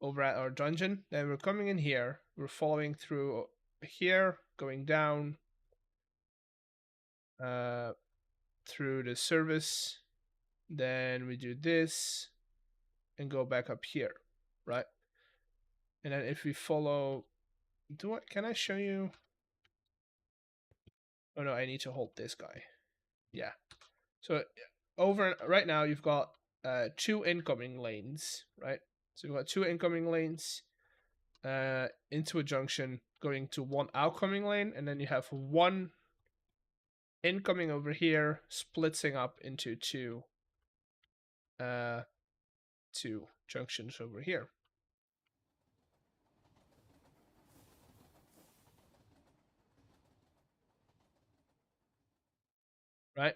Over at our dungeon. Then we're coming in here. We're following through here, going down through the service. Then we do this and go back up here, right? And then if we follow, can I show you? Oh no, I need to hold this guy. Yeah. So over right now you've got 2 incoming lanes, right? So you've got 2 incoming lanes into a junction going to 1 outgoing lane, and then you have 1 incoming over here splitting up into 2 junctions over here. Right?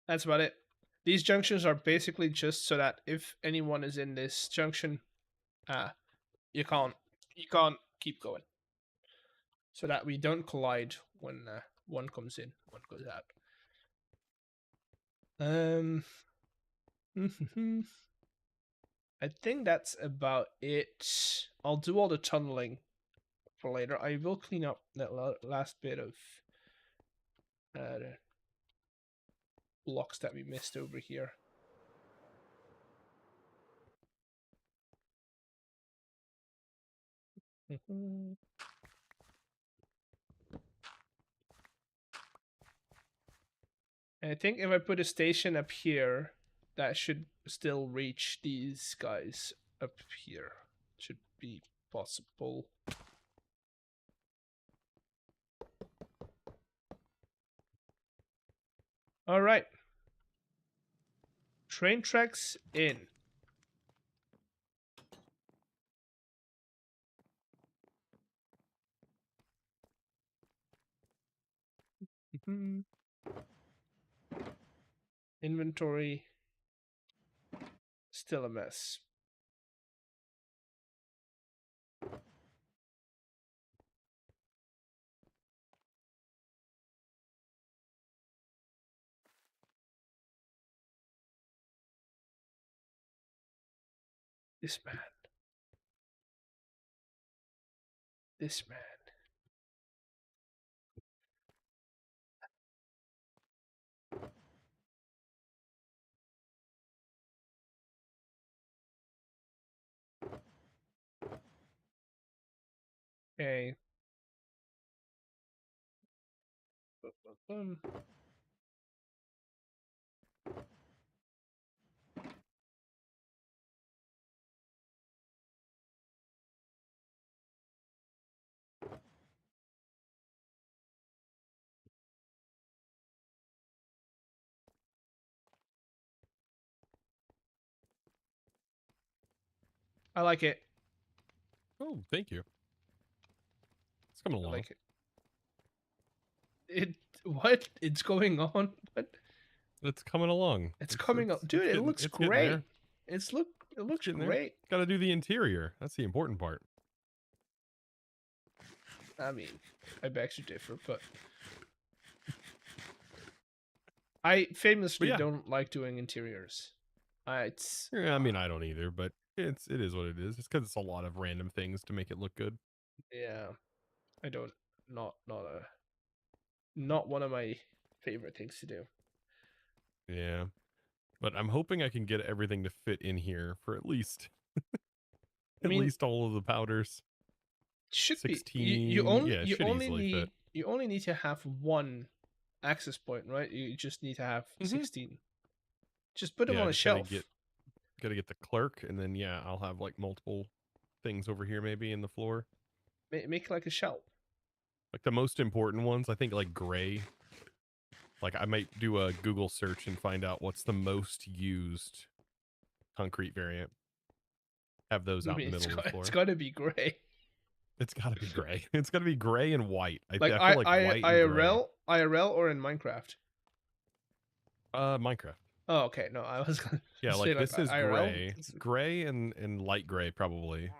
That's about it. These junctions are basically just so that if anyone is in this junction, you can't keep going. So that we don't collide when one comes in, one goes out. I think that's about it. I'll do all the tunneling for later. I will clean up that last bit of blocks that we missed over here. And I think if I put a station up here, that should still reach these guys up here. Should be possible. All right. Train tracks in. Inventory. Still a mess. This man. This man. Okay. I like it. Oh, thank you. It's coming along. I like it. What? It's going on? What? It's coming along. It's coming up. Dude, it looks great. It looks great. Got to do the interior. That's the important part. I mean, I beg to differ, but I famously don't like doing interiors. I mean, I don't either, but it is what it is. It's because it's a lot of random things to make it look good. Yeah, I don't. Not one of my favorite things to do. Yeah, but I'm hoping I can get everything to fit in here for at least at least all of the powders. Should 16, be. You only need to have 1 access point, right? You just need to have 16. Just put them on a shelf. Gotta get the clerk, and then I'll have like multiple things over here, maybe in the floor. Make like a shelf. Like the most important ones, I think, like gray. Like I might do a Google search and find out what's the most used concrete variant. Have those I out mean, in the middle of the it's floor. got to be gray. It's got to be gray. It's got to be gray and white. I Like feel like white and gray. IRL or in Minecraft. Minecraft. Oh, okay. No, I was gonna Yeah, say like like this is IRL. gray and light gray probably.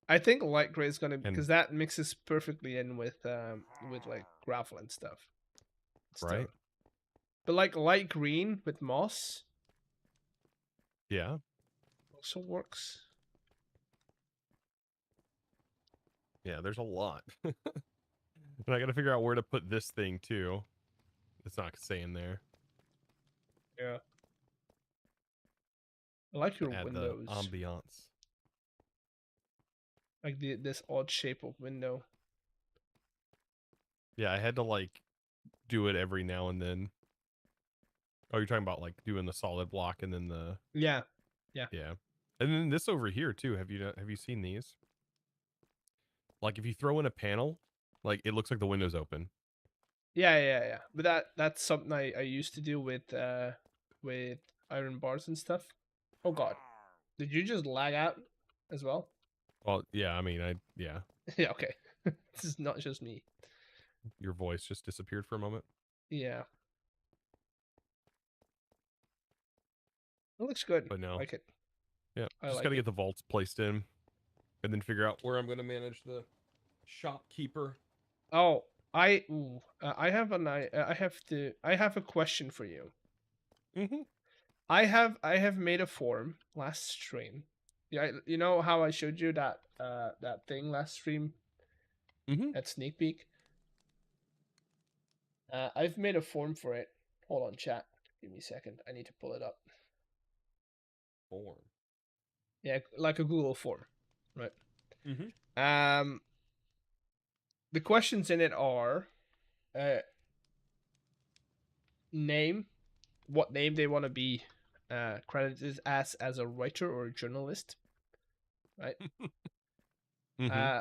I think light gray is gonna, And because that mixes perfectly in with like gravel and stuff. right? Stone. But like light green with moss Yeah. also works. Yeah, there's a lot. And I got to figure out where to put this thing too. It's not staying there. Yeah. I like your Add the windows. ambiance. Like this odd shape of window. Yeah, I had to like do it every now and then. Oh, you're talking about like doing the solid block and then the Yeah. Yeah. yeah. And then this over here too. Have you seen these? Like if you throw in a panel, like it looks like the window's open. Yeah. But that's something I used to do with iron bars and stuff. Oh god. Did you just lag out as well? Well, yeah, I mean, yeah. Yeah, okay. This is not just me. Your voice just disappeared for a moment. Yeah. It looks good. But no. I like it. Yeah, I just like got to it. get the vaults placed in and then figure out where I'm going to manage the shopkeeper. Oh, I have I have a question for you. Mm-hmm. I have made a form last stream. Yeah, you know how I showed you that that thing last stream Mm-hmm. at sneak peek. I've made a form for it. Hold on, chat. Give me a second. I need to pull it up. Form. Yeah, like a Google form, right? Mm-hmm. The questions in it are, name, what name they want to be credited as a writer or a journalist, right? Mm-hmm.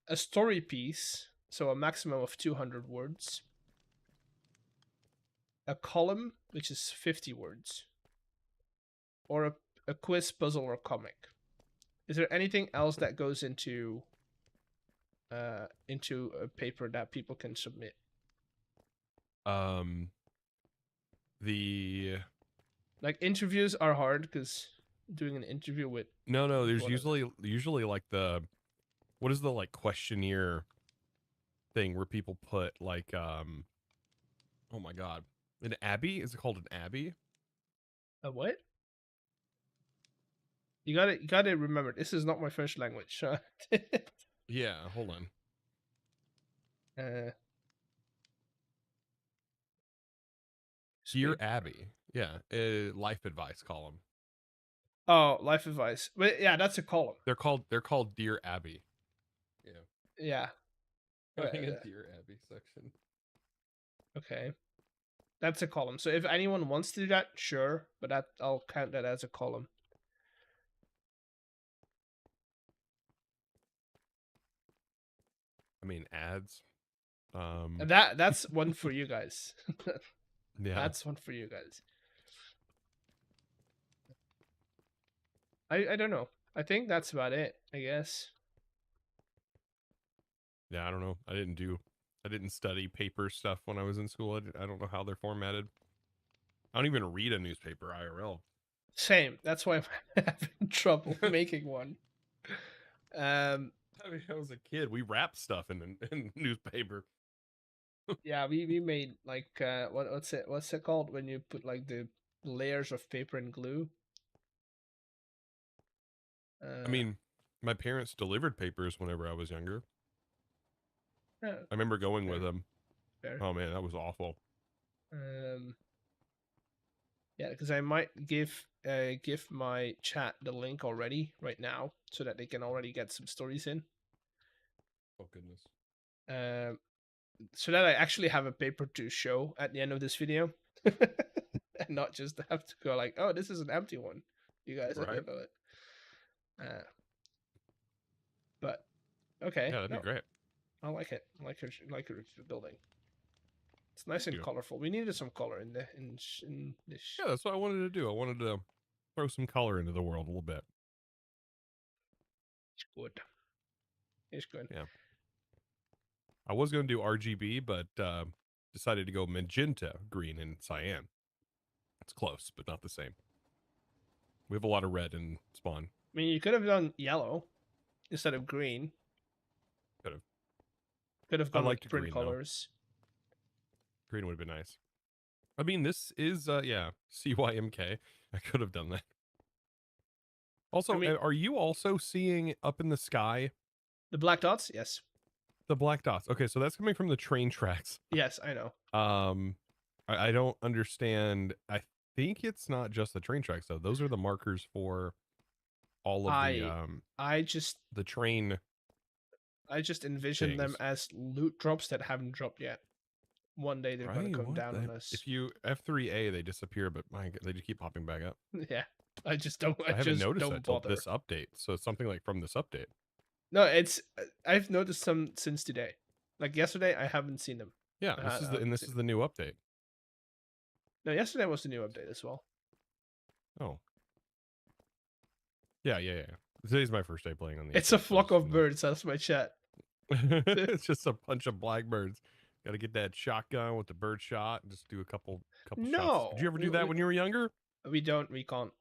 A story piece, so a maximum of 200 words. A column, which is 50 words. Or a quiz, puzzle, or comic. Is there anything else that goes into a paper that people can submit? The Like interviews are hard because doing an interview with no, there's whatever. usually like the what is the like questionnaire thing where people put like oh my god, an abbey? Is it called an abbey? A what? You gotta remember, this is not my first language. Yeah, hold on. Dear Abby. Yeah, life advice column. Oh, life advice. But yeah, that's a column. They're called Dear Abby. Yeah. Yeah. Having a Dear Abby section. Okay. That's a column. So if anyone wants to do that, sure, but that I'll count that as a column. I mean ads. That's one for you guys. Yeah. That's one for you guys. I don't know. I think that's about it, I guess. Yeah, I don't know. I didn't study paper stuff when I was in school. I don't know how they're formatted. I don't even read a newspaper IRL. Same. That's why I'm having trouble making one. I mean, I was a kid. We wrapped stuff in newspaper. Yeah, we made like what's it called when you put like the layers of paper and glue? I mean, my parents delivered papers whenever I was younger. I remember going with them. Fair. Oh man, that was awful. Yeah, because I might give my chat the link already right now so that they can already get some stories in. Oh goodness. So that I actually have a paper to show at the end of this video, and not just have to go like, "Oh, this is an empty one." You guys have to know it. But okay, Yeah, that'd be great. I like it. I like your building. It's nice and Yeah. colorful. We needed some color in this. Yeah, that's what I wanted to do. I wanted to throw some color into the world a little bit. It's good. It's good. Yeah. I was going to do RGB, but decided to go magenta, green, and cyan. It's close, but not the same. We have a lot of red in Spawn. I mean, you could have done yellow instead of green. Could have. Could have I gone with liked print green, though. colors. Green would have been nice. I mean, this is, yeah, CYMK. I could have done that. Also, I mean, are you also seeing up in the sky the black dots? Yes. the black dots? Okay, so that's coming from the train tracks. Yes, I know. I don't understand. I think it's not just the train tracks though. Those are the markers for all of I just the train. I just envision them things. as loot drops that haven't dropped yet. One day they're gonna come down on us. If you F3A, they disappear, but my God, they just keep popping back up. Yeah, I just don't. I haven't just noticed don't that till bother. this update. So it's something like from this update. No, it's I've noticed some since today. Like yesterday, I haven't seen them. Yeah, this is the new update. No, yesterday was the new update as well. Oh. Yeah. Today's my first day playing on the. It's a flock of birds. That's my chat. It's just a bunch of blackbirds. Got to get that shotgun with the bird shot and just do a couple shots. Did you ever do that when you were younger? We don't. We can't.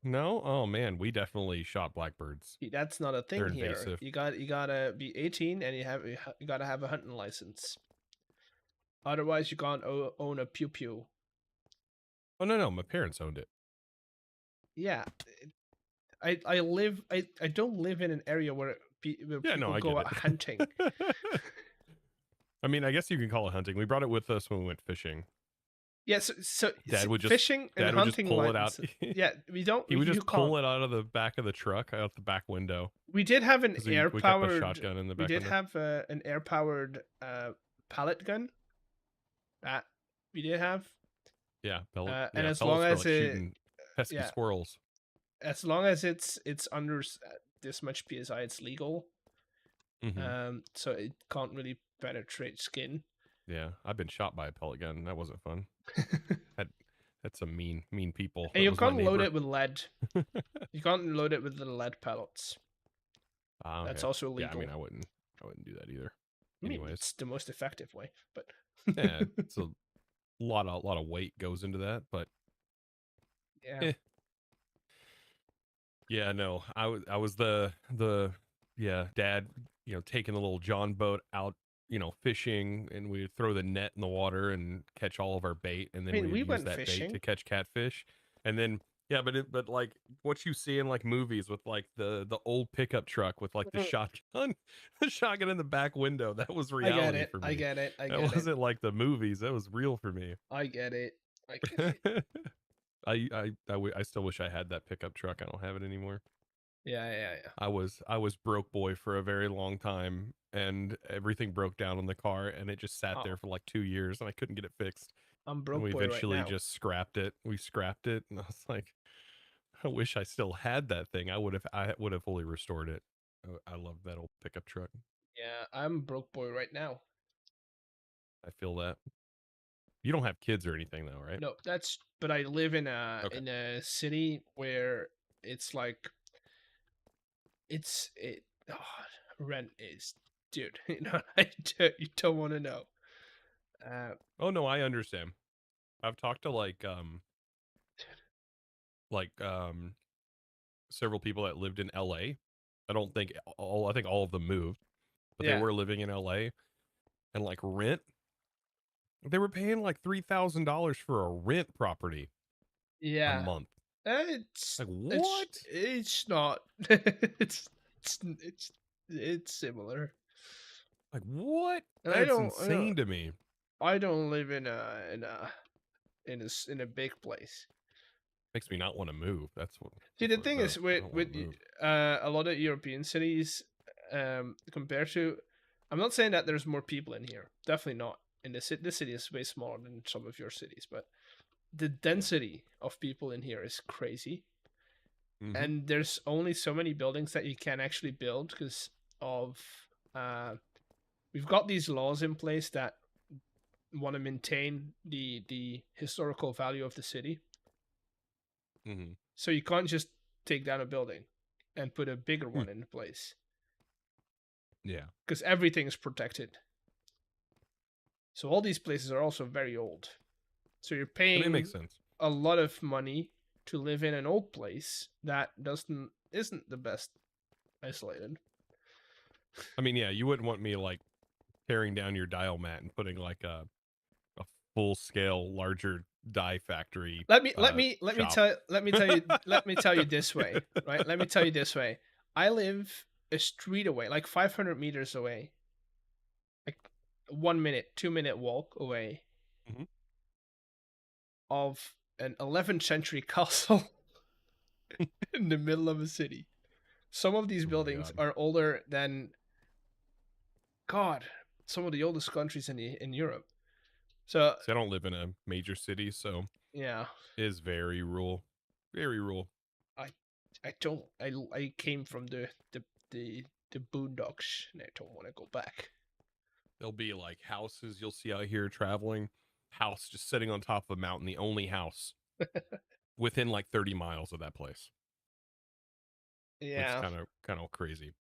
No. Oh man, we definitely shot blackbirds. That's not a thing They're here. invasive. You gotta be 18 and you gotta have a hunting license. Otherwise, you can't own a pew pew. Oh no, my parents owned it. Yeah, I don't live in an area where people go out hunting. I mean, I guess you can call it hunting. We brought it with us when we went fishing. Yeah, so Dad would just fishing and hunting pull it out. Yeah, we don't. He would just pull it out of the back of the truck, out the back window. We did have an air powered shotgun in the back. We did have an air powered pellet gun. That we did have. Yeah, pellet. And as long as shooting pesky squirrels. As long as it's under this much psi, it's legal. Mm-hmm. So it can't really penetrate skin. Yeah, I've been shot by a pellet gun. That wasn't fun. That's some mean people. And you can't load it with lead. You can't load it with the lead pellets. Okay. That's also illegal. Yeah, I mean, I wouldn't do that either. I mean, anyways, it's the most effective way, but yeah, it's a lot of weight goes into that, but yeah. Yeah, no, I was the dad, taking the little John boat out, fishing, and we would throw the net in the water and catch all of our bait, and then we use that bait to catch catfish, and then but like what you see in like movies with like the old pickup truck with like the shotgun in the back window, that was reality for me. I get it. It wasn't like the movies. That was real for me. I get it. I still wish I had that pickup truck. I don't have it anymore. Yeah. I was broke boy for a very long time, and everything broke down on the car, and it just sat there for like 2 years, and I couldn't get it fixed. I'm broke and we boy eventually right now. just scrapped it. We scrapped it, and I was like, I wish I still had that thing. I would have fully restored it. I love that old pickup truck. Yeah, I'm broke boy right now. I feel that. You don't have kids or anything though, right? No, but I live in a city where it's like rent is, dude. You don't want to know. Oh no, I understand. I've talked to several people that lived in LA. I think all of them moved, but they were living in LA, and like rent, they were paying like $3,000 for a rent property. Yeah. A month. It's like what? It's not. it's similar. Like what? That's insane to me. I don't live in a big place. Makes me not want to move. That's what. See, the thing is with a lot of European cities, compared to, I'm not saying that there's more people in here. Definitely not. In this city is way smaller than some of your cities, but the density of people in here is crazy. Mm-hmm. And there's only so many buildings that you can actually build because of we've got these laws in place that want to maintain the historical value of the city. Mm-hmm. So you can't just take down a building and put a bigger one in place. Yeah. Because everything is protected. So all these places are also very old. So you're I mean, it paying makes sense. a lot of money to live in an old place that isn't the best isolated. I mean, yeah, you wouldn't want me like tearing down your dial mat and putting like a full scale larger die factory. Let me shop. tell you this way, right? Let me tell you this way. I live a street away, like 500 meters away, like 2 minute walk away Mhm. of an 11th century castle in the middle of a city. Some of these Oh my buildings God. are older than God, some of the oldest countries in Europe. So See, I don't live in a major city, so yeah, it is very rural. Very rural. I don't I came from the boondocks and I don't want to go back. There'll be like houses you'll see out here traveling. House just sitting on top of a mountain, the only house within like 30 miles of that place. It's Yeah. kind of crazy.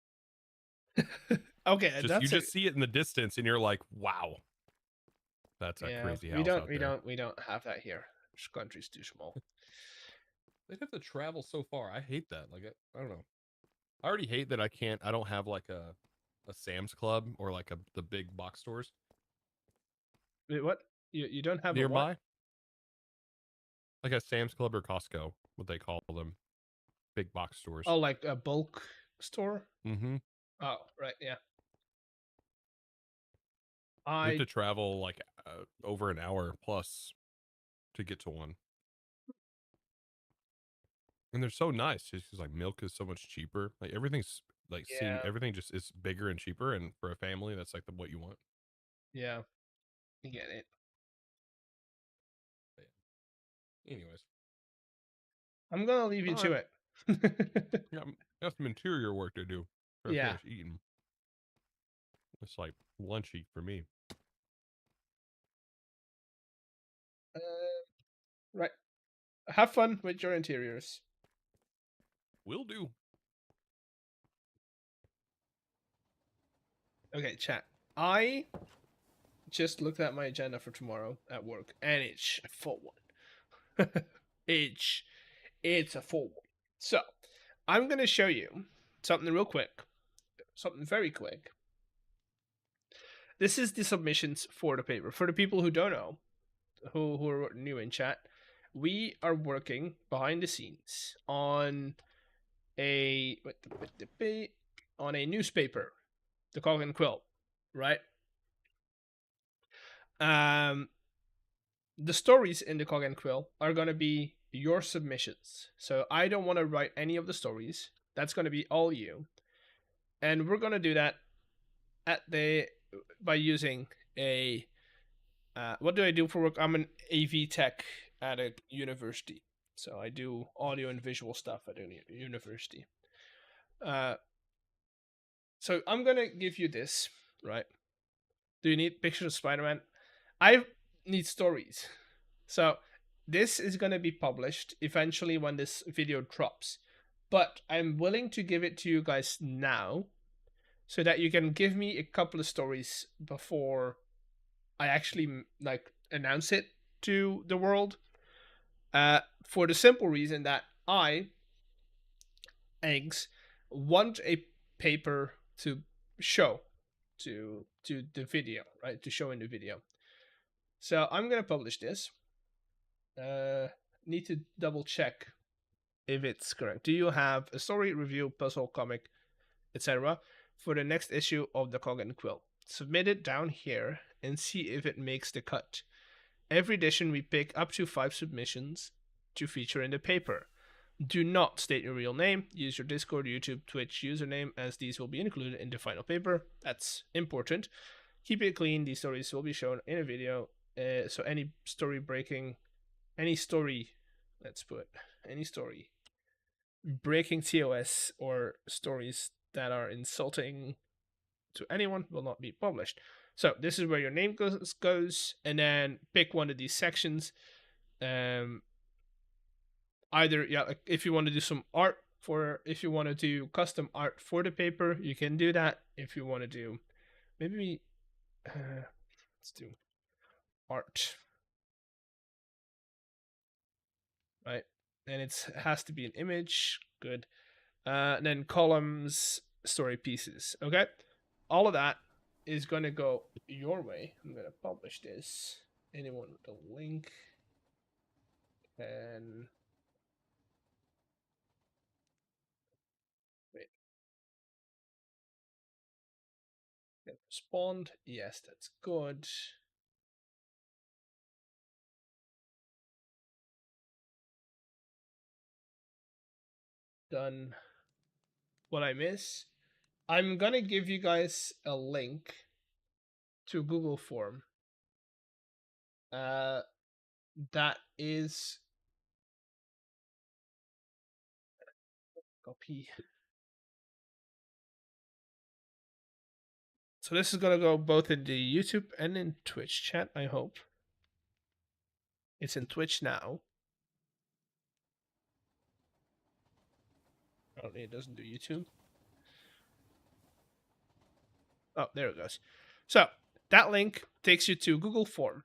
Okay, You just see it in the distance and you're like, wow. That's a yeah. crazy house out there. We don't have that here. This country's too small. They'd have to travel so far. I hate that. Like I don't know. I already hate that I don't have like a Sam's Club or like the big box stores Wait, what? You don't have a nearby. what? Like a Sam's Club or Costco, what they call them. Big box stores. Oh, like a bulk store? Mm-hmm. Oh, right, yeah. You have I to travel like over an hour plus to get to one. And they're so nice. Just 'cause, like milk is so much cheaper. Like everything's like yeah, everything just is bigger and cheaper. And for a family, that's like what you want. yeah. You get it. But yeah. Anyways, I'm gonna leave you all to right. it. Got some interior work to do. For Yeah. finish eating. It's like lunchy for me. Uh, right. Have fun with your interiors. Will do. Okay, chat. I just looked at my agenda for tomorrow at work, and it's a full one. it's a full one. So, I'm gonna show you something real quick, something very quick. This is the submissions for the paper. For the people who don't know, who are new in chat, we are working behind the scenes on a newspaper, the Cog and Quill, right? The stories in the Cog and Quill are gonna be your submissions. So I don't want to write any of the stories. That's gonna be all you, and we're gonna do that by using a what do I do for work? I'm an AV tech at a university, so I do audio and visual stuff at a university. So I'm gonna give you this, right? Do you need pictures of Spider-Man? I need stories. So this is gonna be published eventually when this video drops, but I'm willing to give it to you guys now, so that you can give me a couple of stories before I actually like announce it to the world. For the simple reason that eggs, want a paper to show to the video, right? To show in the video. So I'm gonna publish this. Need to double check if it's correct. Do you have a story, review, puzzle, comic, etc. for the next issue of the Cog and Quill? Submit it down here and see if it makes the cut. Every edition we pick up to 5 submissions to feature in the paper. Do not state your real name. Use your Discord, YouTube, Twitch username, as these will be included in the final paper. That's important. Keep it clean. These stories will be shown in a video. So any story, let's put any story breaking TOS or stories that are insulting to anyone will not be published. So this is where your name goes, and then pick one of these sections. Either like if you want to do some art if you want to do custom art for the paper, you can do that. If you want to do maybe let's do art, right? And it has to be an image. Good. Then columns, story pieces. Okay, all of that is going to go your way. I'm going to publish this. Anyone with a link can wait. Get respond. Yes, that's good. Done. What I miss? I'm gonna give you guys a link to Google form. That is copy. So this is gonna go both in the YouTube and in Twitch chat. I hope it's in Twitch now. Apparently, it doesn't do YouTube. Oh, there it goes. So that link takes you to Google form.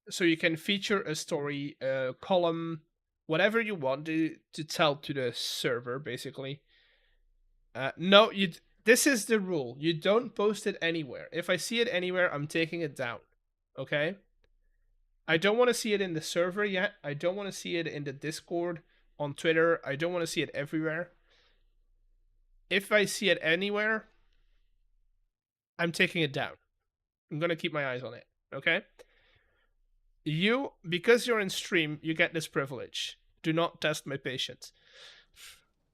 So you can feature a story, a column, whatever you want to tell to the server, basically. No, you. This is the rule. You don't post it anywhere. If I see it anywhere, I'm taking it down. Okay? I don't want to see it in the server yet. I don't want to see it in the Discord, on Twitter. I don't want to see it everywhere. If I see it anywhere, I'm taking it down. I'm going to keep my eyes on it. Okay? You, because you're in stream, you get this privilege. Do not test my patience.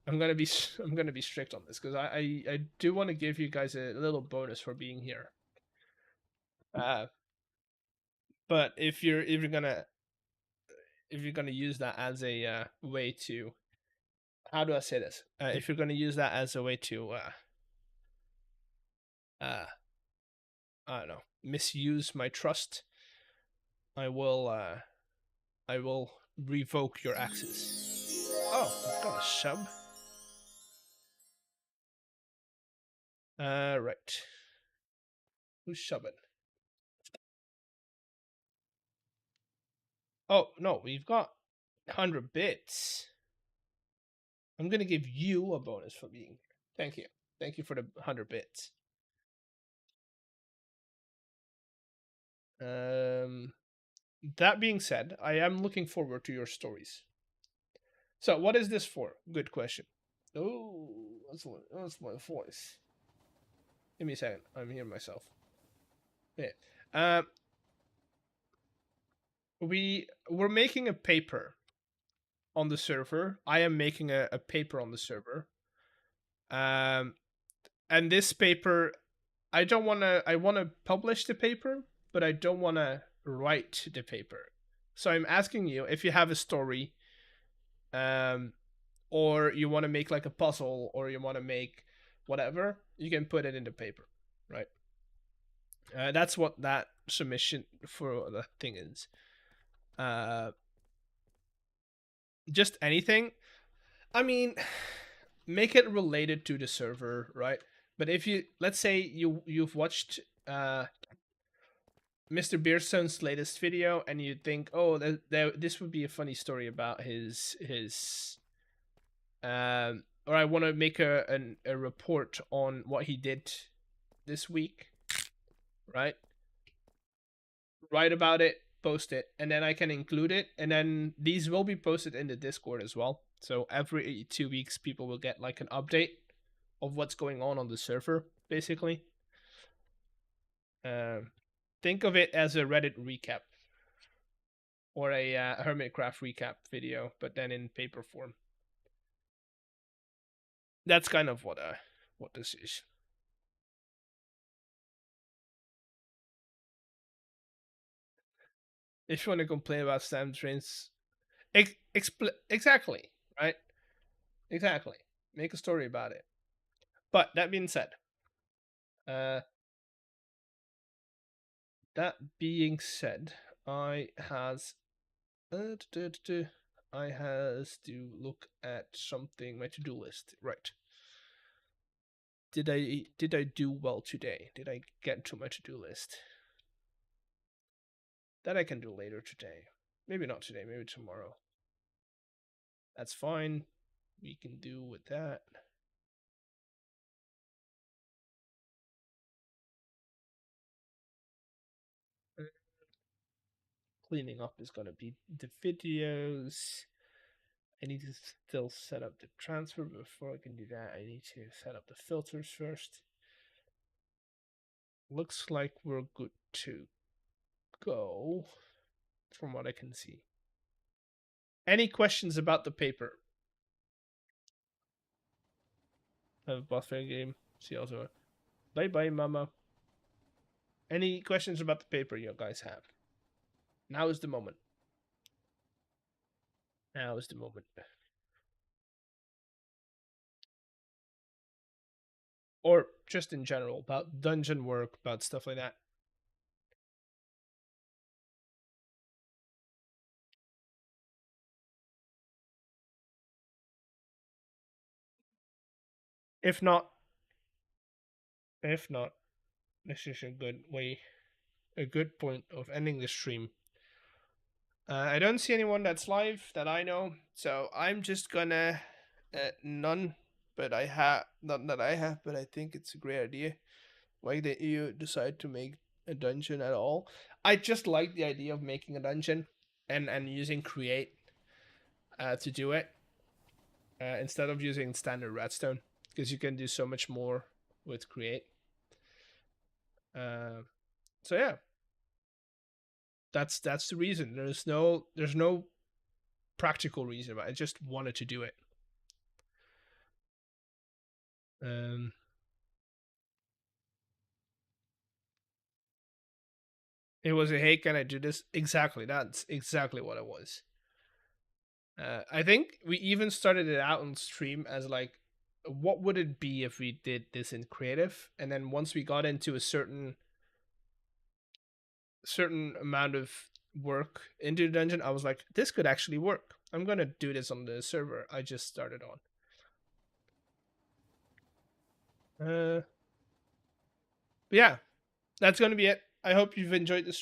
I'm gonna be strict on this because I do want to give you guys a little bonus for being here. But if you're gonna use that as a way to, how do I say this? If you're gonna use that as a way to I don't know, misuse my trust, I will revoke your access. Oh, I've got a sub. Right. Who's subbing? Oh no, we've got 100 bits. I'm gonna give you a bonus for being here. Thank you. Thank you for the 100 bits. That being said, I am looking forward to your stories. So, what is this for? Good question. Oh, that's my voice. Give me a second. I'm hearing myself. Yeah. We're making a paper on the server. I am making a paper on the server. And this paper, I want to publish the paper, but I don't want to write the paper. So I'm asking you if you have a story, or you want to make like a puzzle, or you want to make whatever, you can put it in the paper, right? That's what that submission for the thing is. Just anything. I mean, make it related to the server, right? But if you, let's say you've watched MrBeardstones' latest video and you think, oh, this would be a funny story about his or I want to make a report on what he did this week, right? Write about it, post it, and then I can include it, and then these will be posted in the Discord as well. So every 2 weeks, people will get like an update of what's going on the server, basically. Think of it as a Reddit recap or a Hermitcraft recap video, but then in paper form. That's kind of what this is. If you want to complain about stamp trains, exactly, right? Exactly. Make a story about it. But that being said, I has I has to look at something, my to-do list. Right. Did I do well today? Did I get to my to-do list? That I can do later today. Maybe not today, maybe tomorrow. That's fine. We can do with that. Cleaning up is going to be the videos. I need to still set up the transfer. Before I can do that, I need to set up the filters first. Looks like we're good to go from what I can see. Any questions about the paper? Have a buffet game. See also. Bye bye, mama. Any questions about the paper you guys have? Now is the moment. Now is the moment. Or just in general, about dungeon work, about stuff like that. If not, this is a good point of ending the stream. I don't see anyone that's live that I know, so I'm just gonna none. But I have none that I have, but I think it's a great idea. Why did you decide to make a dungeon at all? I just like the idea of making a dungeon and using Create to do it instead of using standard redstone, because you can do so much more with Create. So yeah, that's the reason. There's no practical reason, but I just wanted to do it. It was a, hey, can I do this? Exactly, that's exactly what it was. I think we even started it out on stream as like, what would it be if we did this in creative? And then once we got into a certain amount of work into the dungeon, I was like, this could actually work. I'm gonna do this on the server I just started on. But yeah, that's gonna be it. I hope you've enjoyed the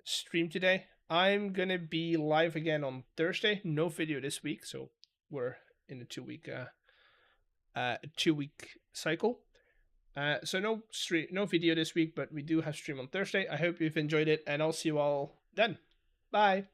stream today. I'm gonna be live again on Thursday. No video this week, so we're in a 2-week 2-week cycle. So no video this week, but we do have stream on Thursday. I hope you've enjoyed it, and I'll see you all then. Bye.